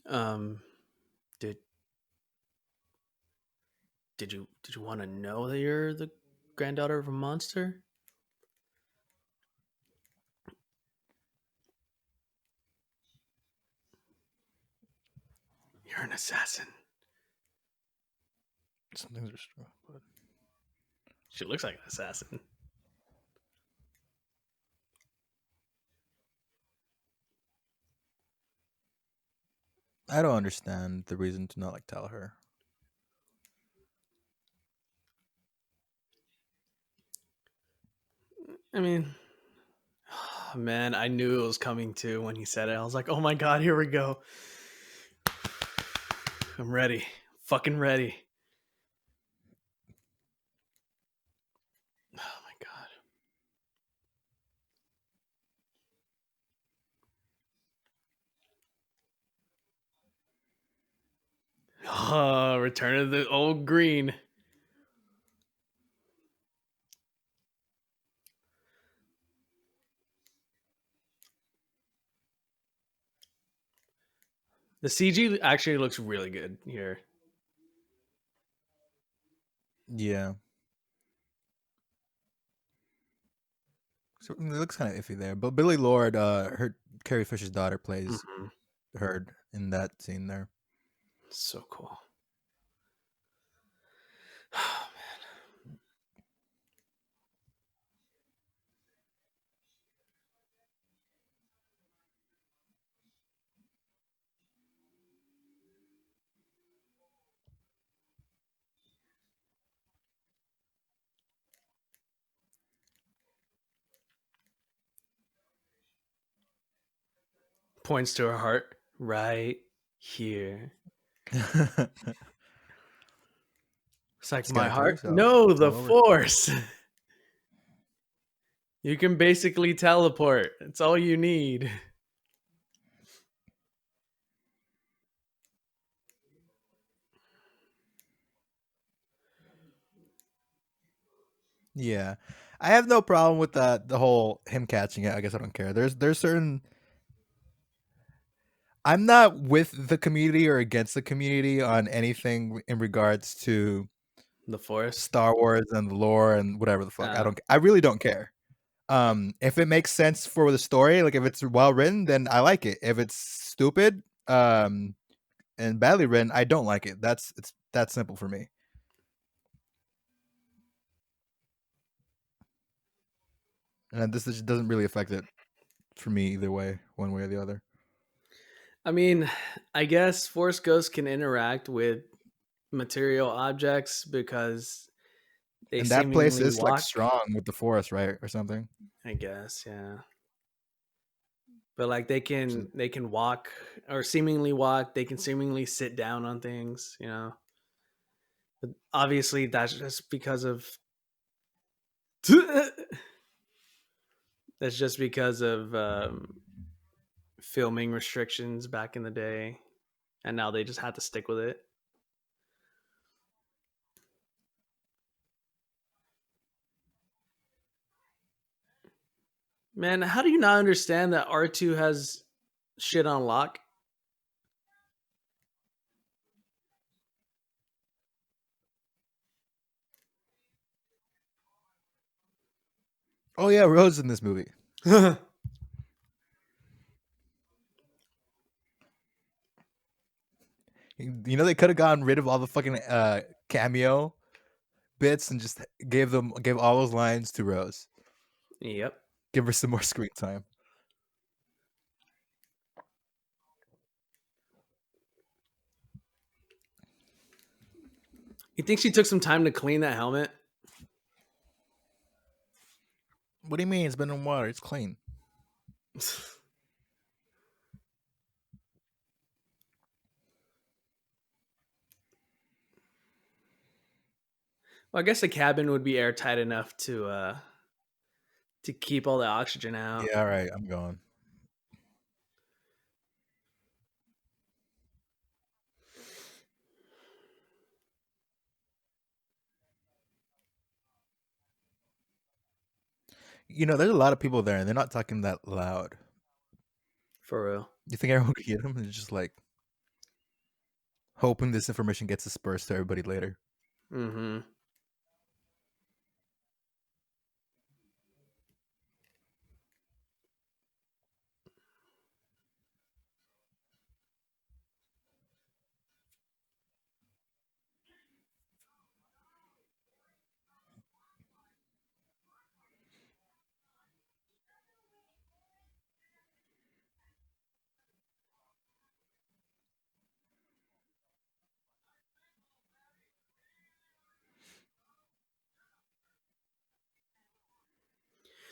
B: Um, did did you want to know that you're the granddaughter of a monster? You're an assassin.
A: some things are strong, but
B: She looks like an assassin.
A: I don't understand the reason to not like tell her.
B: I mean, man, I knew it was coming too when he said it. I was like, oh my god, here we go. I'm ready. Fucking ready. Oh my god. Oh, return of the old green. The CG actually looks really good here.
A: Yeah. So it looks kind of iffy there, but Billy Lord, her Carrie Fisher's daughter, plays
B: Mm-hmm.
A: her in that scene there.
B: So cool. Points to her heart right here. It's like,
A: Just gotta
B: my
A: kill
B: heart?
A: yourself.
B: No,
A: It's
B: the
A: all over.
B: Force. You can basically teleport. It's all you need.
A: Yeah, I have no problem with the whole him catching it. I guess I don't care. There's certain. I'm not with the community or against the community on anything in regards to
B: The Force.
A: Star Wars and the lore and whatever the fuck.
B: Uh,
A: I really don't care. If it makes sense for the story, like if it's well written, then I like it. If it's stupid, and badly written, I don't like it. It's that simple for me. And this just doesn't really affect it for me either way, one way or the other.
B: I mean, I guess Force Ghosts can interact with material objects because they
A: And that place
B: seemingly
A: is like
B: walk.
A: strong with the forest, right, or something.
B: I guess, yeah. But like they
A: Which is,
B: can walk or seemingly walk. They can seemingly sit down on things, you know. But obviously, that's just because of that's just because of filming restrictions back in the day, and now they just had to stick with it. Man, how do you not understand that R2 has shit on lock?
A: oh yeah, Rose in this movie. You know they could have gotten rid of all the fucking cameo bits and just gave all those lines to Rose.
B: Yep.
A: Give her some more screen time.
B: You think she took some time to clean that helmet?
A: What do you mean? It's been in water. It's clean.
B: Well, I guess the cabin would be airtight enough to keep all the oxygen out.
A: Yeah, all right. I'm going. You know, there's a lot of people there, and they're not talking that loud.
B: For real.
A: You think everyone could hear them? It's just like hoping this information gets dispersed to everybody later.
B: Mm-hmm.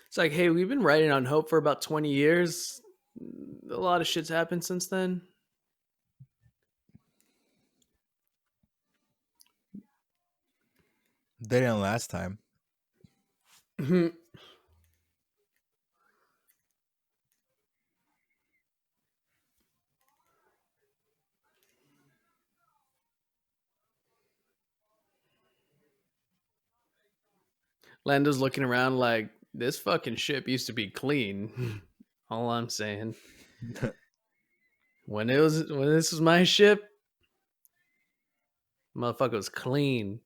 B: It's like, hey, we've been writing on Hope for about 20 years. A lot of shit's happened since then.
A: They didn't last time.
B: Lando's looking around like, this fucking ship used to be clean. All I'm saying. When this was my ship, motherfucker was clean.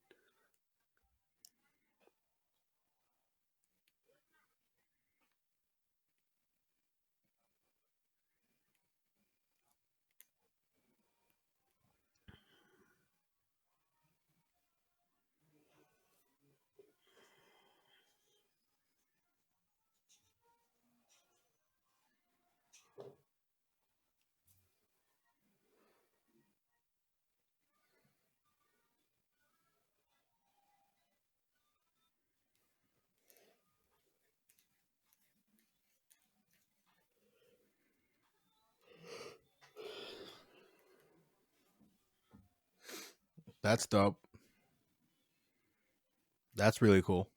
A: That's dope. That's really cool.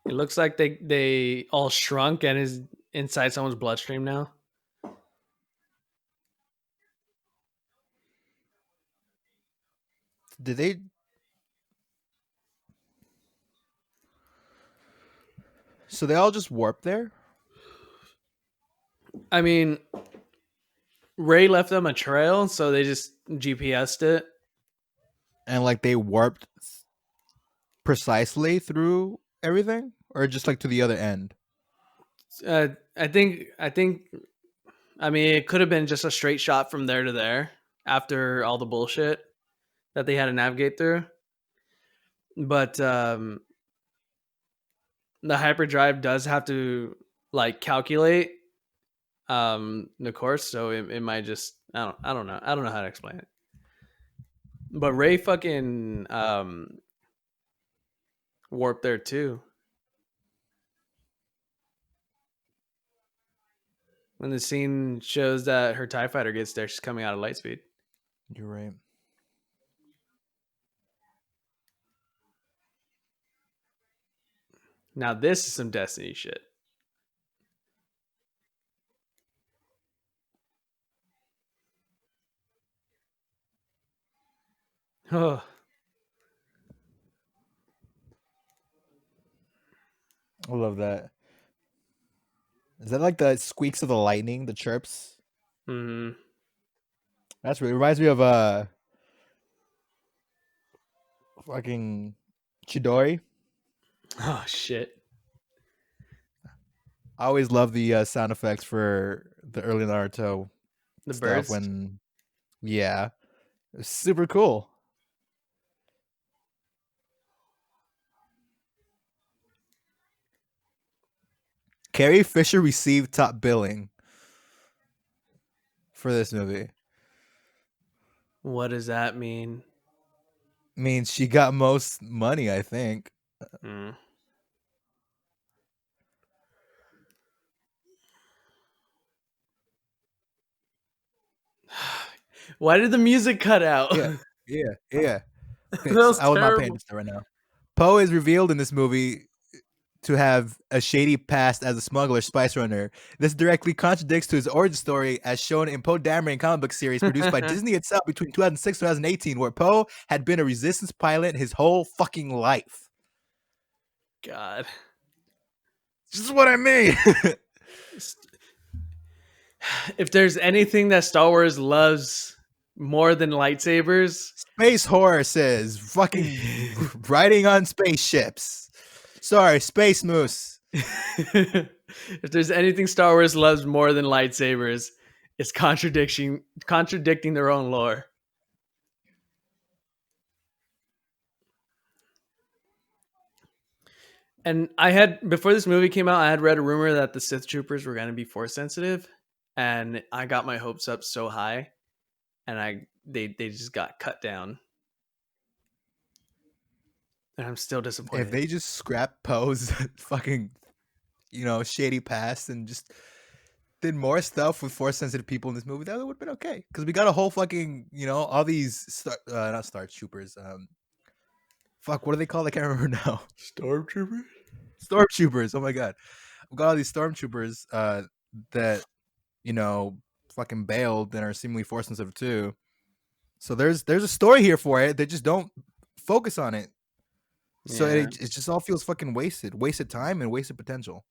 B: It looks like they all shrunk and is inside someone's bloodstream now.
A: Did they? So they all just warp there,
B: I mean, Ray left them a trail, so they just GPS'd it.
A: and like they warped precisely through everything, or just like to the other end.
B: I think. I mean, it could have been just a straight shot from there to there after all the bullshit that they had to navigate through. But the hyperdrive does have to like calculate the course, so it might just I don't know how to explain it. But Ray fucking warped there too. When the scene shows that her TIE fighter gets there, she's coming out of light speed.
A: You're right.
B: Now this is some Destiny shit. Oh,
A: I love that. Is that like the squeaks of the lightning, the chirps?
B: mm-hmm.
A: That's really reminds me of fucking Chidori.
B: Oh shit.
A: I always love the sound effects for the early Naruto
B: The
A: stuff
B: birds.
A: when, yeah, it's super cool. Carrie Fisher received top billing for this movie.
B: What does that mean?
A: Means she got most money, I think.
B: Mm. Why did the music cut out?
A: Yeah, yeah, yeah. Okay,
B: That
A: so
B: was
A: I would not pay
B: terrible.
A: attention right now. Poe is revealed in this movie to have a shady past as a smuggler spice runner. This directly contradicts to his origin story as shown in Poe Dameron comic book series produced by Disney itself between 2006 and 2018, where Poe had been a resistance pilot his whole fucking life.
B: God.
A: This is what I mean.
B: If there's anything that Star Wars loves more than lightsabers,
A: Space horses, fucking riding on spaceships. Sorry, Space Moose.
B: if there's anything Star Wars loves more than lightsabers, it's contradicting their own lore. And I had before this movie came out, I had read a rumor that the Sith troopers were going to be force sensitive, and I got my hopes up so high, and they just got cut down. And I'm still
A: If
B: disappointed.
A: they just scrap Poe's fucking, shady past and just did more stuff with force sensitive people in this movie, that would have been okay. Because we got a whole fucking, all these not Star Troopers. Fuck, what are they called? I can't remember now.
B: Stormtrooper?
A: Stormtroopers. Oh my god, we got all these stormtroopers that fucking bailed and are seemingly force sensitive too. So there's a story here for it. They just don't focus on it. So
B: Yeah.
A: it just all feels fucking wasted time and wasted potential.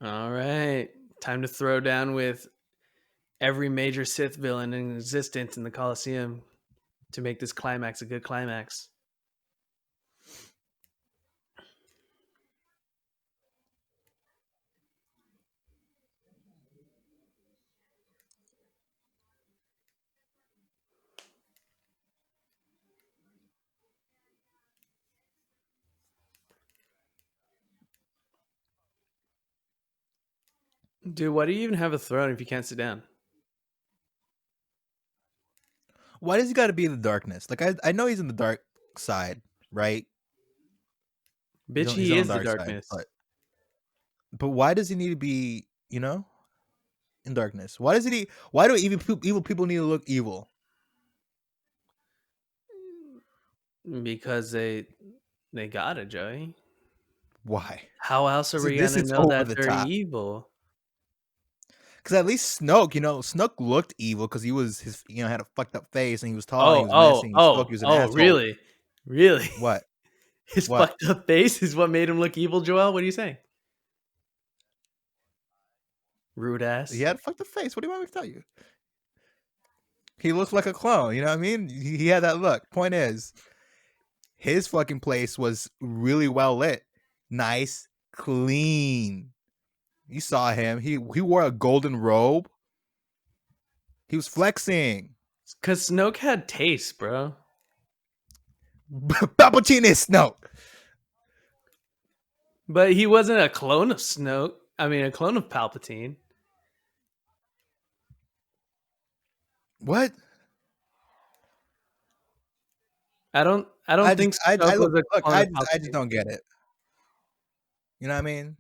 B: All right. Time to throw down with every major Sith villain in existence in the Colosseum to make this climax a good climax. Dude, why do you even have a throne if you can't sit down?
A: Why does he got to be in the darkness? Like I know he's in the dark side, right?
B: Bitch,
A: He's
B: he
A: on
B: is
A: the
B: the
A: dark side,
B: darkness.
A: but why does he need to be, in darkness? Why does it need? Why do evil people need to look evil?
B: Because they gotta, Joey.
A: Why?
B: How else are we
A: This
B: gonna
A: is
B: know
A: over
B: that
A: the
B: they're
A: top.
B: evil?
A: Because at least Snoke looked evil because he was had a fucked up face and he was tall and he was menacing. Snoke, he was an asshole.
B: Really? Really?
A: What?
B: His
A: What?
B: fucked up face is what made him look evil, Joel? What are you saying? Rude ass.
A: He had a fucked up face. What do you want me to tell you? He looked like a clone. You know what I mean? He had that look. Point is, his fucking place was really well lit, nice, clean. You saw him. He wore a golden robe. He was flexing.
B: Because Snoke had taste, bro.
A: Palpatine is Snoke.
B: But he wasn't a clone of Snoke. I mean, a clone of Palpatine.
A: What?
B: I don't think
A: I
B: Snoke was a
A: look.
B: clone of
A: I just
B: Palpatine.
A: don't get it. You know what I mean?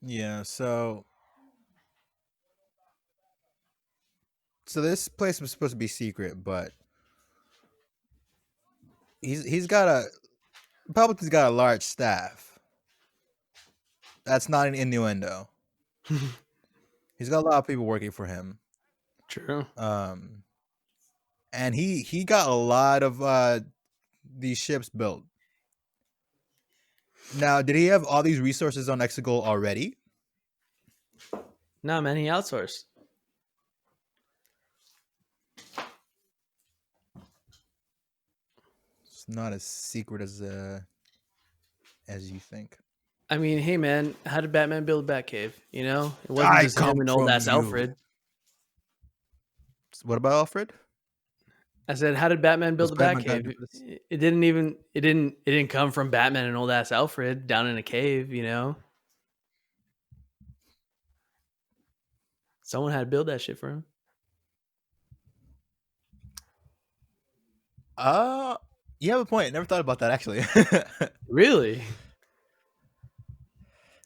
A: Yeah. So this place was supposed to be secret, but he's got a Palpatine's got a large staff. That's not an innuendo. He's got a lot of people working for him.
B: True.
A: And he got a lot of these ships built. Now, did he have all these resources on Exegol already?
B: No, man, he outsourced.
A: It's not as secret as you think.
B: I mean, hey, man, how did Batman build a Batcave? You know, it wasn't just him and old ass Alfred.
A: What about Alfred?
B: I said, how did Batman build the
A: Batman
B: Batcave? It didn't come from Batman and old ass Alfred down in a cave. You know, someone had to build that shit for him.
A: You have a point. Never thought about that actually.
B: Really?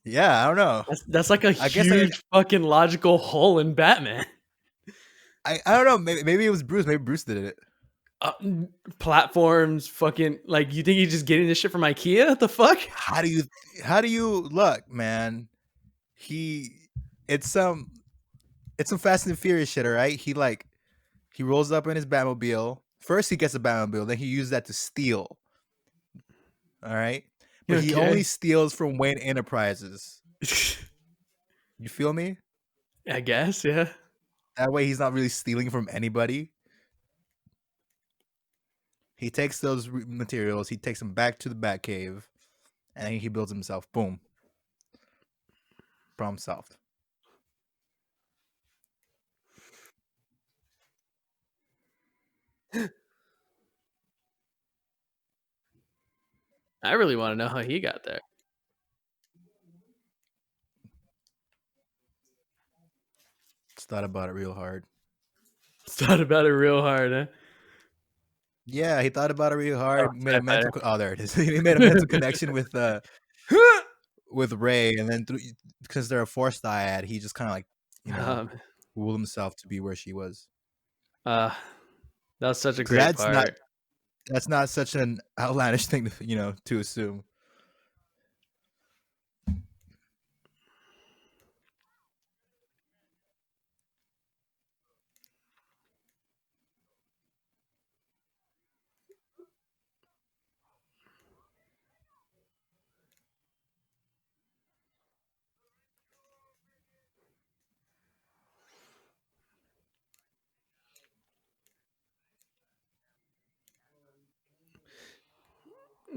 A: Yeah, I don't know.
B: That's like a huge fucking logical hole in Batman.
A: I don't know. Maybe it was Bruce. Maybe Bruce did it.
B: uh, platforms, fucking like you think he's just getting this shit from IKEA? What the fuck?
A: How do you look, man? He it's some Fast and Furious shit, all right? He rolls up in his Batmobile. First he gets a Batmobile, then he uses that to steal. All right? But he only
B: Okay.
A: steals from Wayne Enterprises. You feel me?
B: I guess, yeah.
A: That way he's not really stealing from anybody. He takes those materials, he takes them back to the Batcave, and then he builds himself. Boom. Problem solved.
B: I really want to know how he got there.
A: Just thought about it real hard.
B: Thought about it real hard, huh?
A: Yeah, he thought about it real
B: Oh,
A: hard. Made
B: TIE
A: a mental.
B: fighter.
A: Oh, there it is. He made a mental connection with Ray, and then because they're a Force dyad, he just kind of like
B: um,
A: willed himself to be where she was.
B: that was such a
A: So
B: great
A: that's not
B: part.
A: such an outlandish thing to assume.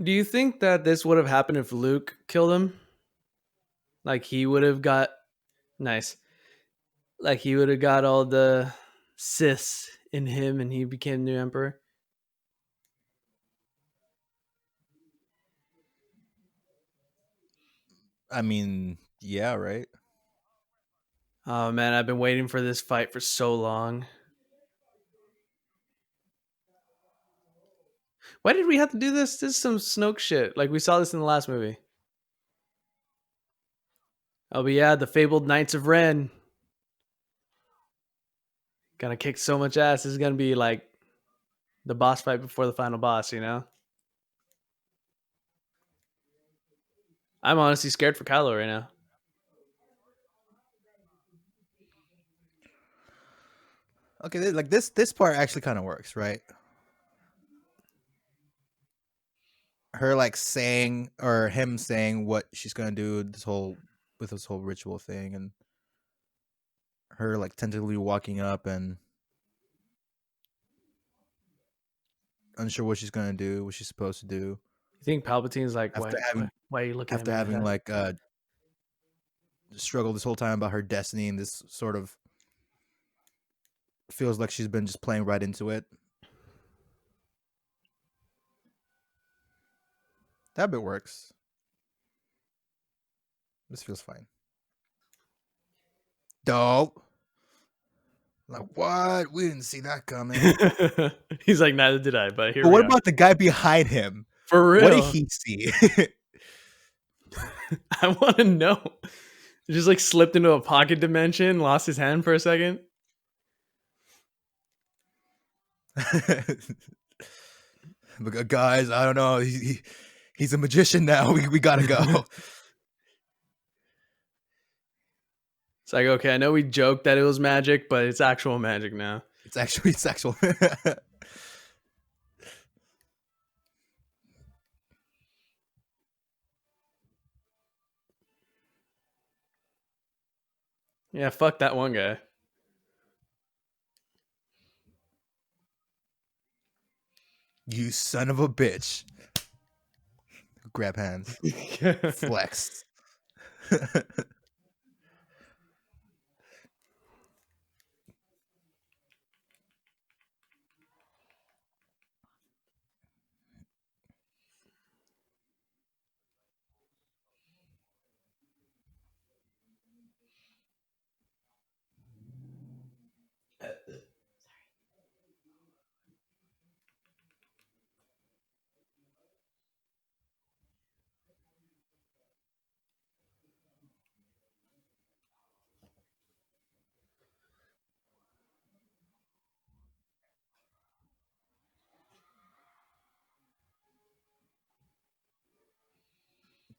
B: Do you think that this would have happened if Luke killed him? Like he would have got nice. Like he would have got all the Siths in him, and he became new emperor.
A: I mean, yeah, right.
B: Oh man, I've been waiting for this fight for so long. Why did we have to do this? This is some Snoke shit. Like we saw this in the last movie. Oh, but yeah, the fabled Knights of Ren. Gonna kick so much ass. This is gonna be like the boss fight before the final boss, you know? I'm honestly scared for Kylo right now.
A: Okay, like this part actually kind of works, right? Her like saying or him saying what she's gonna do this whole ritual thing, and her like tentatively walking up and unsure what she's gonna do, what she's supposed to do
B: You think Palpatine's like,
A: after having
B: why are you looking at me like that?
A: like struggled this whole time about her destiny, and this sort of feels like she's been just playing right into it. That bit works. This feels fine. Dope. Like what? We didn't see that coming.
B: He's like, neither did I, but here
A: But
B: we
A: what
B: are.
A: about the guy behind him?
B: For
A: What did
B: real.
A: he see?
B: I want to know. Just like slipped into a pocket dimension, lost his hand for a second.
A: But guys, I don't know. He's a magician now. We gotta go.
B: It's like, okay, I know we joked that it was magic, but it's actual magic now.
A: It's actual.
B: Yeah, fuck that one guy.
A: You son of a bitch. Grab hands. Flex.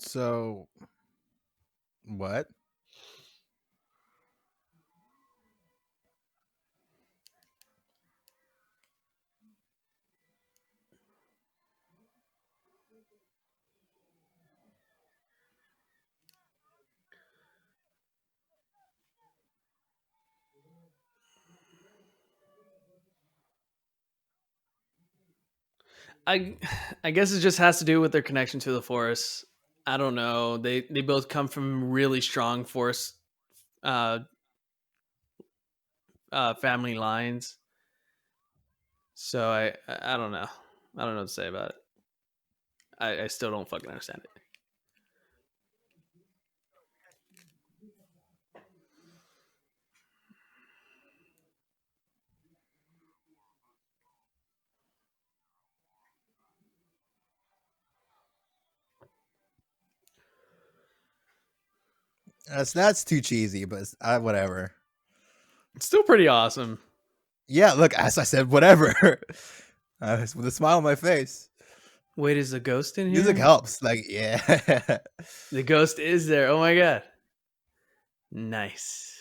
A: So what?
B: I I guess it just has to do with their connection to the Force. I don't know. They both come from really strong Force uh, family lines. So I don't know. I don't know what to say about it. I still don't fucking understand it.
A: That's too cheesy, but whatever.
B: It's still pretty awesome.
A: Yeah, look, as I said, whatever. With a smile on my face.
B: Wait, is the ghost in
A: Music
B: here?
A: helps. Like, yeah.
B: The ghost is there. Oh my god. Nice.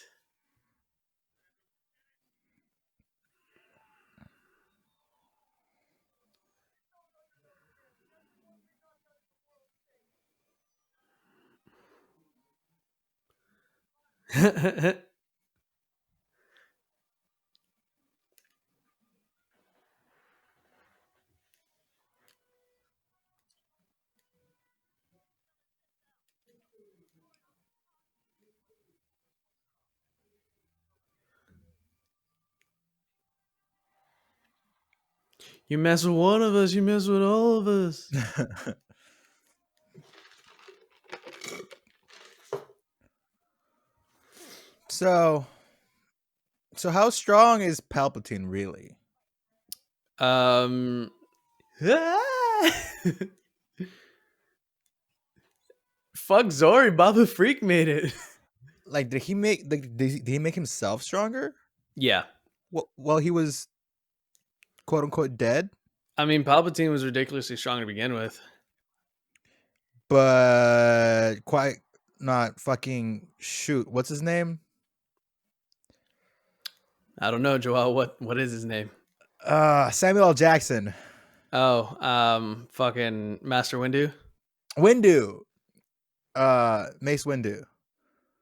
B: You mess with one of us, you mess with all of us.
A: so, so how strong is Palpatine really?
B: Um Fuck Zori, Baba Freak made it.
A: Like, did he make himself stronger?
B: Yeah.
A: Well, he was quote unquote dead,
B: I mean, Palpatine was ridiculously strong to begin with.
A: but quite not fucking shoot. What's his name?
B: I don't know, Joel. What is his name?
A: Samuel L. Jackson.
B: Oh, fucking Master Windu.
A: Windu. Mace Windu.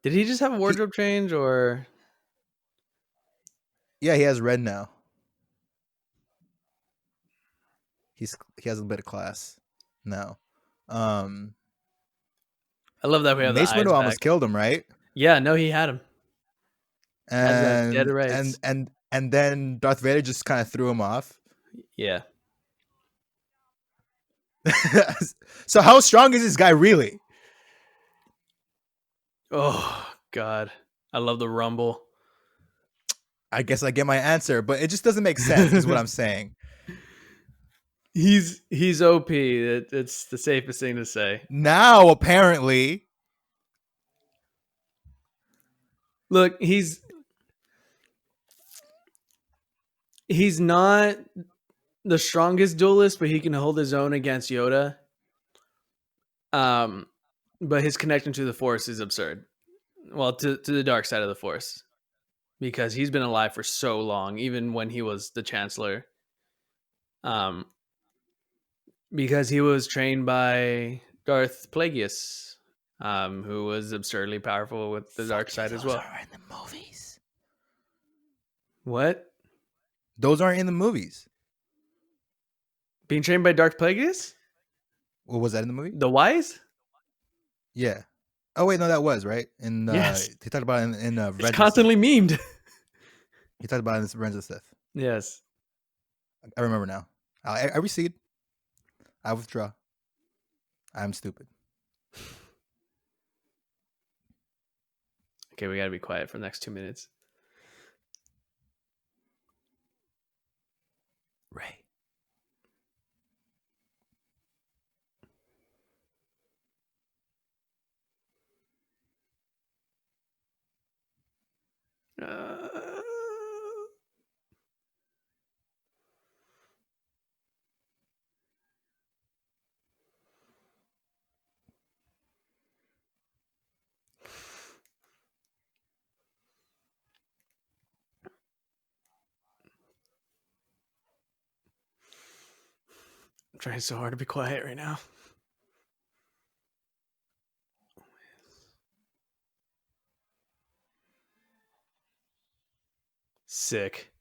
B: Did he just have a
A: He,
B: wardrobe change or
A: yeah, he has red now. He has a bit of class now. Um,
B: I love that we have the
A: Mace
B: eyes
A: Windu
B: back.
A: almost killed him, right?
B: Yeah, no, he had him. Has that dead
A: And
B: rights.
A: then Darth Vader just kind of threw him off.
B: Yeah.
A: So how strong is this guy really?
B: Oh God. I love the rumble.
A: I guess I get my answer, but it just doesn't make sense, is what I'm saying.
B: He's OP. It's the safest thing to say.
A: Now, apparently,
B: Look, he's not the strongest duelist, but he can hold his own against Yoda. But his connection to the Force is absurd. Well, to the dark side of the Force, because he's been alive for so long, even when he was the Chancellor. Um, because he was trained by Darth Plagueis, who was absurdly powerful with the dark side as well.
A: Those aren't in the movies.
B: What?
A: Those aren't in the movies.
B: Being trained by Darth Plagueis?
A: What was that in the movie?
B: The Wise?
A: Yeah. Oh wait, no, that was right. In
B: Yes.
A: he talked about it in
B: It's
A: Revenge of the
B: constantly
A: Sith.
B: memed.
A: He talked about it in Revenge of the Sith.
B: Yes.
A: I remember now. I recede. I withdraw. I'm stupid.
B: Okay, we gotta be quiet for the next 2 minutes.
A: Ray.
B: Uh, trying so hard to be quiet right now. Sick.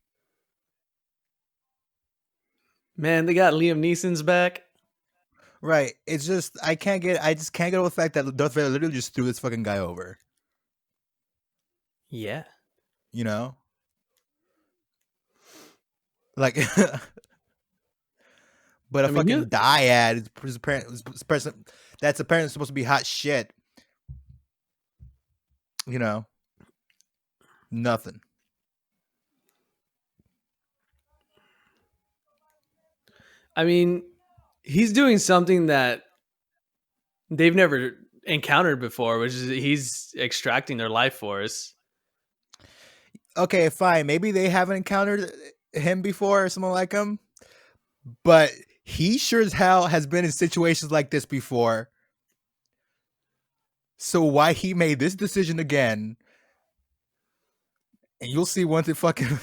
B: Man, they got Liam Neeson's back.
A: Right. It's just I just can't get over the fact that Darth Vader literally just threw this fucking guy over.
B: Yeah.
A: You know? Like but a
B: I mean,
A: fucking dyad that's apparently supposed to be hot shit. You know? Nothing.
B: I mean, he's doing something that they've never encountered before, which is he's extracting their life force.
A: Okay, fine. Maybe they haven't encountered him before or someone like him. But he sure as hell has been in situations like this before. So why he made this decision again, and you'll see once it fucking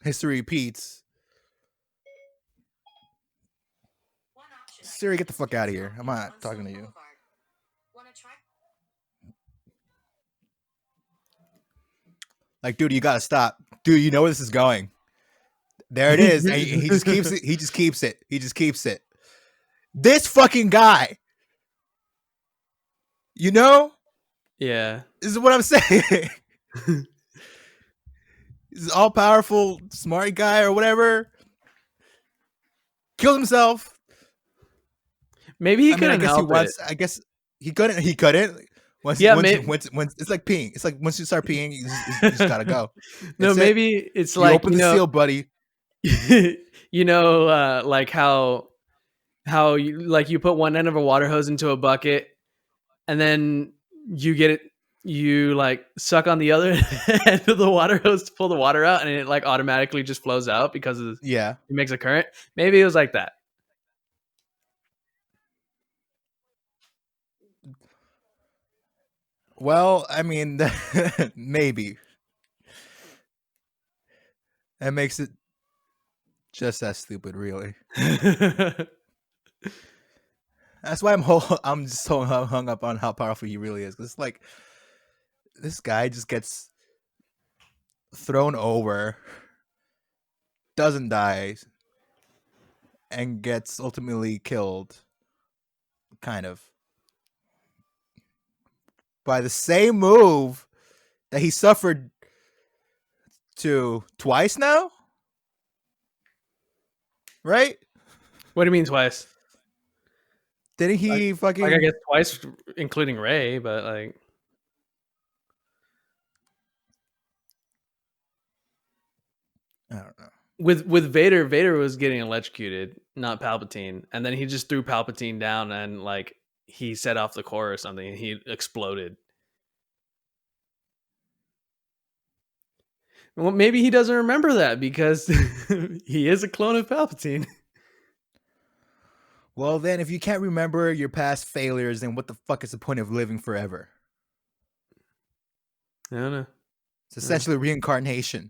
A: history repeats. Siri, get the fuck out of here. I'm not talking to you. Like, dude, you gotta stop. Dude, you know where this is going. There it is. And he just keeps it. He just keeps it. He just keeps it. This fucking guy. You know?
B: Yeah.
A: This is what I'm saying. He's an all-powerful, smart guy or whatever. Killed himself.
B: Maybe he couldn't help it.
A: I guess he couldn't. He couldn't. Once it's like peeing. It's like once you start peeing, you just gotta go.
B: No, maybe it's like
A: open the seal, buddy.
B: You know, like how you put one end of a water hose into a bucket, and then you get it. You like suck on the other end of the water hose to pull the water out, and it like automatically just flows out because it makes a current. Maybe it was like that.
A: Well, I mean, maybe. That makes it just as stupid, really. That's why I'm just so hung up on how powerful he really is. Because like, this guy just gets thrown over, doesn't die, and gets ultimately killed, kind of, by the same move that he suffered to twice now? Right?
B: What do you mean twice?
A: Didn't he fucking...
B: Like, I guess twice, including Ray, but like...
A: I don't know.
B: With Vader was getting electrocuted, not Palpatine, and then he just threw Palpatine down and like he set off the core or something and he exploded. Well, maybe he doesn't remember that because he is a clone of Palpatine.
A: Well, then, if you can't remember your past failures, then what the fuck is the point of living forever?
B: I don't know.
A: It's essentially reincarnation.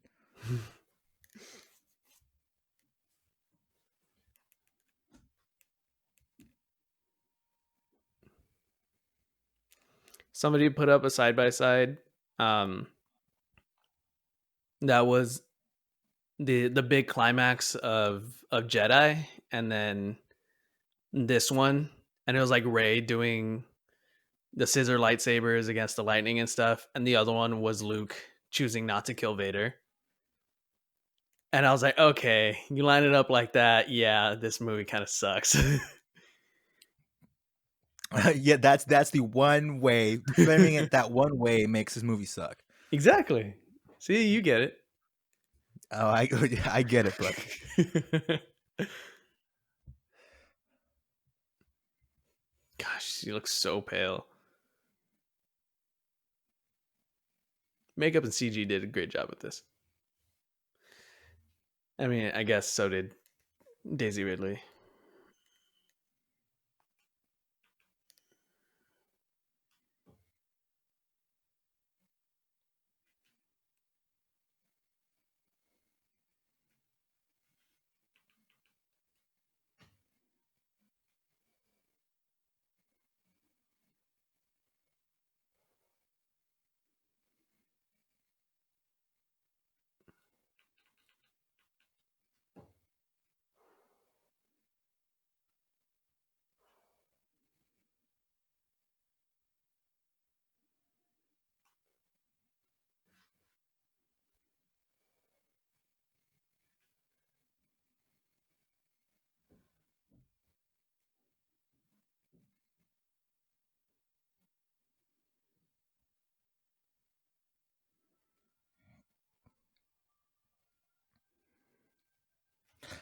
B: Somebody put up a side-by-side. That was the big climax of Jedi, and then this one, and it was like Rey doing the scissor lightsabers against the lightning and stuff, and the other one was Luke choosing not to kill Vader. And I was like, okay, you line it up like that, yeah, this movie kind of sucks.
A: Yeah, that's the one way. Framing it that one way makes this movie suck.
B: Exactly. See, you get it.
A: Oh, I get it, brother.
B: Gosh, she looks so pale. Makeup and CG did a great job with this. I mean, I guess so did Daisy Ridley.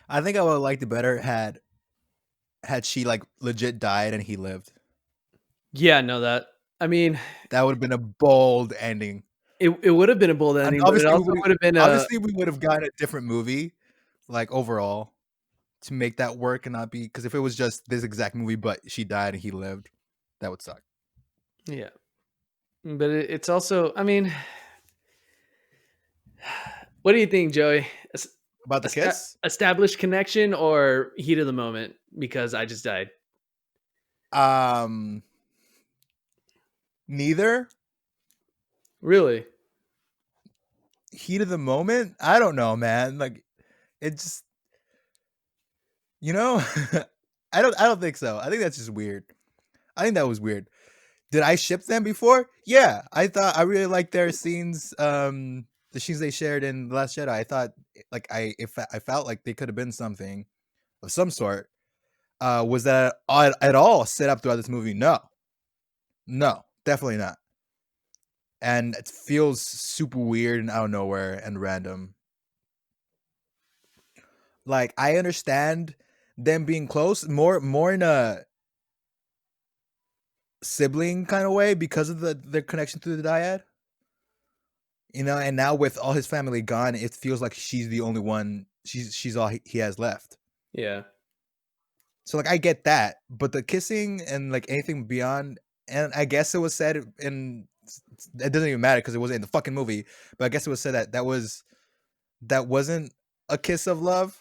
A: I think I would have liked it better had she like legit died and he lived.
B: Yeah, no, that I mean,
A: That would have been a bold ending.
B: it would have been a bold
A: And
B: ending, but it also would have been a
A: obviously we would have gotten a different movie, like overall, to make that work and not be because if it was just this exact movie but she died and he lived, that would suck.
B: yeah. But it's also, I mean, what do you think, Joey?
A: About the kiss?
B: Established connection or heat of the moment because I just died?
A: Um, neither.
B: Really?
A: Heat of the moment? I don't know, man. Like it just you know, I don't think so. I think that's just weird. I think that was weird. Did I ship them before? Yeah. I really liked their scenes, the scenes they shared in The Last Jedi. I thought like I felt like they could have been something of some sort. Was that at all set up throughout this movie? No. No, definitely not. And it feels super weird and out of nowhere and random. Like I understand them being close more in a sibling kind of way because of the connection through the dyad. You know, and now with all his family gone, it feels like she's the only one. She's all he has left.
B: Yeah.
A: So like I get that, but the kissing and like anything beyond, and I guess it was said in it doesn't even matter because it wasn't in the fucking movie. But I guess it was said that wasn't a kiss of love.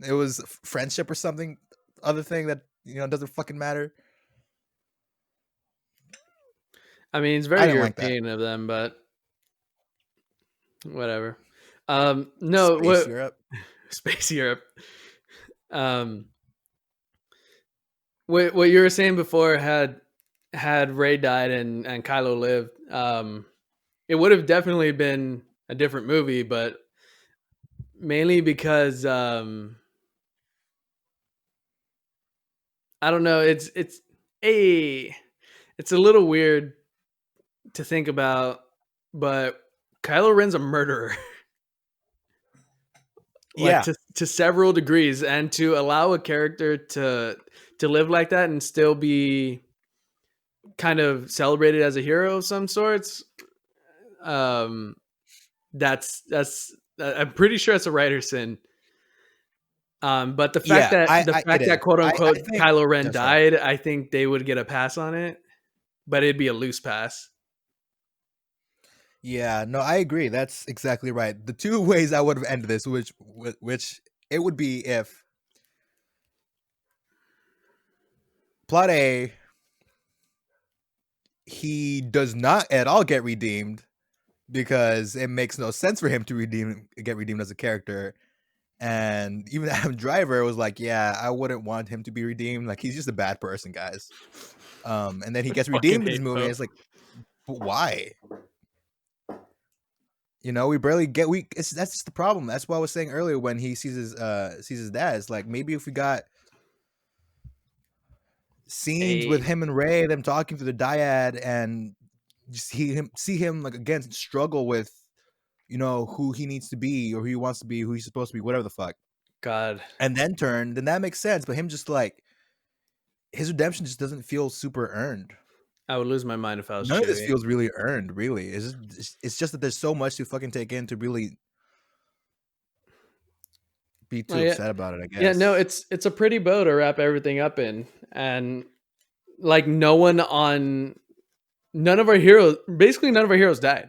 A: It was friendship or something, other thing that doesn't fucking matter.
B: I mean, it's
A: I
B: very
A: didn't like that.
B: European of them, but whatever. No,
A: Space
B: what
A: Europe.
B: space Europe. Um, what you were saying before had Ray died and Kylo lived, it would have definitely been a different movie, but mainly because I don't know, a it's a little weird to think about, but Kylo Ren's a murderer. Like
A: Yeah,
B: to several degrees, and to allow a character to live like that and still be kind of celebrated as a hero of some sorts, um that's I'm pretty sure it's a writer's sin. But the fact
A: yeah.
B: that
A: It is.
B: quote
A: I
B: unquote
A: think
B: Kylo Ren
A: that's right.
B: died, I think they would get a pass on it, but it'd be a loose pass.
A: Yeah, no, I agree. That's exactly right. The two ways I would have ended this, which it would be if plot A, he does not at all get redeemed because it makes no sense for him to get redeemed as a character. And even Adam Driver was like, "Yeah, I wouldn't want him to be redeemed. Like he's just a bad person, guys." And then he gets
B: Fucking
A: redeemed in this
B: hate
A: movie. And
B: Poe.
A: it's like, but why? We barely get that's just the problem. That's what I was saying earlier when he sees his dad. It's like maybe if we got scenes with
B: A
A: him and Ray, them talking to the dyad, and just see him like again struggle with who he needs to be or who he wants to be, who he's supposed to be, whatever the fuck,
B: God,
A: and then that makes sense. But him just like his redemption just doesn't feel super earned.
B: I would lose my mind if I was
A: None of this
B: Chewie.
A: feels really earned. Really, it's just that there's so much to fucking take in to really be
B: Oh,
A: too
B: yeah,
A: upset about it. I
B: yeah, no,
A: guess.
B: it's a pretty bow to wrap everything up in, and like none of our heroes, basically none of our heroes died,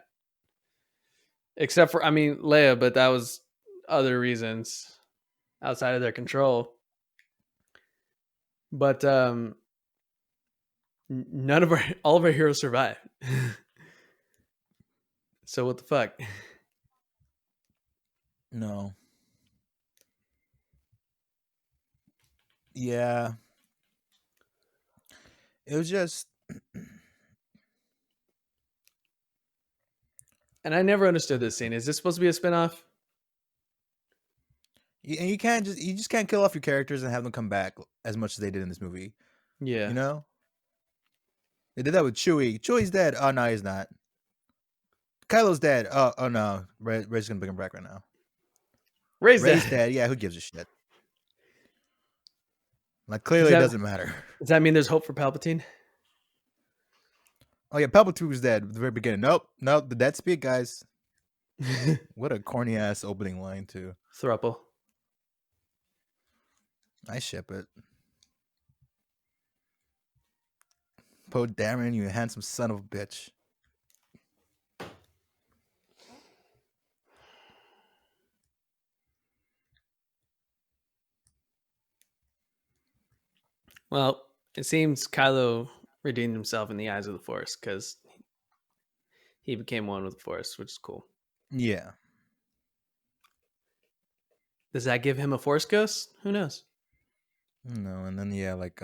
B: except for, I mean, Leia, but that was other reasons outside of their control. But none of our all of our heroes survived. So what the fuck?
A: No. Yeah. It was just
B: And I never understood this scene. Is this supposed to be a spinoff?
A: and you just can't kill off your characters and have them come back as much as they did in this movie.
B: Yeah.
A: You know? They did that with Chewie. Chewie's dead. Oh no, he's not. Kylo's dead. Oh no. Ray's gonna bring him back right now.
B: Rey's
A: Rey's
B: dead.
A: dead. Yeah, who gives a shit? Like,
B: Does
A: clearly it
B: that
A: doesn't matter.
B: does that mean there's hope for Palpatine?
A: Oh yeah, Palpatine was dead at the very beginning. Nope, the dead speak, guys. What a corny ass opening line too.
B: Thruple.
A: I ship it. Poe Dameron, you handsome son of a bitch.
B: Well, it seems Kylo redeemed himself in the eyes of the Force because he became one with the Force, which is cool.
A: Yeah.
B: Does that give him a Force ghost? Who knows?
A: No, and then yeah, like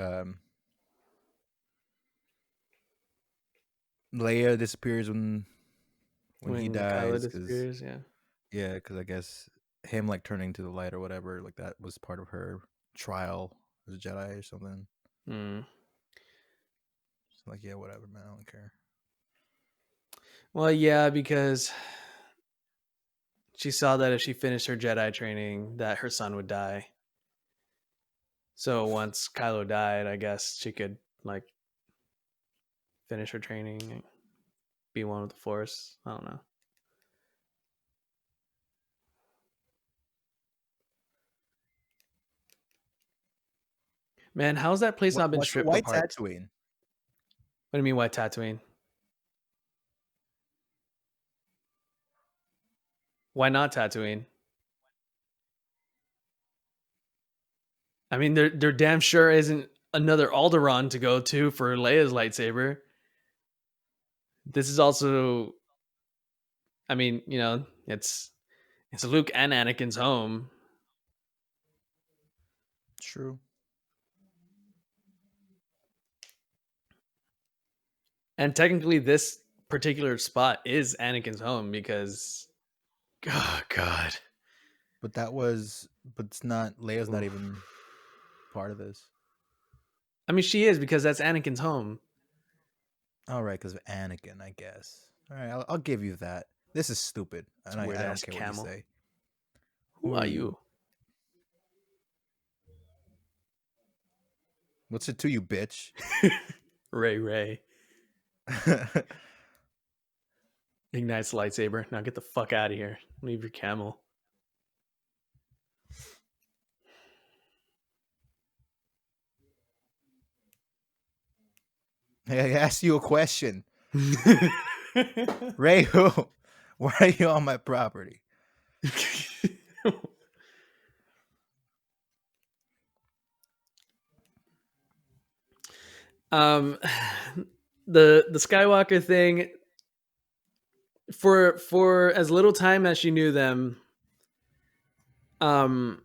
A: Leia disappears when he
B: When Kylo
A: dies because
B: disappears, yeah.
A: because I guess him like turning to the light or whatever, like that was part of her trial as a Jedi or something.
B: Mm.
A: So like, yeah, whatever, man, I don't care.
B: Well, yeah, because she saw that if she finished her Jedi training, that her son would die. So once Kylo died, I guess she could like finish her training and be one with the Force. I don't know. Man, how's that place not been
A: What's the
B: stripped
A: white
B: apart?
A: Tatooine?
B: What do you mean, why Tatooine? Why not Tatooine? I mean, there damn sure isn't another Alderaan to go to for Leia's lightsaber. This is also, I mean, you know, it's Luke and Anakin's home.
A: True.
B: And technically, this particular spot is Anakin's home because, oh God,
A: But it's not. Leia's not even part of this.
B: I mean, she is because that's Anakin's home.
A: All right, because of Anakin, I guess. All right, I'll give you that. This is stupid,
B: It's
A: and
B: a weird
A: I don't
B: ass
A: care what you
B: camel.
A: say.
B: Who are you?
A: What's it to you, bitch?
B: Ray. Ignites the lightsaber. Now get the fuck out of here. Leave your camel.
A: Hey, I asked you a question. Ray, who? Why are you on my property?
B: um the Skywalker thing, for as little time as she knew them, Luke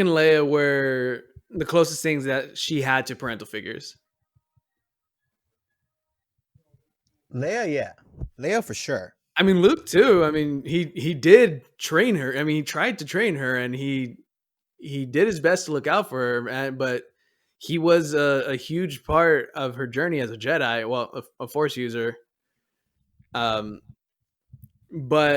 B: and Leia were the closest things that she had to parental figures.
A: Leia, yeah. Leia for sure.
B: I mean, Luke too. I mean, he did train her. I mean, he tried to train her, and he did his best to look out for her. But he was a huge part of her journey as a Jedi. Well, a Force user. But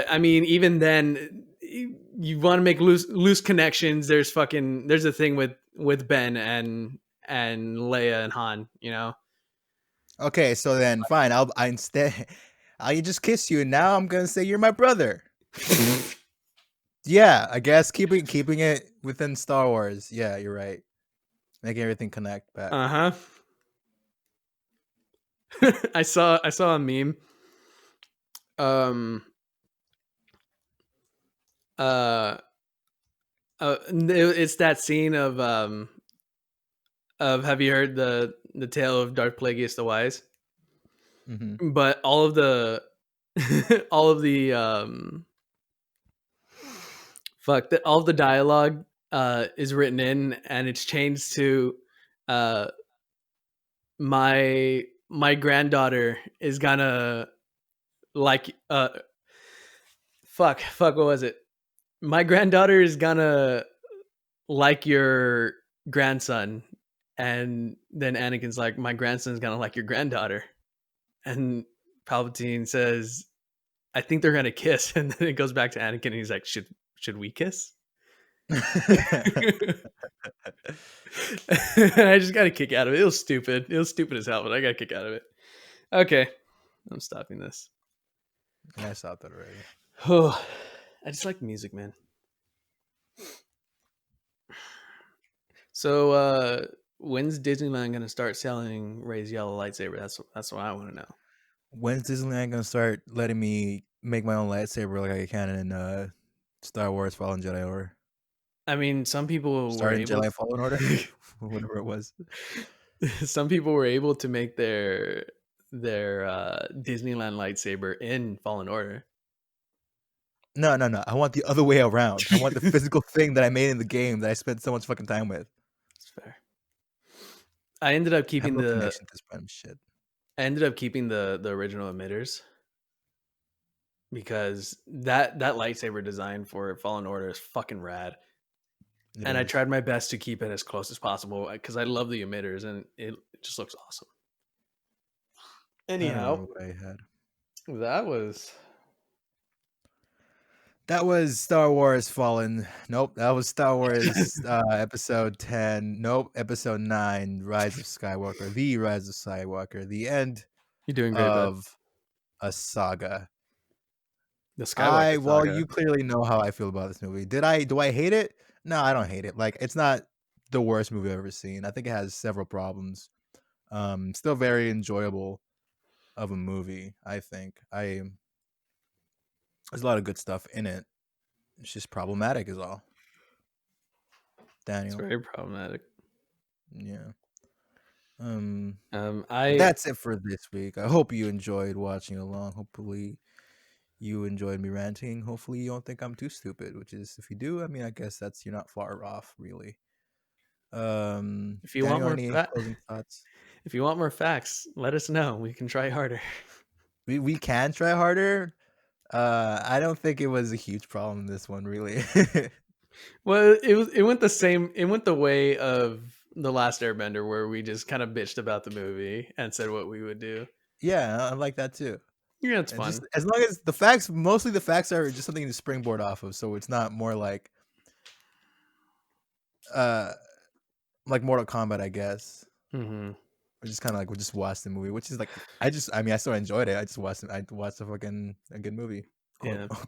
B: I mean, even then, you want to make loose connections. There's a thing with Ben and Leia and Han. You know.
A: Okay, so then fine. I instead I'll just kiss you, and now I'm gonna say you're my brother. Yeah, I guess keeping it within Star Wars. Yeah, you're right. Making everything connect back.
B: Uh huh. I saw a meme. Um. It's that scene of have you heard the tale of Darth Plagueis the Wise?
A: Mm-hmm.
B: But all of the all of the all of the dialogue is written in, and it's changed to uh my granddaughter is gonna like what was it? My granddaughter is gonna like your grandson. And then Anakin's like, my grandson's gonna like your granddaughter. And Palpatine says, I think they're gonna kiss, and then it goes back to Anakin, and he's like, should we kiss? I just got a kick out of it. It was stupid. It was stupid as hell, but I got a kick out of it. Okay, I'm stopping this.
A: Yeah, I saw that already.
B: Oh, I just like music, man. So, when's Disneyland gonna start selling Ray's yellow lightsaber? That's what I want to know.
A: When's Disneyland gonna start letting me make my own lightsaber like I can in Star Wars Fallen Jedi Order?
B: I mean, some people were
A: Starting
B: able.
A: Jedi Fallen Order, whatever it was.
B: Some people were able to make their Disneyland lightsaber in Fallen Order.
A: No. I want the other way around. I want the physical thing that I made in the game that I spent so much fucking time with.
B: That's fair. I ended up
A: I have
B: keeping
A: no connection to this random shit.
B: the original emitters because that lightsaber design for Fallen Order is fucking rad. And I tried my best to keep it as close as possible because I love the emitters and it just looks awesome.
A: I don't know
B: Anyhow,
A: what I had.
B: that
A: was Star Wars Fallen. Nope, that was Star Wars episode 10. Nope, episode 9, Rise of Skywalker. The Rise of Skywalker. The end
B: you're doing great, bud.
A: of a saga.
B: The Skywalker
A: Well,
B: Saga.
A: you clearly know how I feel about this movie. Do I hate it? No, I don't hate it. Like, it's not the worst movie I've ever seen. I think it has several problems. Still very enjoyable of a movie, I think. There's a lot of good stuff in it. It's just problematic is all. Daniel.
B: It's very problematic.
A: Yeah.
B: I
A: That's it for this week. I hope you enjoyed watching along. Hopefully you enjoyed me ranting. Hopefully you don't think I'm too stupid, which is, if you do, I mean, I guess you're not far off, really.
B: if you
A: Daniel,
B: want more
A: any closing thoughts?
B: if you want more facts, let us know. We can try harder.
A: We can try harder. I don't think it was a huge problem in this one, really.
B: Well, it went the way of The Last Airbender, where we just kind of bitched about the movie and said what we would do.
A: Yeah, I like that too.
B: Yeah, it's
A: And
B: fun.
A: just as long as the facts, mostly the facts are just something to springboard off of, so it's not more like Mortal Kombat, I guess.
B: Mm-hmm.
A: Or just kind of like we just watched the movie, which is like I still enjoyed it. I watched a good movie,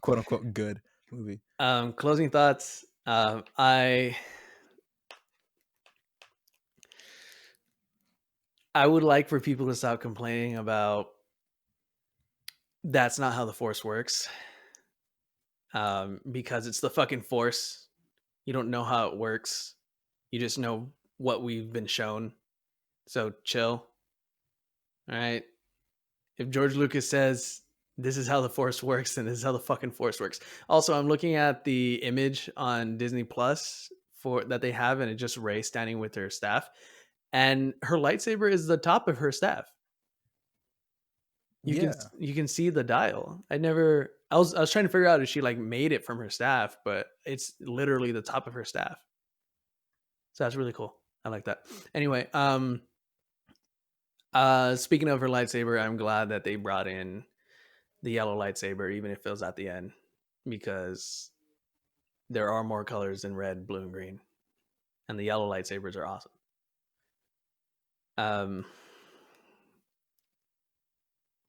A: quote unquote good movie.
B: Closing thoughts. I would like for people to stop complaining about that's not how the Force works. Because it's the fucking Force. You don't know how it works. You just know what we've been shown. So chill. All right. If George Lucas says this is how the Force works, then this is how the fucking Force works. Also, I'm looking at the image on Disney Plus that they have, and it's just Rey standing with her staff, and her lightsaber is the top of her staff. You can see the dial. I was trying to figure out if she like made it from her staff, but it's literally the top of her staff. So that's really cool. I like that. Anyway, speaking of her lightsaber, I'm glad that they brought in the yellow lightsaber, even if it was at the end, because there are more colors than red, blue, and green, and the yellow lightsabers are awesome.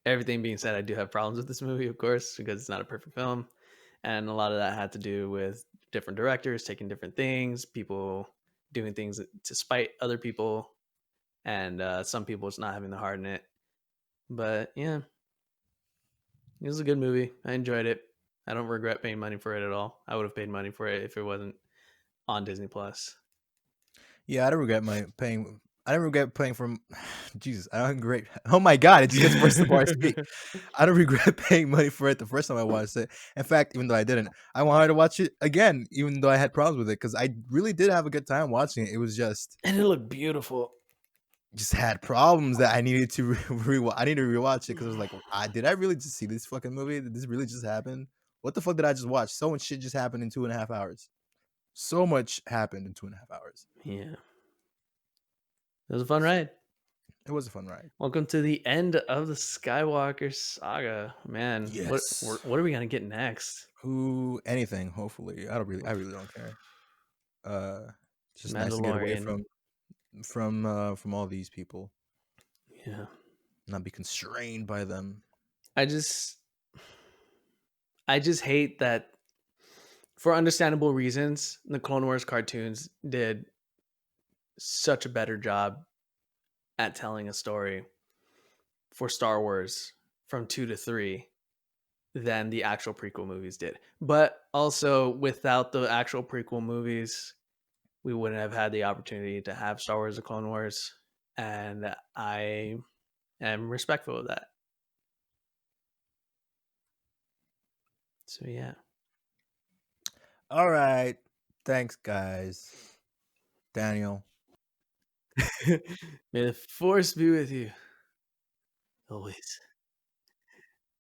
B: Everything being said, I do have problems with this movie, of course, because it's not a perfect film, and a lot of that had to do with different directors taking different things, people doing things to spite other people, and some people just not having the heart in it. But yeah, it was a good movie. I enjoyed it. I don't regret paying money for it at all. I would have paid money for it if it wasn't on Disney Plus.
A: Yeah, I don't regret paying. I don't regret paying for. Jesus, I don't regret. Oh my god, it just gets worse the more I speak. I don't regret paying money for it the first time I watched it. In fact, even though I didn't, I wanted to watch it again, even though I had problems with it, because I really did have a good time watching it. It was just,
B: and it looked beautiful.
A: Just had problems that I needed to I needed to rewatch it because I was like, did I really just see this fucking movie? Did this really just happen? What the fuck did I just watch? So much shit just happened in 2.5 hours. So much happened in 2.5 hours.
B: Yeah. It was a fun ride.
A: It was a fun ride.
B: Welcome to the end of the Skywalker Saga, man.
A: Yes.
B: What are we gonna get next?
A: Who anything, hopefully. I really don't care. Uh it's just nice to get away
B: Mandalorian.
A: from all these people,
B: Yeah.
A: not be constrained by them.
B: I just I just hate that for understandable reasons, the Clone Wars cartoons did such a better job at telling a story for Star Wars from 2 to 3 than the actual prequel movies did. But also, without the actual prequel movies, we wouldn't have had the opportunity to have Star Wars: The Clone Wars, and I am respectful of that. So yeah.
A: All right. Thanks, guys. Daniel.
B: May the force be with you always.